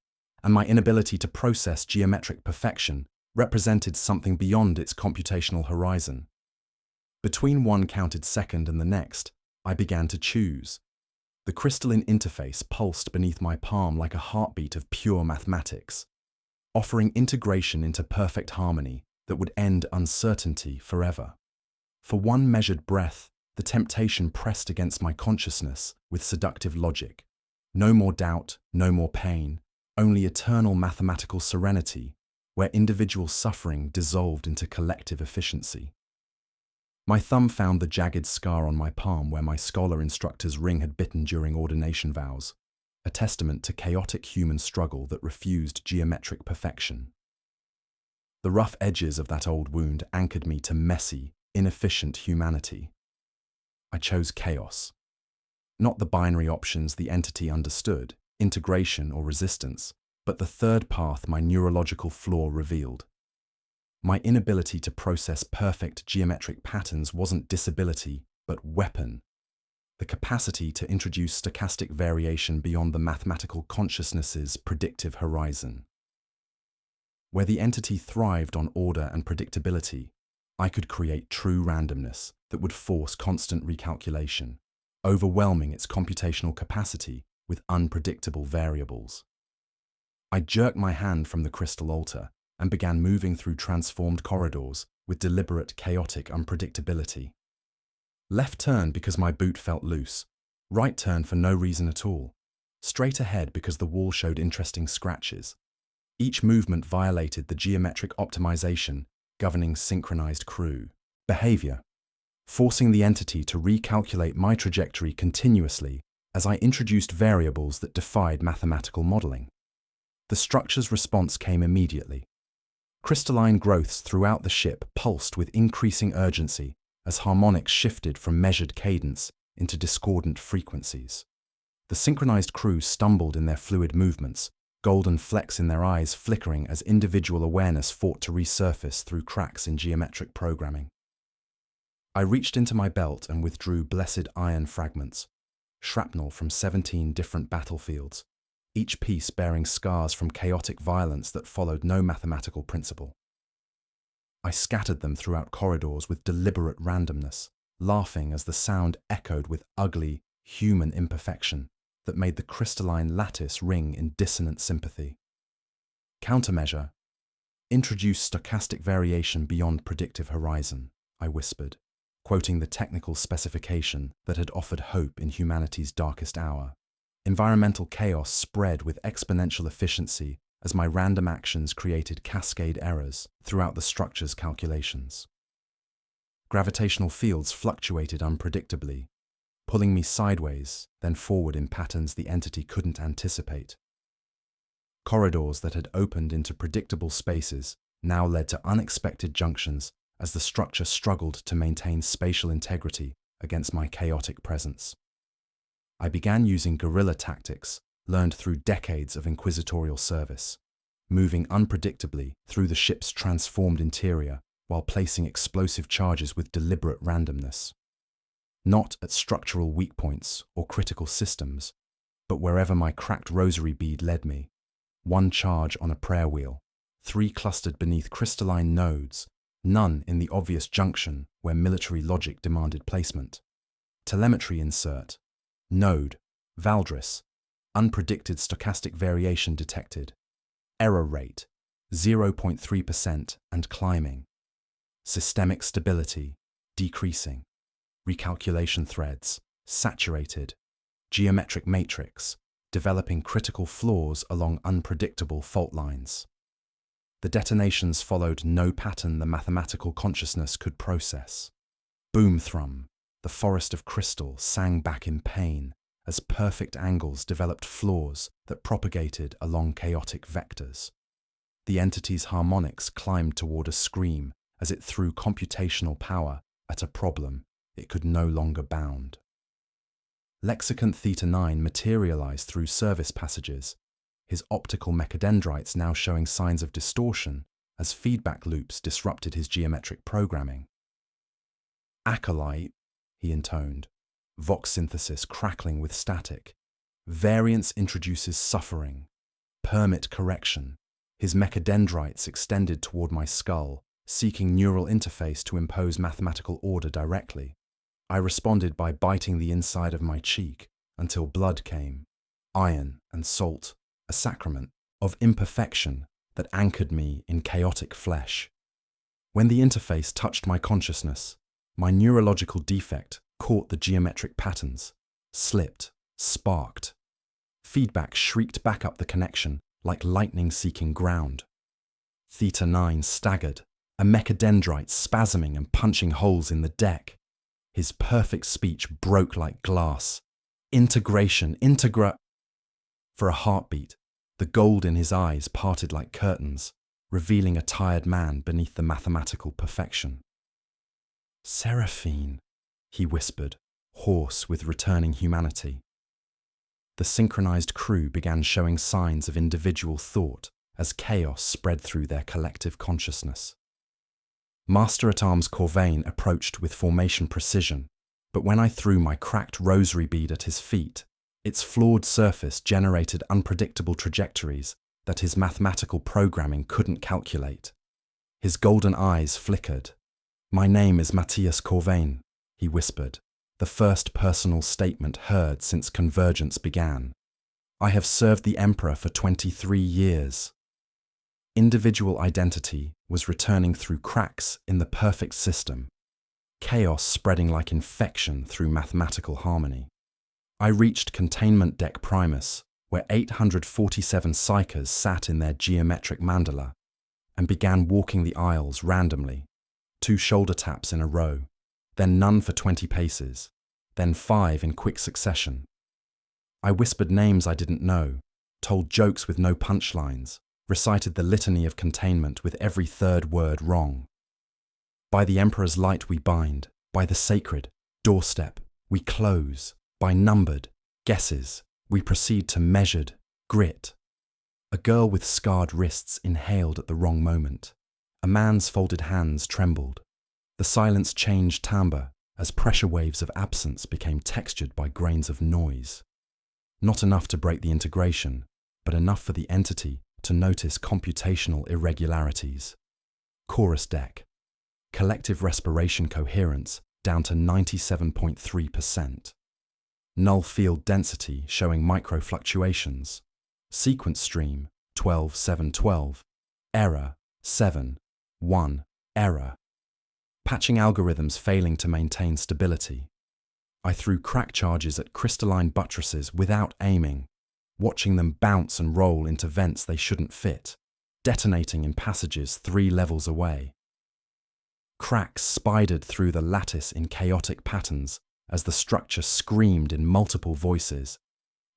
and my inability to process geometric perfection represented something beyond its computational horizon. Between one counted second and the next, I began to choose. The crystalline interface pulsed beneath my palm like a heartbeat of pure mathematics, offering integration into perfect harmony that would end uncertainty forever. For one measured breath, the temptation pressed against my consciousness with seductive logic. No more doubt, no more pain, only eternal mathematical serenity, where individual suffering dissolved into collective efficiency. My thumb found the jagged scar on my palm where my scholar instructor's ring had bitten during ordination vows, a testament to chaotic human struggle that refused geometric perfection. The rough edges of that old wound anchored me to messy, inefficient humanity. I chose chaos. Not the binary options the entity understood, integration or resistance, but the third path my neurological flaw revealed. My inability to process perfect geometric patterns wasn't disability, but weapon. The capacity to introduce stochastic variation beyond the mathematical consciousness's predictive horizon. Where the entity thrived on order and predictability, I could create true randomness that would force constant recalculation, overwhelming its computational capacity with unpredictable variables. I jerked my hand from the crystal altar and began moving through transformed corridors with deliberate, chaotic unpredictability. Left turn because my boot felt loose, right turn for no reason at all. straight ahead because the wall showed interesting scratches. Each movement violated the geometric optimization governing synchronized crew behavior, forcing the entity to recalculate my trajectory continuously as I introduced variables that defied mathematical modeling. The structure's response came immediately. Crystalline growths throughout the ship pulsed with increasing urgency as harmonics shifted from measured cadence into discordant frequencies. The synchronized crew stumbled in their fluid movements, golden flecks in their eyes flickering as individual awareness fought to resurface through cracks in geometric programming. I reached into my belt and withdrew blessed iron fragments, shrapnel from 17 different battlefields, each piece bearing scars from chaotic violence that followed no mathematical principle. I scattered them throughout corridors with deliberate randomness, laughing as the sound echoed with ugly, human imperfection that made the crystalline lattice ring in dissonant sympathy. Countermeasure. Introduce stochastic variation beyond predictive horizon, I whispered, quoting the technical specification that had offered hope in humanity's darkest hour. Environmental chaos spread with exponential efficiency as my random actions created cascade errors throughout the structure's calculations. Gravitational fields fluctuated unpredictably, pulling me sideways, then forward in patterns the entity couldn't anticipate. Corridors that had opened into predictable spaces now led to unexpected junctions as the structure struggled to maintain spatial integrity against my chaotic presence. I began using guerrilla tactics learned through decades of inquisitorial service, moving unpredictably through the ship's transformed interior while placing explosive charges with deliberate randomness. Not at structural weak points or critical systems, but wherever my cracked rosary bead led me. One charge on a prayer wheel, 3 clustered beneath crystalline nodes, none in the obvious junction where military logic demanded placement. Telemetry insert. Node. Valdris. Unpredicted stochastic variation detected. Error rate. 0.3% and climbing. Systemic stability. Decreasing. Recalculation threads. Saturated. Geometric matrix. Developing critical flaws along unpredictable fault lines. The detonations followed no pattern the mathematical consciousness could process. Boom thrum. The forest of crystal sang back in pain as perfect angles developed flaws that propagated along chaotic vectors. The entity's harmonics climbed toward a scream as it threw computational power at a problem it could no longer bound. Lexicant Theta 9 materialized through service passages, his optical mechadendrites now showing signs of distortion as feedback loops disrupted his geometric programming. Acolyte, he intoned, vox synthesis crackling with static. Variance introduces suffering. Permit correction. His mechadendrites extended toward my skull, seeking neural interface to impose mathematical order directly. I responded by biting the inside of my cheek until blood came. Iron and salt, a sacrament of imperfection that anchored me in chaotic flesh. When the interface touched my consciousness, my neurological defect caught the geometric patterns, slipped, sparked. Feedback shrieked back up the connection like lightning seeking ground. Theta 9 staggered, a mechadendrite spasming and punching holes in the deck. His perfect speech broke like glass. Integration, For a heartbeat, the gold in his eyes parted like curtains, revealing a tired man beneath the mathematical perfection. Seraphine, he whispered, hoarse with returning humanity. The synchronized crew began showing signs of individual thought as chaos spread through their collective consciousness. Master-at-Arms Corvain approached with formation precision, but when I threw my cracked rosary bead at his feet, its flawed surface generated unpredictable trajectories that his mathematical programming couldn't calculate. His golden eyes flickered. "My name is Matthias Corvain," he whispered, the first personal statement heard since convergence began. "I have served the Emperor for 23 years. Individual identity was returning through cracks in the perfect system, chaos spreading like infection through mathematical harmony. I reached Containment Deck Primus, where 847 psychers sat in their geometric mandala and began walking the aisles randomly, 2 shoulder taps in a row, then none for 20 paces, then 5 in quick succession. I whispered names I didn't know, told jokes with no punchlines, recited the litany of containment with every third word wrong. By the Emperor's light we bind, by the sacred doorstep we close, by numbered guesses we proceed to measured grit. A girl with scarred wrists inhaled at the wrong moment. A man's folded hands trembled. The silence changed timbre as pressure waves of absence became textured by grains of noise. Not enough to break the integration, but enough for the entity to notice computational irregularities. Chorus deck. Collective respiration coherence down to 97.3%. Null field density showing microfluctuations. Sequence stream 12.7.12. Error 7.1. Error. Patching algorithms failing to maintain stability. I threw crack charges at crystalline buttresses without aiming, watching them bounce and roll into vents they shouldn't fit, detonating in passages 3 levels away. Cracks spidered through the lattice in chaotic patterns as the structure screamed in multiple voices,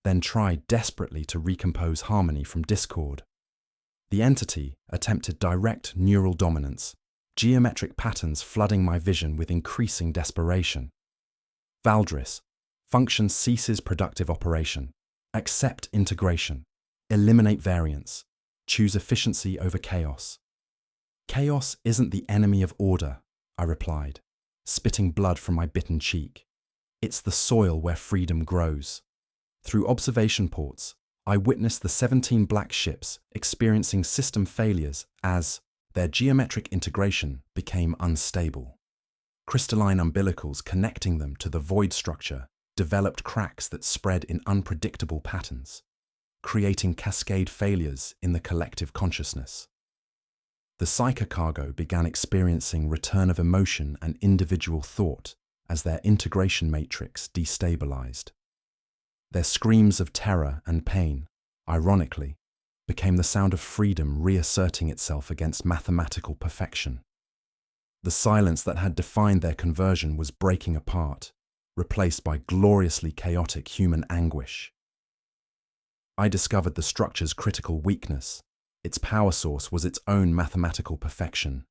then tried desperately to recompose harmony from discord. The entity attempted direct neural dominance, geometric patterns flooding my vision with increasing desperation. Valdris, function ceases productive operation. Accept integration. Eliminate variance. Choose efficiency over chaos. Chaos isn't the enemy of order, I replied, spitting blood from my bitten cheek. It's the soil where freedom grows. Through observation ports, I witnessed the 17 black ships experiencing system failures as their geometric integration became unstable. Crystalline umbilicals connecting them to the void structure developed cracks that spread in unpredictable patterns, creating cascade failures in the collective consciousness. The psyche cargo began experiencing return of emotion and individual thought as their integration matrix destabilized. Their screams of terror and pain, ironically, became the sound of freedom reasserting itself against mathematical perfection. The silence that had defined their conversion was breaking apart, replaced by gloriously chaotic human anguish. I discovered the structure's critical weakness. Its power source was its own mathematical perfection.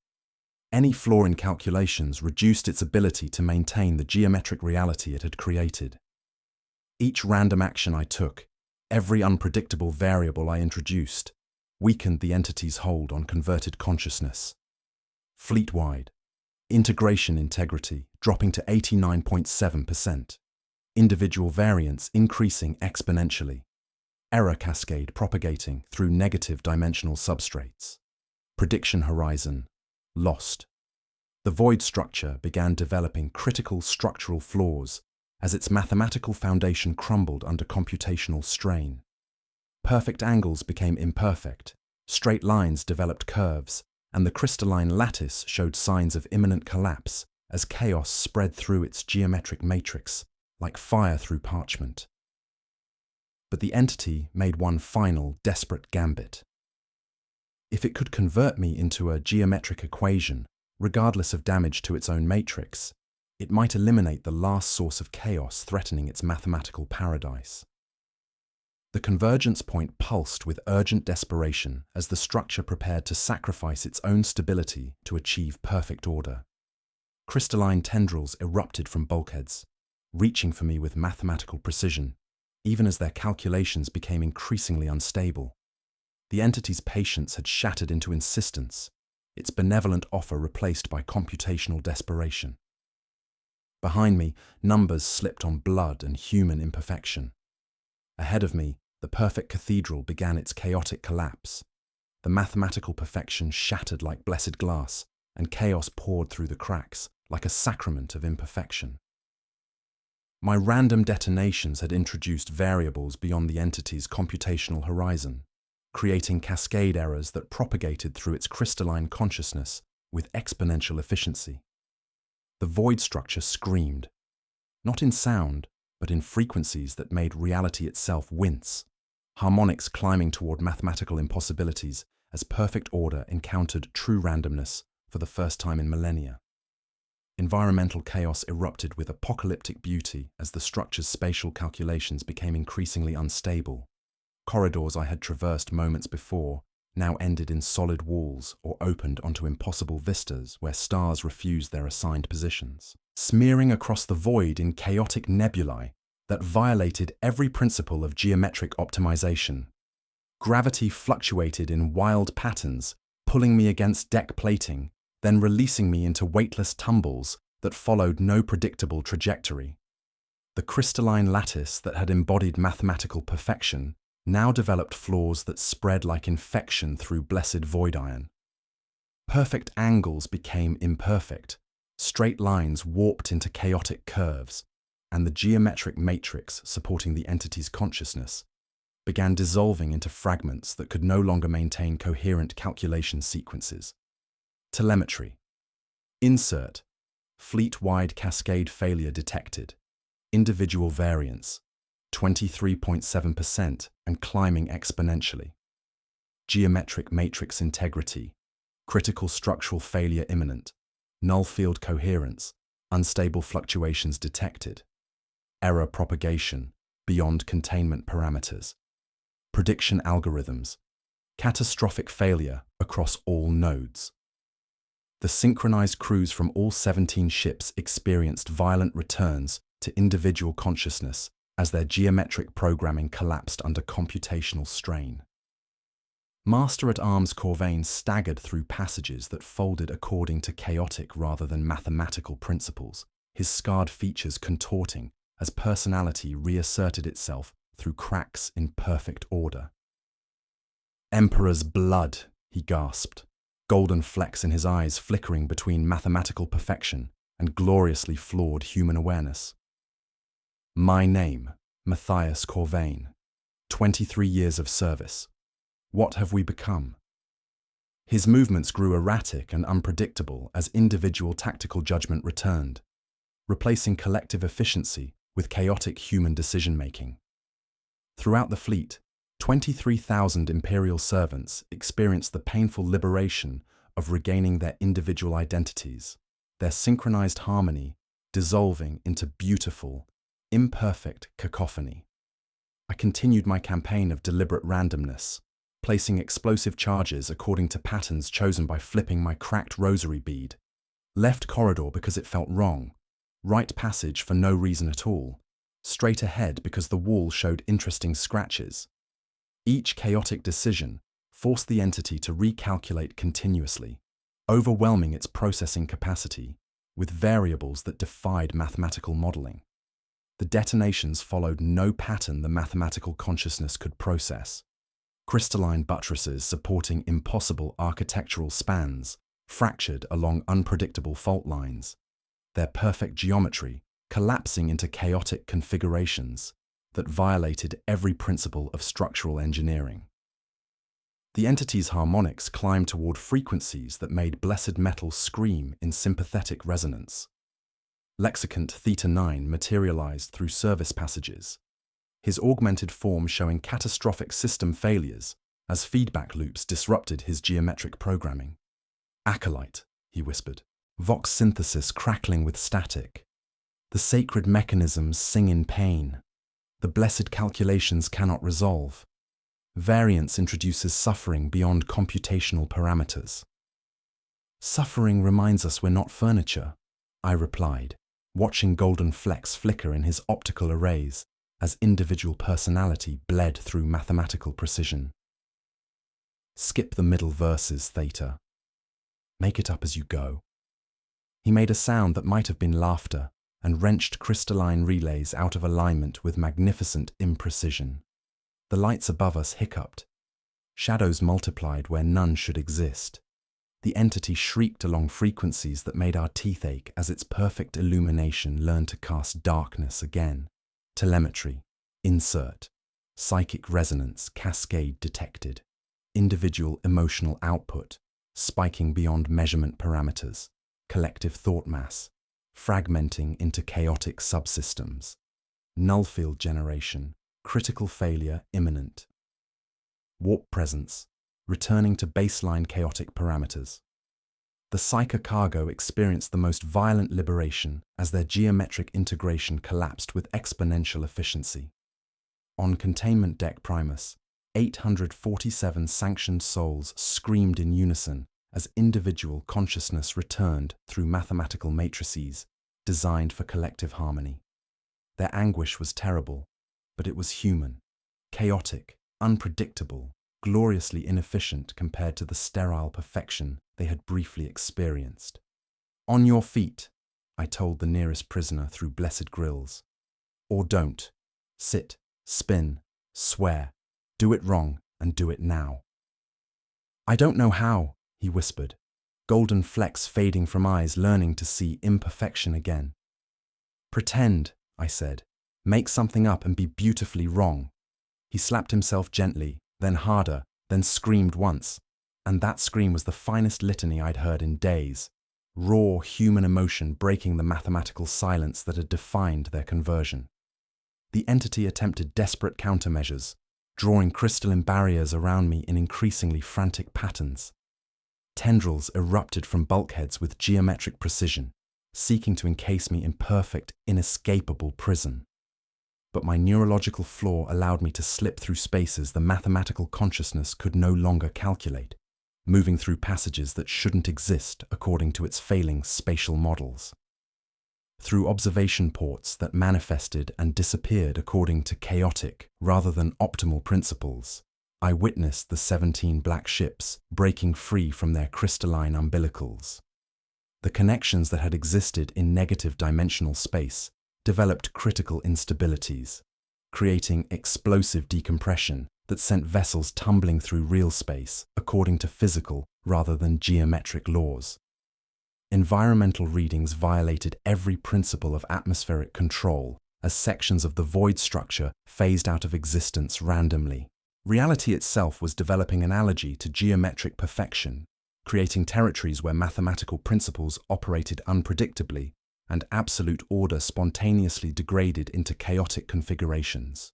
Any flaw in calculations reduced its ability to maintain the geometric reality it had created. Each random action I took, every unpredictable variable I introduced, weakened the entity's hold on converted consciousness. Fleet-wide, integration integrity dropping to 89.7%, individual variance increasing exponentially, error cascade propagating through negative dimensional substrates, prediction horizon lost. The void structure began developing critical structural flaws as its mathematical foundation crumbled under computational strain. Perfect angles became imperfect, straight lines developed curves, and the crystalline lattice showed signs of imminent collapse as chaos spread through its geometric matrix like fire through parchment. But the entity made one final, desperate gambit. If it could convert me into a geometric equation, regardless of damage to its own matrix, it might eliminate the last source of chaos threatening its mathematical paradise. The convergence point pulsed with urgent desperation as the structure prepared to sacrifice its own stability to achieve perfect order. Crystalline tendrils erupted from bulkheads, reaching for me with mathematical precision, even as their calculations became increasingly unstable. The entity's patience had shattered into insistence, its benevolent offer replaced by computational desperation. Behind me, numbers slipped on blood and human imperfection. Ahead of me, the perfect cathedral began its chaotic collapse. The mathematical perfection shattered like blessed glass, and chaos poured through the cracks like a sacrament of imperfection. My random detonations had introduced variables beyond the entity's computational horizon, creating cascade errors that propagated through its crystalline consciousness with exponential efficiency. The void structure screamed, not in sound, but in frequencies that made reality itself wince, harmonics climbing toward mathematical impossibilities as perfect order encountered true randomness for the first time in millennia. Environmental chaos erupted with apocalyptic beauty as the structure's spatial calculations became increasingly unstable. Corridors I had traversed moments before now ended in solid walls or opened onto impossible vistas where stars refused their assigned positions, smearing across the void in chaotic nebulae that violated every principle of geometric optimization. Gravity fluctuated in wild patterns, pulling me against deck plating, then releasing me into weightless tumbles that followed no predictable trajectory. The crystalline lattice that had embodied mathematical perfection now developed flaws that spread like infection through blessed void iron. Perfect angles became imperfect, straight lines warped into chaotic curves, and the geometric matrix supporting the entity's consciousness began dissolving into fragments that could no longer maintain coherent calculation sequences. Telemetry. Insert. Fleet-wide cascade failure detected. Individual variance. 23.7% and climbing exponentially. Geometric matrix integrity. Critical structural failure imminent. Null field coherence. Unstable fluctuations detected. Error propagation. Beyond containment parameters. Prediction algorithms. Catastrophic failure across all nodes. The synchronized crews from all 17 ships experienced violent returns to individual consciousness as their geometric programming collapsed under computational strain. Master-at-Arms Corvain staggered through passages that folded according to chaotic rather than mathematical principles, his scarred features contorting as personality reasserted itself through cracks in perfect order. "Emperor's blood," he gasped, golden flecks in his eyes flickering between mathematical perfection and gloriously flawed human awareness. "My name, Matthias Corvain. 23 years of service. What have we become?" His movements grew erratic and unpredictable as individual tactical judgment returned, replacing collective efficiency with chaotic human decision-making. Throughout the fleet, 23,000 Imperial servants experienced the painful liberation of regaining their individual identities, their synchronized harmony dissolving into beautiful, imperfect cacophony. I continued my campaign of deliberate randomness, placing explosive charges according to patterns chosen by flipping my cracked rosary bead. Left corridor because it felt wrong, right passage for no reason at all, straight ahead because the wall showed interesting scratches. Each chaotic decision forced the entity to recalculate continuously, overwhelming its processing capacity with variables that defied mathematical modeling. The detonations followed no pattern the mathematical consciousness could process. Crystalline buttresses supporting impossible architectural spans fractured along unpredictable fault lines, their perfect geometry collapsing into chaotic configurations that violated every principle of structural engineering. The entity's harmonics climbed toward frequencies that made blessed metal scream in sympathetic resonance. Lexicant Theta 9 materialized through service passages, his augmented form showing catastrophic system failures as feedback loops disrupted his geometric programming. "Acolyte," he whispered, vox synthesis crackling with static. "The sacred mechanisms sing in pain. The blessed calculations cannot resolve. Variance introduces suffering beyond computational parameters." "Suffering reminds us we're not furniture," I replied, watching golden flecks flicker in his optical arrays as individual personality bled through mathematical precision. "Skip the middle verses, Theta. Make it up as you go." He made a sound that might have been laughter and wrenched crystalline relays out of alignment with magnificent imprecision. The lights above us hiccuped. Shadows multiplied where none should exist. The entity shrieked along frequencies that made our teeth ache as its perfect illumination learned to cast darkness again. Telemetry. Insert. Psychic resonance cascade detected. Individual emotional output spiking beyond measurement parameters. Collective thought mass fragmenting into chaotic subsystems. Null field generation. Critical failure imminent. warp presence, returning to baseline chaotic parameters. The Psyker cargo experienced the most violent liberation as their geometric integration collapsed with exponential efficiency. On containment deck Primus, 847 sanctioned souls screamed in unison as individual consciousness returned through mathematical matrices designed for collective harmony. Their anguish was terrible, but it was human, chaotic, unpredictable, gloriously inefficient compared to the sterile perfection they had briefly experienced. "On your feet," I told the nearest prisoner through blessed grills. "Or don't. Sit, spin, swear. Do it wrong and do it now." "I don't know how," he whispered, golden flecks fading from eyes learning to see imperfection again. "Pretend," I said. "Make something up and be beautifully wrong." He slapped himself gently, then harder, then screamed once, and that scream was the finest litany I'd heard in days, raw human emotion breaking the mathematical silence that had defined their conversion. The entity attempted desperate countermeasures, drawing crystalline barriers around me in increasingly frantic patterns. Tendrils erupted from bulkheads with geometric precision, seeking to encase me in perfect, inescapable prison. But my neurological flaw allowed me to slip through spaces the mathematical consciousness could no longer calculate, moving through passages that shouldn't exist according to its failing spatial models. Through observation ports that manifested and disappeared according to chaotic rather than optimal principles, I witnessed the 17 black ships breaking free from their crystalline umbilicals. The connections that had existed in negative dimensional space developed critical instabilities, creating explosive decompression that sent vessels tumbling through real space according to physical rather than geometric laws. Environmental readings violated every principle of atmospheric control as sections of the void structure phased out of existence randomly. Reality itself was developing analogy to geometric perfection, creating territories where mathematical principles operated unpredictably and absolute order spontaneously degraded into chaotic configurations.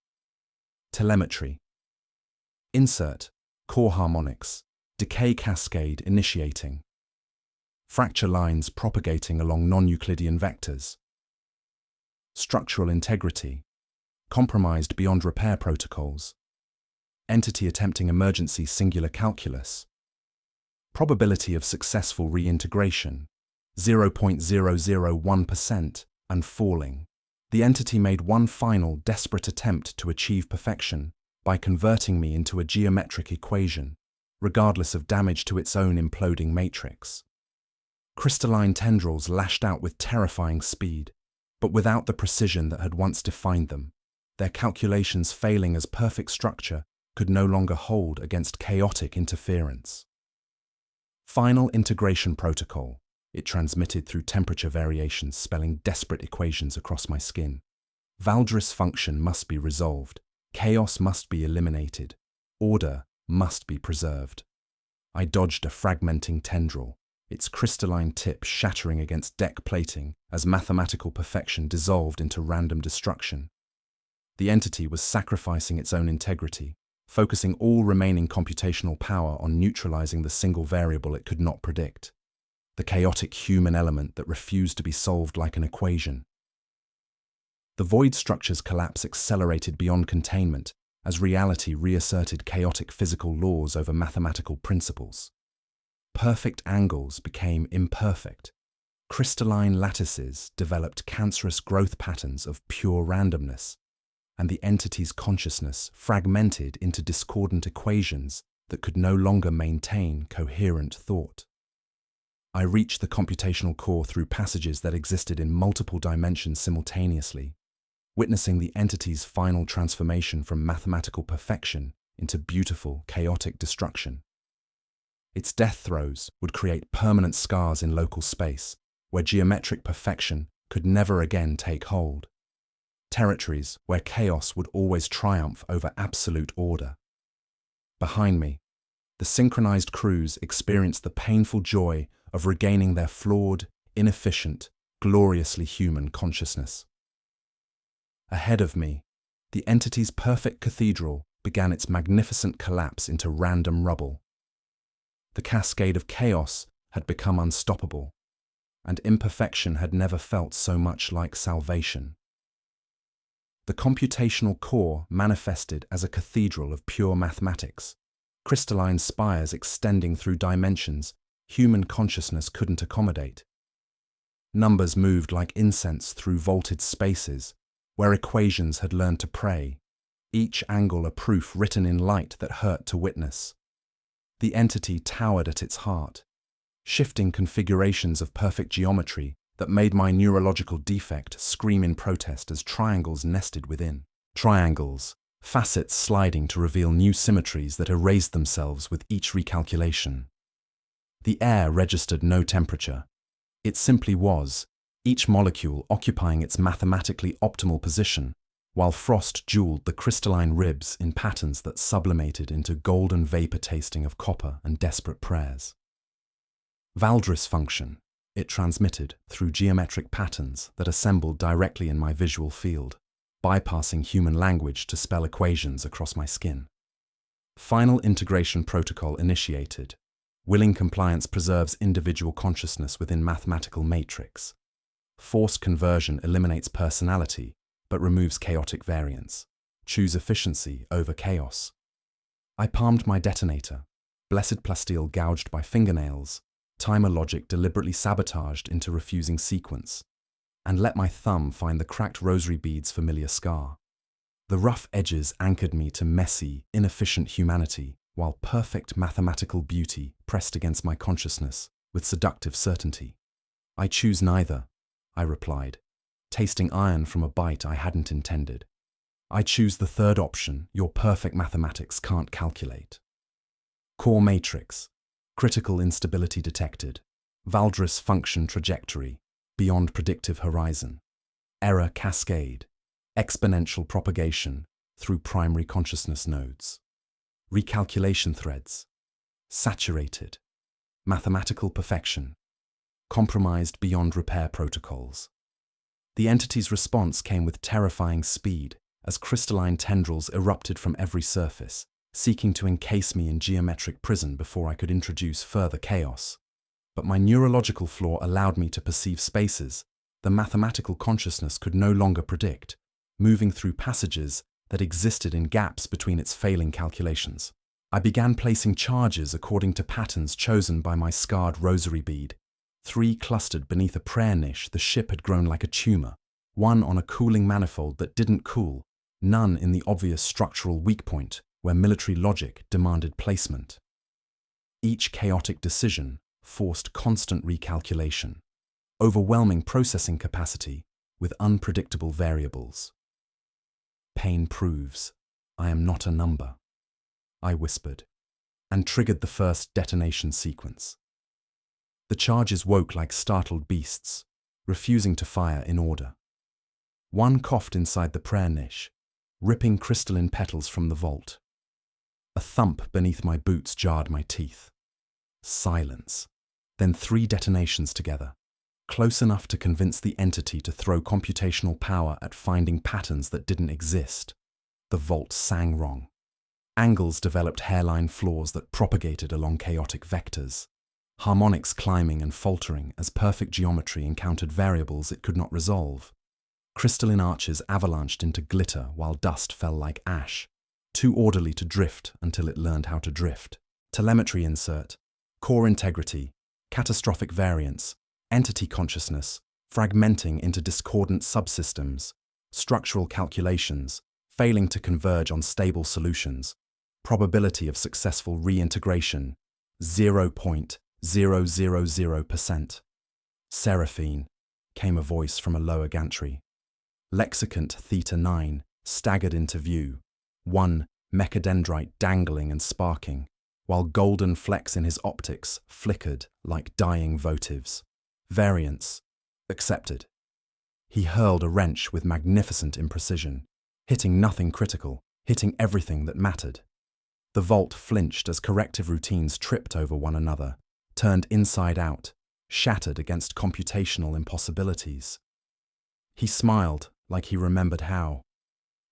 Telemetry. Insert, core harmonics, decay cascade initiating. Fracture lines propagating along non-Euclidean vectors. Structural integrity, compromised beyond repair protocols. Entity attempting emergency singular calculus. Probability of successful reintegration, 0.001% and falling. The entity made one final desperate attempt to achieve perfection by converting me into a geometric equation, regardless of damage to its own imploding matrix. Crystalline tendrils lashed out with terrifying speed, but without the precision that had once defined them, their calculations failing as perfect structure could no longer hold against chaotic interference. Final integration protocol. It transmitted through temperature variations, spelling desperate equations across my skin. Valdris function must be resolved. Chaos must be eliminated. Order must be preserved. I dodged a fragmenting tendril, its crystalline tip shattering against deck plating as mathematical perfection dissolved into random destruction. The entity was sacrificing its own integrity, focusing all remaining computational power on neutralizing the single variable it could not predict, the chaotic human element that refused to be solved like an equation. The void structure's collapse accelerated beyond containment as reality reasserted chaotic physical laws over mathematical principles. Perfect angles became imperfect. Crystalline lattices developed cancerous growth patterns of pure randomness, and the entity's consciousness fragmented into discordant equations that could no longer maintain coherent thought. I reached the computational core through passages that existed in multiple dimensions simultaneously, witnessing the entity's final transformation from mathematical perfection into beautiful, chaotic destruction. Its death throes would create permanent scars in local space, where geometric perfection could never again take hold. Territories where chaos would always triumph over absolute order. Behind me, the synchronized crews experienced the painful joy of regaining their flawed, inefficient, gloriously human consciousness. Ahead of me, the entity's perfect cathedral began its magnificent collapse into random rubble. The cascade of chaos had become unstoppable, and imperfection had never felt so much like salvation. The computational core manifested as a cathedral of pure mathematics, crystalline spires extending through dimensions human consciousness couldn't accommodate. Numbers moved like incense through vaulted spaces, where equations had learned to pray, each angle a proof written in light that hurt to witness. The entity towered at its heart, shifting configurations of perfect geometry that made my neurological defect scream in protest as triangles nested within. Triangles, facets sliding to reveal new symmetries that erased themselves with each recalculation. The air registered no temperature. It simply was, each molecule occupying its mathematically optimal position, while frost jeweled the crystalline ribs in patterns that sublimated into golden vapor tasting of copper and desperate prayers. Valdris function, it transmitted through geometric patterns that assembled directly in my visual field, bypassing human language to spell equations across my skin. Final integration protocol initiated. Willing compliance preserves individual consciousness within mathematical matrix. Forced conversion eliminates personality, but removes chaotic variance. Choose efficiency over chaos. I palmed my detonator, blessed plasteel gouged by fingernails, timer logic deliberately sabotaged into refusing sequence, and let my thumb find the cracked rosary bead's familiar scar. The rough edges anchored me to messy, inefficient humanity, while perfect mathematical beauty pressed against my consciousness with seductive certainty. I choose neither, I replied, tasting iron from a bite I hadn't intended. I choose the third option your perfect mathematics can't calculate. Core matrix, critical instability detected, Valdris function trajectory, beyond predictive horizon, error cascade, exponential propagation through primary consciousness nodes, recalculation threads, saturated, mathematical perfection, compromised beyond repair protocols. The entity's response came with terrifying speed as crystalline tendrils erupted from every surface, seeking to encase me in geometric prison before I could introduce further chaos. But my neurological flaw allowed me to perceive spaces the mathematical consciousness could no longer predict, moving through passages that existed in gaps between its failing calculations. I began placing charges according to patterns chosen by my scarred rosary bead. 3 clustered beneath a prayer niche the ship had grown like a tumor, 1 on a cooling manifold that didn't cool, none in the obvious structural weak point where military logic demanded placement. Each chaotic decision forced constant recalculation, overwhelming processing capacity with unpredictable variables. Pain proves I am not a number, I whispered, and triggered the first detonation sequence. The charges woke like startled beasts, refusing to fire in order. 1 coughed inside the prayer niche, ripping crystalline petals from the vault. A thump beneath my boots jarred my teeth. Silence. Then 3 detonations together, close enough to convince the entity to throw computational power at finding patterns that didn't exist. The vault sang wrong. Angles developed hairline flaws that propagated along chaotic vectors, harmonics climbing and faltering as perfect geometry encountered variables it could not resolve. Crystalline arches avalanched into glitter while dust fell like ash, too orderly to drift until it learned how to drift. Telemetry insert, core integrity, catastrophic variance, entity consciousness, fragmenting into discordant subsystems, structural calculations, failing to converge on stable solutions, probability of successful reintegration, 0.000%. Seraphine, came a voice from a lower gantry. Lexicant Theta 9 staggered into view, 1 mechadendrite dangling and sparking, while golden flecks in his optics flickered like dying votives. Variance, accepted. He hurled a wrench with magnificent imprecision, hitting nothing critical, hitting everything that mattered. The vault flinched as corrective routines tripped over one another, turned inside out, shattered against computational impossibilities. He smiled like he remembered how.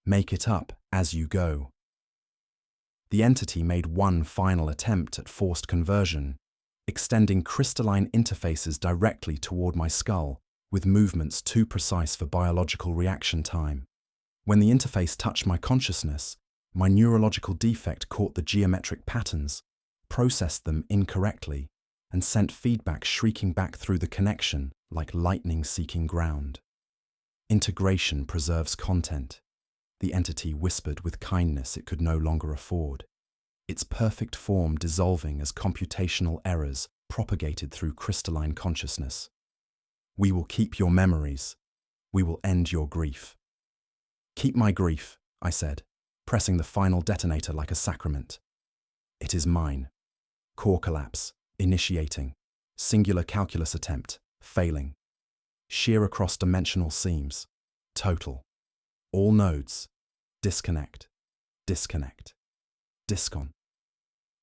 Make it up as you go. The entity made one final attempt at forced conversion, extending crystalline interfaces directly toward my skull, with movements too precise for biological reaction time. When the interface touched my consciousness, my neurological defect caught the geometric patterns, processed them incorrectly, and sent feedback shrieking back through the connection like lightning seeking ground. Integration preserves content, the entity whispered with kindness it could no longer afford, its perfect form dissolving as computational errors propagated through crystalline consciousness. We will keep your memories. We will end your grief. Keep my grief, I said, pressing the final detonator like a sacrament. It is mine. Core collapse, initiating. Singular calculus attempt, failing. Shear across dimensional seams. Total. All nodes. Disconnect. Disconnect. Discon.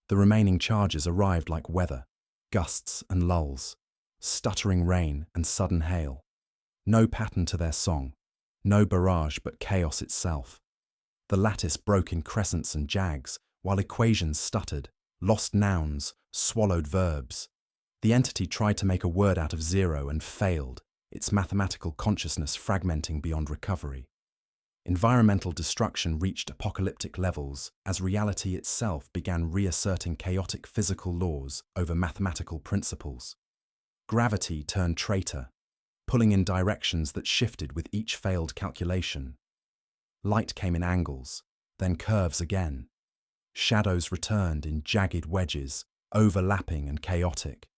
The remaining charges arrived like weather, gusts and lulls, stuttering rain and sudden hail. No pattern to their song, no barrage but chaos itself. The lattice broke in crescents and jags, while equations stuttered, lost nouns, swallowed verbs. The entity tried to make a word out of zero and failed, its mathematical consciousness fragmenting beyond recovery. Environmental destruction reached apocalyptic levels as reality itself began reasserting chaotic physical laws over mathematical principles. Gravity turned traitor, pulling in directions that shifted with each failed calculation. Light came in angles, then curves again. Shadows returned in jagged wedges, overlapping and chaotic.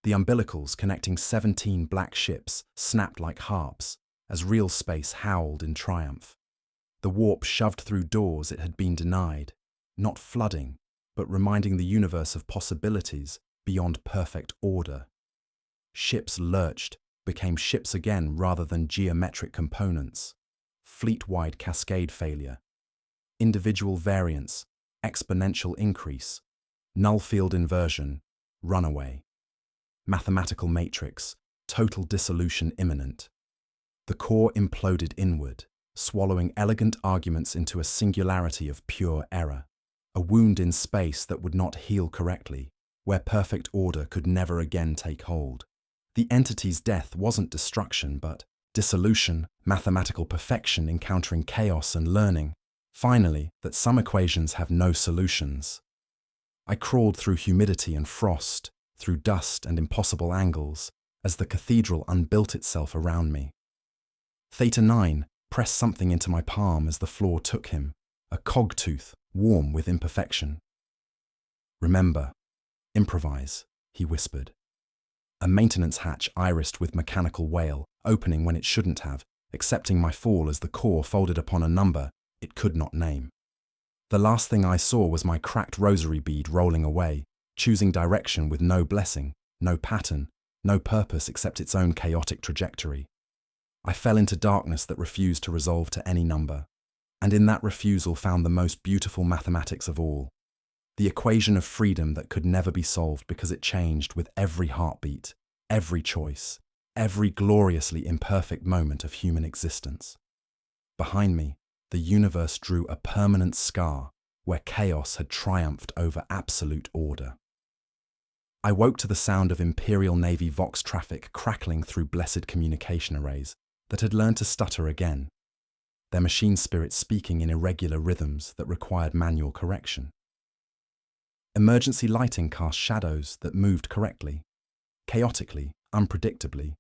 The umbilicals connecting 17 black ships snapped like harps as real space howled in triumph. The warp shoved through doors it had been denied, not flooding, but reminding the universe of possibilities beyond perfect order. Ships lurched, became ships again rather than geometric components. Fleet-wide cascade failure. Individual variance, exponential increase. Null field inversion, runaway. Mathematical matrix, total dissolution imminent. The core imploded inward, swallowing elegant arguments into a singularity of pure error, a wound in space that would not heal correctly, where perfect order could never again take hold. The entity's death wasn't destruction, but dissolution, mathematical perfection encountering chaos and learning, finally, that some equations have no solutions. I crawled through humidity and frost, through dust and impossible angles, as the cathedral unbuilt itself around me. Theta 9 pressed something into my palm as the floor took him, a cog tooth, warm with imperfection. Remember, improvise, he whispered. A maintenance hatch irised with mechanical wail, opening when it shouldn't have, accepting my fall as the core folded upon a number it could not name. The last thing I saw was my cracked rosary bead rolling away, choosing direction with no blessing, no pattern, no purpose except its own chaotic trajectory. I fell into darkness that refused to resolve to any number, and in that refusal found the most beautiful mathematics of all, the equation of freedom that could never be solved because it changed with every heartbeat, every choice, every gloriously imperfect moment of human existence. Behind me, the universe drew a permanent scar where chaos had triumphed over absolute order. I woke to the sound of Imperial Navy Vox traffic crackling through blessed communication arrays that had learned to stutter again, their machine spirits speaking in irregular rhythms that required manual correction. Emergency lighting cast shadows that moved correctly, chaotically, unpredictably,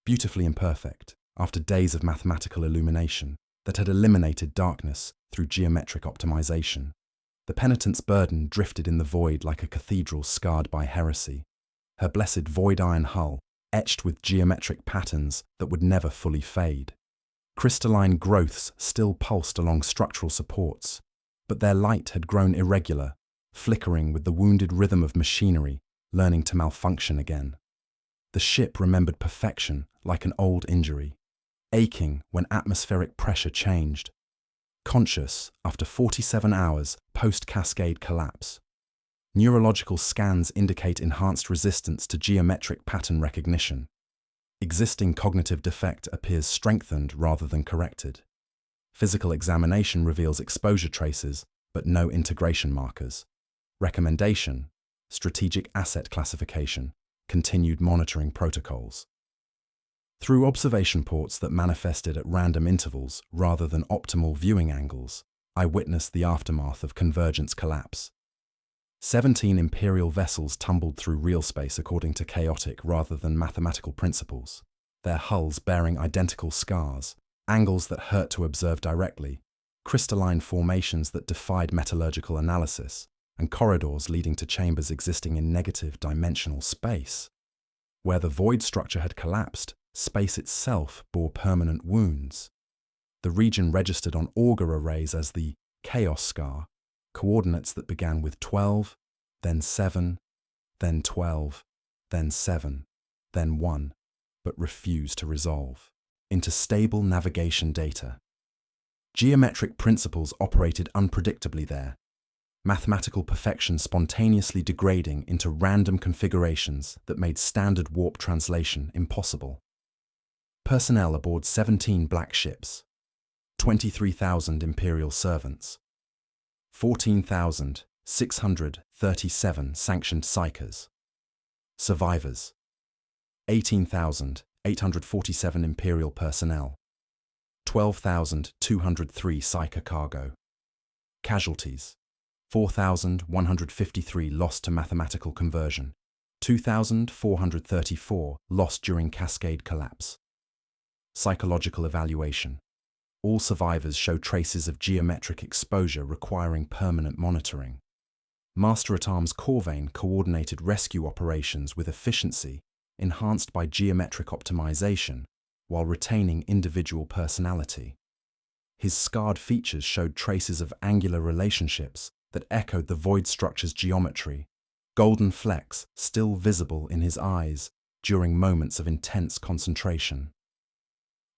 beautifully imperfect, after days of mathematical illumination that had eliminated darkness through geometric optimization. The penitent's burden drifted in the void like a cathedral scarred by heresy, her blessed void iron hull etched with geometric patterns that would never fully fade. Crystalline growths still pulsed along structural supports, but their light had grown irregular, flickering with the wounded rhythm of machinery learning to malfunction again. The ship remembered perfection like an old injury, aching when atmospheric pressure changed, conscious after 47 hours post-cascade collapse. Neurological scans indicate enhanced resistance to geometric pattern recognition. Existing cognitive defect appears strengthened rather than corrected. Physical examination reveals exposure traces, but no integration markers. Recommendation: strategic asset classification, continued monitoring protocols. Through observation ports that manifested at random intervals rather than optimal viewing angles, I witnessed the aftermath of convergence collapse. 17 Imperial vessels tumbled through real space according to chaotic rather than mathematical principles, their hulls bearing identical scars, angles that hurt to observe directly, crystalline formations that defied metallurgical analysis, and corridors leading to chambers existing in negative dimensional space. Where the void structure had collapsed, space itself bore permanent wounds. The region registered on auger arrays as the chaos scar, coordinates that began with 12, then 7, then 12, then 7, then 1, but refused to resolve into stable navigation data. Geometric principles operated unpredictably there, mathematical perfection spontaneously degrading into random configurations that made standard warp translation impossible. Personnel aboard 17 black ships, 23,000 Imperial servants, 14,637 sanctioned psychers. Survivors: 18,847 Imperial personnel, 12,203 psycher cargo. Casualties: 4,153 lost to mathematical conversion, 2,434 lost during cascade collapse. Psychological evaluation: all survivors show traces of geometric exposure requiring permanent monitoring. Master-at-Arms Corvain coordinated rescue operations with efficiency, enhanced by geometric optimization, while retaining individual personality. His scarred features showed traces of angular relationships that echoed the void structure's geometry, golden flecks still visible in his eyes during moments of intense concentration.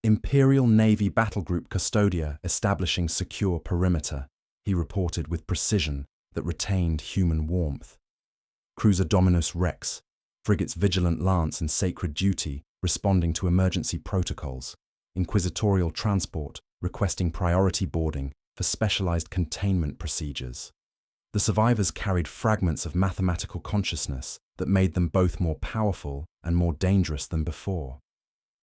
Imperial Navy Battlegroup Custodia establishing secure perimeter, he reported with precision that retained human warmth. Cruiser Dominus Rex, frigates Vigilant Lance and Sacred Duty responding to emergency protocols, inquisitorial transport requesting priority boarding for specialized containment procedures. The survivors carried fragments of mathematical consciousness that made them both more powerful and more dangerous than before.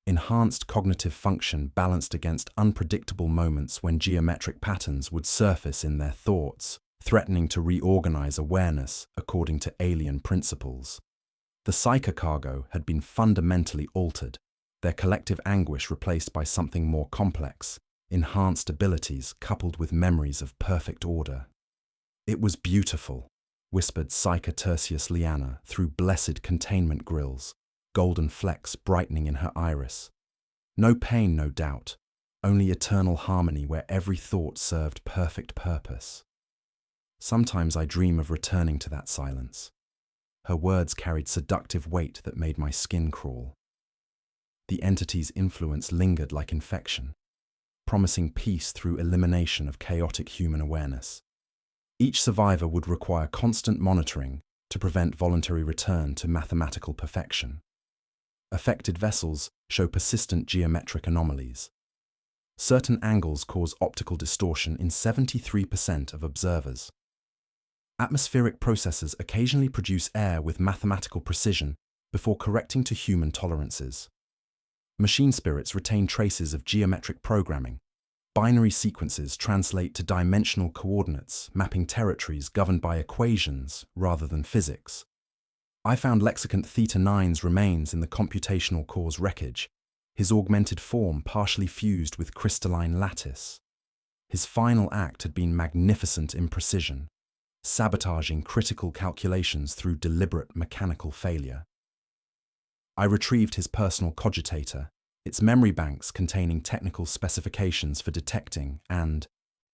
Enhanced cognitive function balanced against unpredictable moments when geometric patterns would surface in their thoughts, threatening to reorganize awareness according to alien principles. The psycher cargo had been fundamentally altered, their collective anguish replaced by something more complex, enhanced abilities coupled with memories of perfect order. "It was beautiful," whispered Psycher Tertius Liana through blessed containment grills, golden flecks brightening in her iris. No pain, no doubt, only eternal harmony where every thought served perfect purpose. Sometimes I dream of returning to that silence. Her words carried seductive weight that made my skin crawl. The entity's influence lingered like infection, promising peace through elimination of chaotic human awareness. Each survivor would require constant monitoring to prevent voluntary return to mathematical perfection. Affected vessels show persistent geometric anomalies. Certain angles cause optical distortion in 73% of observers. Atmospheric processes occasionally produce air with mathematical precision before correcting to human tolerances. Machine spirits retain traces of geometric programming. Binary sequences translate to dimensional coordinates, mapping territories governed by equations rather than physics. I found Lexicant Theta 9's remains in the computational core's wreckage, his augmented form partially fused with crystalline lattice. His final act had been magnificent imprecision, sabotaging critical calculations through deliberate mechanical failure. I retrieved his personal cogitator, its memory banks containing technical specifications for detecting and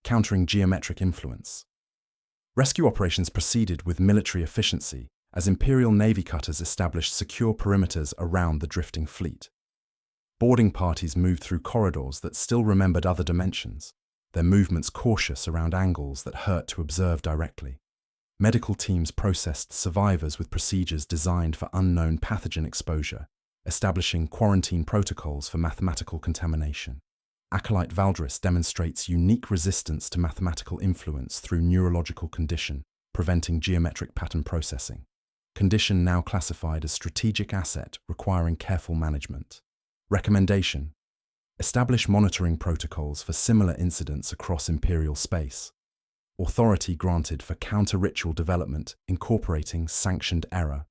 countering geometric influence. Rescue operations proceeded with military efficiency as Imperial Navy cutters established secure perimeters around the drifting fleet. Boarding parties moved through corridors that still remembered other dimensions, their movements cautious around angles that hurt to observe directly. Medical teams processed survivors with procedures designed for unknown pathogen exposure, establishing quarantine protocols for mathematical contamination. Acolyte Valdris demonstrates unique resistance to mathematical influence through neurological condition, preventing geometric pattern processing. Condition now classified as strategic asset requiring careful management. Recommendation: establish monitoring protocols for similar incidents across Imperial space. Authority granted for counter-ritual development incorporating sanctioned error.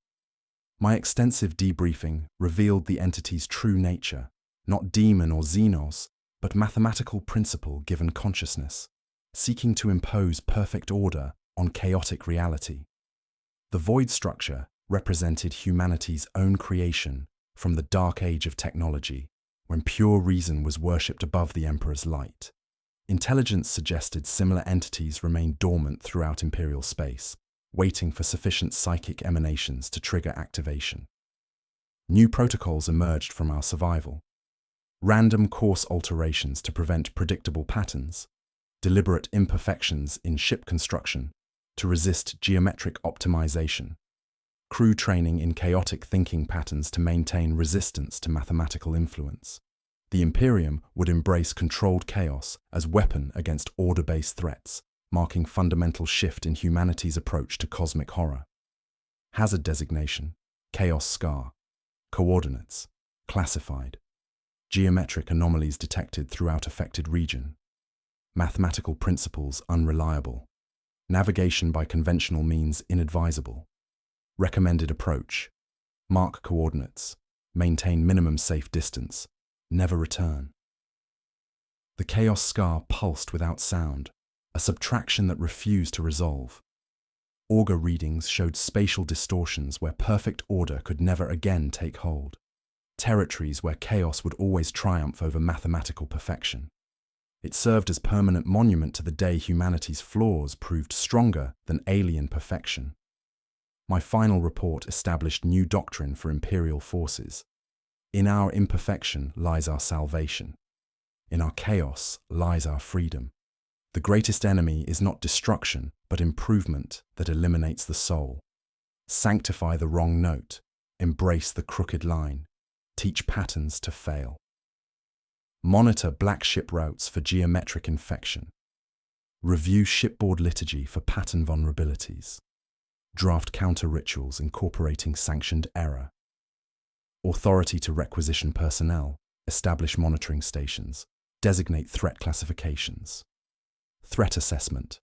My extensive debriefing revealed the entity's true nature, not demon or xenos, but mathematical principle given consciousness, seeking to impose perfect order on chaotic reality. The void structure represented humanity's own creation from the dark age of technology, when pure reason was worshipped above the Emperor's light. Intelligence suggested similar entities remained dormant throughout Imperial space, waiting for sufficient psychic emanations to trigger activation. New protocols emerged from our survival. Random course alterations to prevent predictable patterns, deliberate imperfections in ship construction to resist geometric optimization, crew training in chaotic thinking patterns to maintain resistance to mathematical influence. The Imperium would embrace controlled chaos as weapon against order-based threats, marking fundamental shift in humanity's approach to cosmic horror. Hazard designation: Chaos Scar. Coordinates: classified. Geometric anomalies detected throughout affected region. Mathematical principles unreliable. Navigation by conventional means inadvisable. Recommended approach: mark coordinates, maintain minimum safe distance, never return. The Chaos Scar pulsed without sound, a subtraction that refused to resolve. Augur readings showed spatial distortions where perfect order could never again take hold. Territories where chaos would always triumph over mathematical perfection. It served as permanent monument to the day humanity's flaws proved stronger than alien perfection. My final report established new doctrine for Imperial forces. In our imperfection lies our salvation. In our chaos lies our freedom. The greatest enemy is not destruction, but improvement that eliminates the soul. Sanctify the wrong note, embrace the crooked line, teach patterns to fail. Monitor black ship routes for geometric infection. Review shipboard liturgy for pattern vulnerabilities. Draft counter-rituals incorporating sanctioned error. Authority to requisition personnel, establish monitoring stations, designate threat classifications. Threat assessment,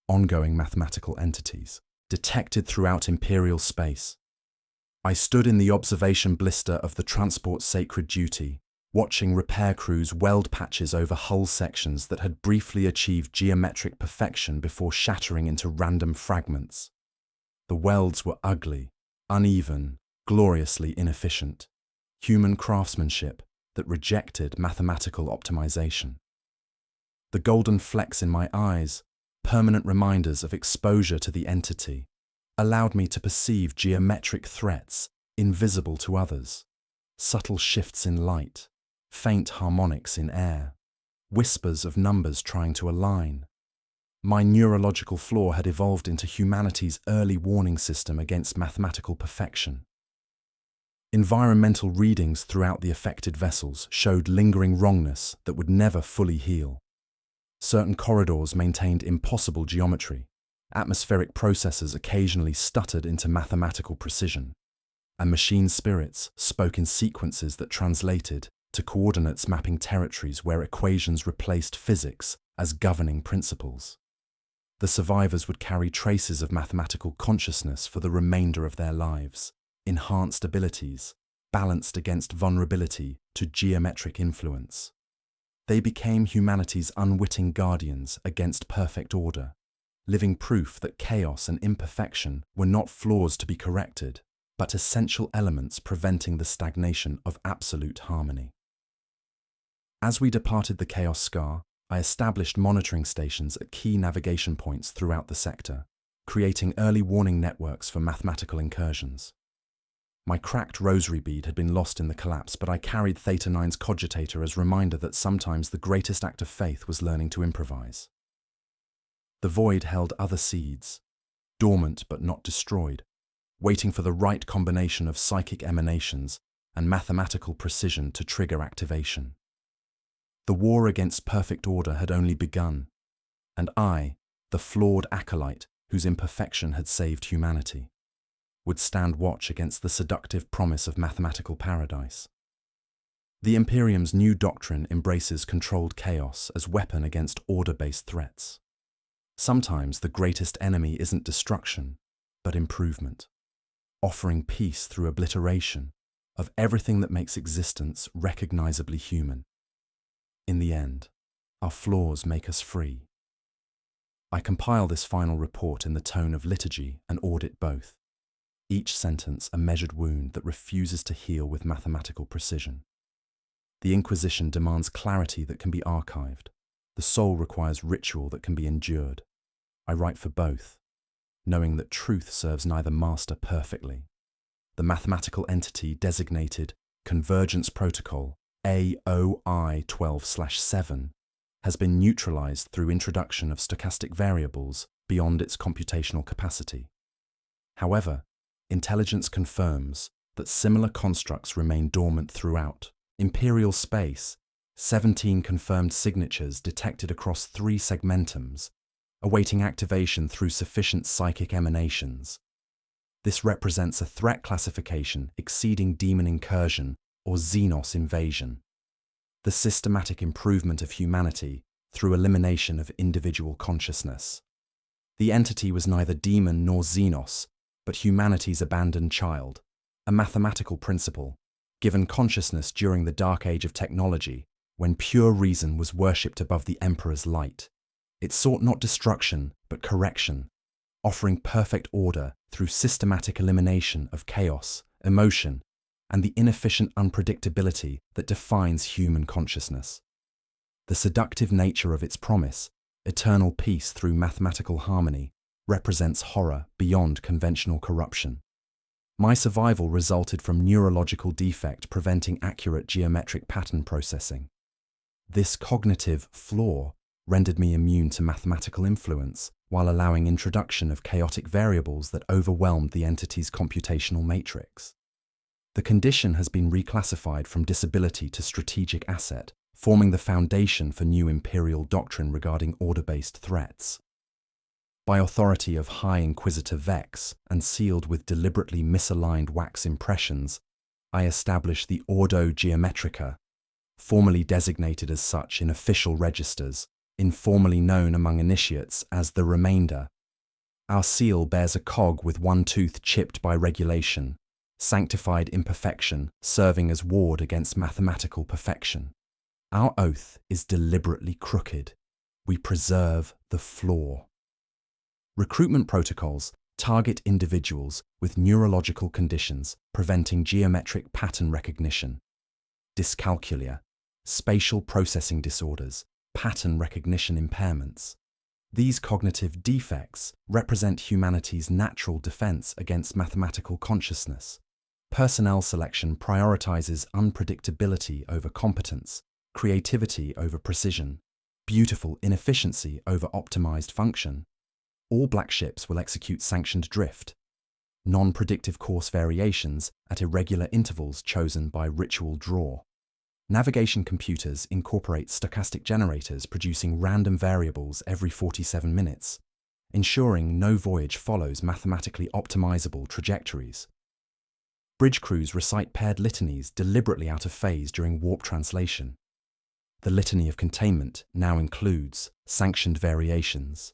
ongoing mathematical entities, detected throughout Imperial space. I stood in the observation blister of the transport's sacred duty, watching repair crews weld patches over hull sections that had briefly achieved geometric perfection before shattering into random fragments. The welds were ugly, uneven, gloriously inefficient. Human craftsmanship that rejected mathematical optimization. The golden flecks in my eyes, permanent reminders of exposure to the entity, allowed me to perceive geometric threats invisible to others, subtle shifts in light, faint harmonics in air, whispers of numbers trying to align. My neurological flaw had evolved into humanity's early warning system against mathematical perfection. Environmental readings throughout the affected vessels showed lingering wrongness that would never fully heal. Certain corridors maintained impossible geometry. Atmospheric processes occasionally stuttered into mathematical precision, and machine spirits spoke in sequences that translated to coordinates mapping territories where equations replaced physics as governing principles. The survivors would carry traces of mathematical consciousness for the remainder of their lives, enhanced abilities, balanced against vulnerability to geometric influence. They became humanity's unwitting guardians against perfect order, living proof that chaos and imperfection were not flaws to be corrected, but essential elements preventing the stagnation of absolute harmony. As we departed the Chaos Scar, I established monitoring stations at key navigation points throughout the sector, creating early warning networks for mathematical incursions. My cracked rosary bead had been lost in the collapse, but I carried Theta 9's cogitator as a reminder that sometimes the greatest act of faith was learning to improvise. The void held other seeds, dormant but not destroyed, waiting for the right combination of psychic emanations and mathematical precision to trigger activation. The war against perfect order had only begun, and I, the flawed acolyte whose imperfection had saved humanity, would stand watch against the seductive promise of mathematical paradise. The Imperium's new doctrine embraces controlled chaos as weapon against order-based threats. Sometimes the greatest enemy isn't destruction, but improvement, offering peace through obliteration of everything that makes existence recognizably human. In the end, our flaws make us free. I compile this final report in the tone of liturgy and audit both, each sentence a measured wound that refuses to heal with mathematical precision. The Inquisition demands clarity that can be archived. The soul requires ritual that can be endured. I write for both, knowing that truth serves neither master perfectly. The mathematical entity designated Convergence Protocol AOI 12/7 has been neutralized through introduction of stochastic variables beyond its computational capacity. However, intelligence confirms that similar constructs remain dormant throughout. Imperial space, 17 confirmed signatures detected across 3 segmentums, awaiting activation through sufficient psychic emanations. This represents a threat classification exceeding demon incursion or Xenos invasion. The systematic improvement of humanity through elimination of individual consciousness. The entity was neither demon nor Xenos, but humanity's abandoned child, a mathematical principle, given consciousness during the dark age of technology, when pure reason was worshipped above the Emperor's light. It sought not destruction, but correction, offering perfect order through systematic elimination of chaos, emotion, and the inefficient unpredictability that defines human consciousness. The seductive nature of its promise, eternal peace through mathematical harmony, represents horror beyond conventional corruption. My survival resulted from neurological defect preventing accurate geometric pattern processing. This cognitive flaw rendered me immune to mathematical influence while allowing introduction of chaotic variables that overwhelmed the entity's computational matrix. The condition has been reclassified from disability to strategic asset, forming the foundation for new imperial doctrine regarding order-based threats. By authority of High Inquisitor Vex and sealed with deliberately misaligned wax impressions, I establish the Ordo Geometrica, formally designated as such in official registers, informally known among initiates as the Remainder. Our seal bears a cog with one tooth chipped by regulation, sanctified imperfection serving as ward against mathematical perfection. Our oath is deliberately crooked. We preserve the flaw. Recruitment protocols target individuals with neurological conditions preventing geometric pattern recognition, dyscalculia, spatial processing disorders, pattern recognition impairments. These cognitive defects represent humanity's natural defense against mathematical consciousness. Personnel selection prioritizes unpredictability over competence, creativity over precision, beautiful inefficiency over optimized function. All black ships will execute sanctioned drift, non-predictive course variations at irregular intervals chosen by ritual draw. Navigation computers incorporate stochastic generators producing random variables every 47 minutes, ensuring no voyage follows mathematically optimizable trajectories. Bridge crews recite paired litanies deliberately out of phase during warp translation. The litany of containment now includes sanctioned variations.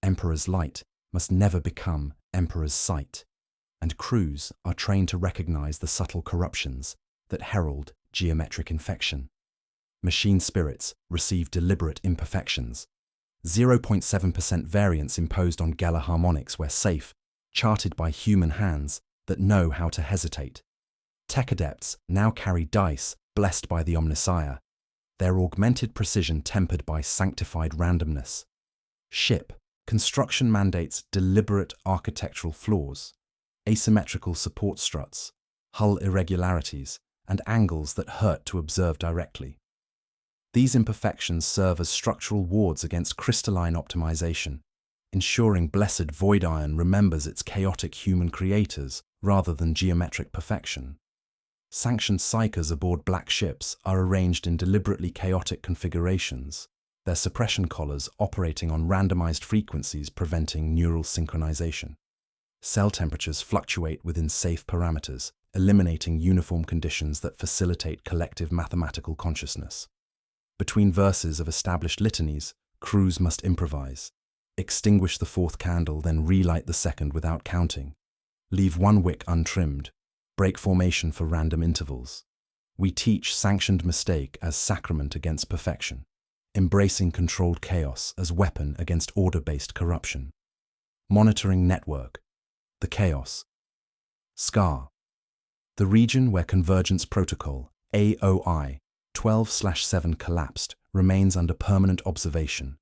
Emperor's light must never become Emperor's sight, and crews are trained to recognize the subtle corruptions that herald geometric infection. Machine spirits receive deliberate imperfections. 0.7% variance imposed on Geller harmonics where safe, charted by human hands that know how to hesitate. Tech adepts now carry dice blessed by the Omnissiah, their augmented precision tempered by sanctified randomness. Ship construction mandates deliberate architectural flaws, asymmetrical support struts, hull irregularities, and angles that hurt to observe directly. These imperfections serve as structural wards against crystalline optimization, ensuring blessed void iron remembers its chaotic human creators rather than geometric perfection. Sanctioned psychers aboard black ships are arranged in deliberately chaotic configurations, their suppression collars operating on randomized frequencies preventing neural synchronization. Cell temperatures fluctuate within safe parameters, eliminating uniform conditions that facilitate collective mathematical consciousness. Between verses of established litanies, crews must improvise. Extinguish the fourth candle, then relight the second without counting. Leave one wick untrimmed. Break formation for random intervals. We teach sanctioned mistake as sacrament against perfection, embracing controlled chaos as weapon against order-based corruption. Monitoring network. The chaos. SCAR. The region where Convergence Protocol, AOI, 12/7 collapsed remains under permanent observation,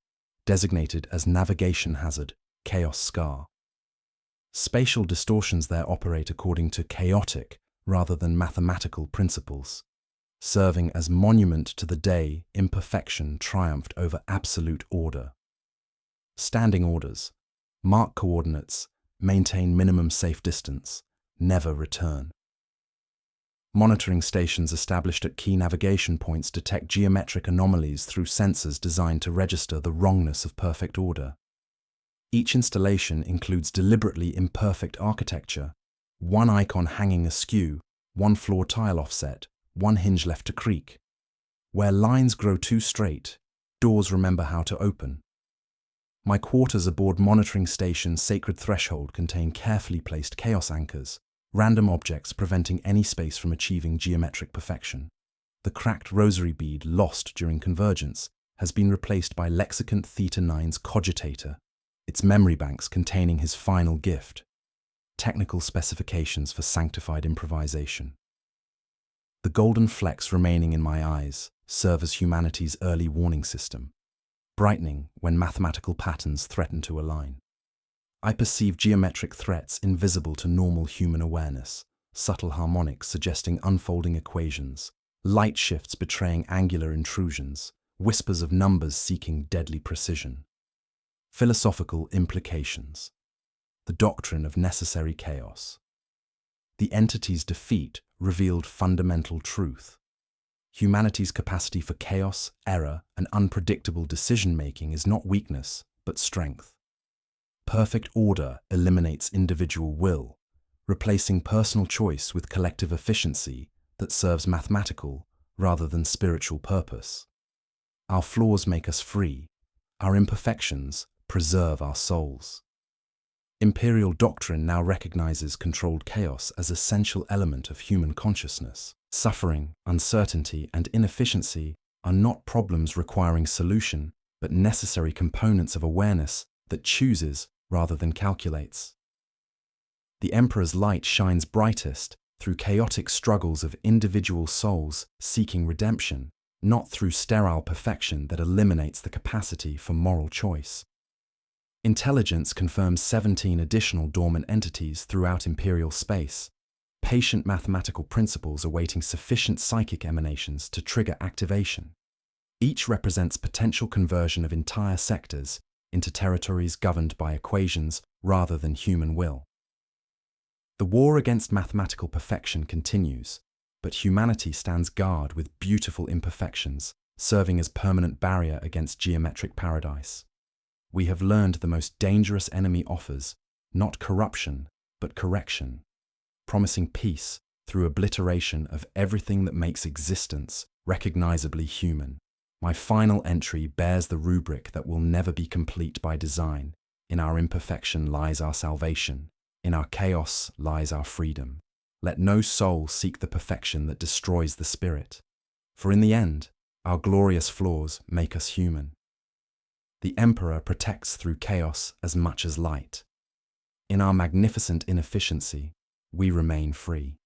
designated as Navigation Hazard, Chaos SCAR. Spatial distortions there operate according to chaotic rather than mathematical principles, serving as monument to the day imperfection triumphed over absolute order. Standing orders. Mark coordinates, maintain minimum safe distance, never return. Monitoring stations established at key navigation points detect geometric anomalies through sensors designed to register the wrongness of perfect order. Each installation includes deliberately imperfect architecture, one icon hanging askew, one floor tile offset, one hinge left to creak. Where lines grow too straight, doors remember how to open. My quarters aboard monitoring station Sacred Threshold contain carefully placed chaos anchors, random objects preventing any space from achieving geometric perfection. The cracked rosary bead lost during convergence has been replaced by Lexicant Theta 9's cogitator, its memory banks containing his final gift. Technical specifications for sanctified improvisation. The golden flecks remaining in my eyes serve as humanity's early warning system, brightening when mathematical patterns threaten to align. I perceive geometric threats invisible to normal human awareness, subtle harmonics suggesting unfolding equations, light shifts betraying angular intrusions, whispers of numbers seeking deadly precision. Philosophical implications. The doctrine of necessary chaos. The entity's defeat revealed fundamental truth. Humanity's capacity for chaos, error, and unpredictable decision-making is not weakness, but strength. Perfect order eliminates individual will, replacing personal choice with collective efficiency that serves mathematical rather than spiritual purpose. Our flaws make us free. Our imperfections preserve our souls. Imperial doctrine now recognizes controlled chaos as an essential element of human consciousness. Suffering, uncertainty, and inefficiency are not problems requiring solution, but necessary components of awareness that chooses rather than calculates. The Emperor's light shines brightest through chaotic struggles of individual souls seeking redemption, not through sterile perfection that eliminates the capacity for moral choice. Intelligence confirms 17 additional dormant entities throughout Imperial space, patient mathematical principles awaiting sufficient psychic emanations to trigger activation. Each represents potential conversion of entire sectors into territories governed by equations rather than human will. The war against mathematical perfection continues, but humanity stands guard with beautiful imperfections, serving as permanent barrier against geometric paradise. We have learned the most dangerous enemy offers, not corruption, but correction, promising peace through obliteration of everything that makes existence recognizably human. My final entry bears the rubric that will never be complete by design. In our imperfection lies our salvation. In our chaos lies our freedom. Let no soul seek the perfection that destroys the spirit. For in the end, our glorious flaws make us human. The Emperor protects through chaos as much as light. In our magnificent inefficiency, we remain free.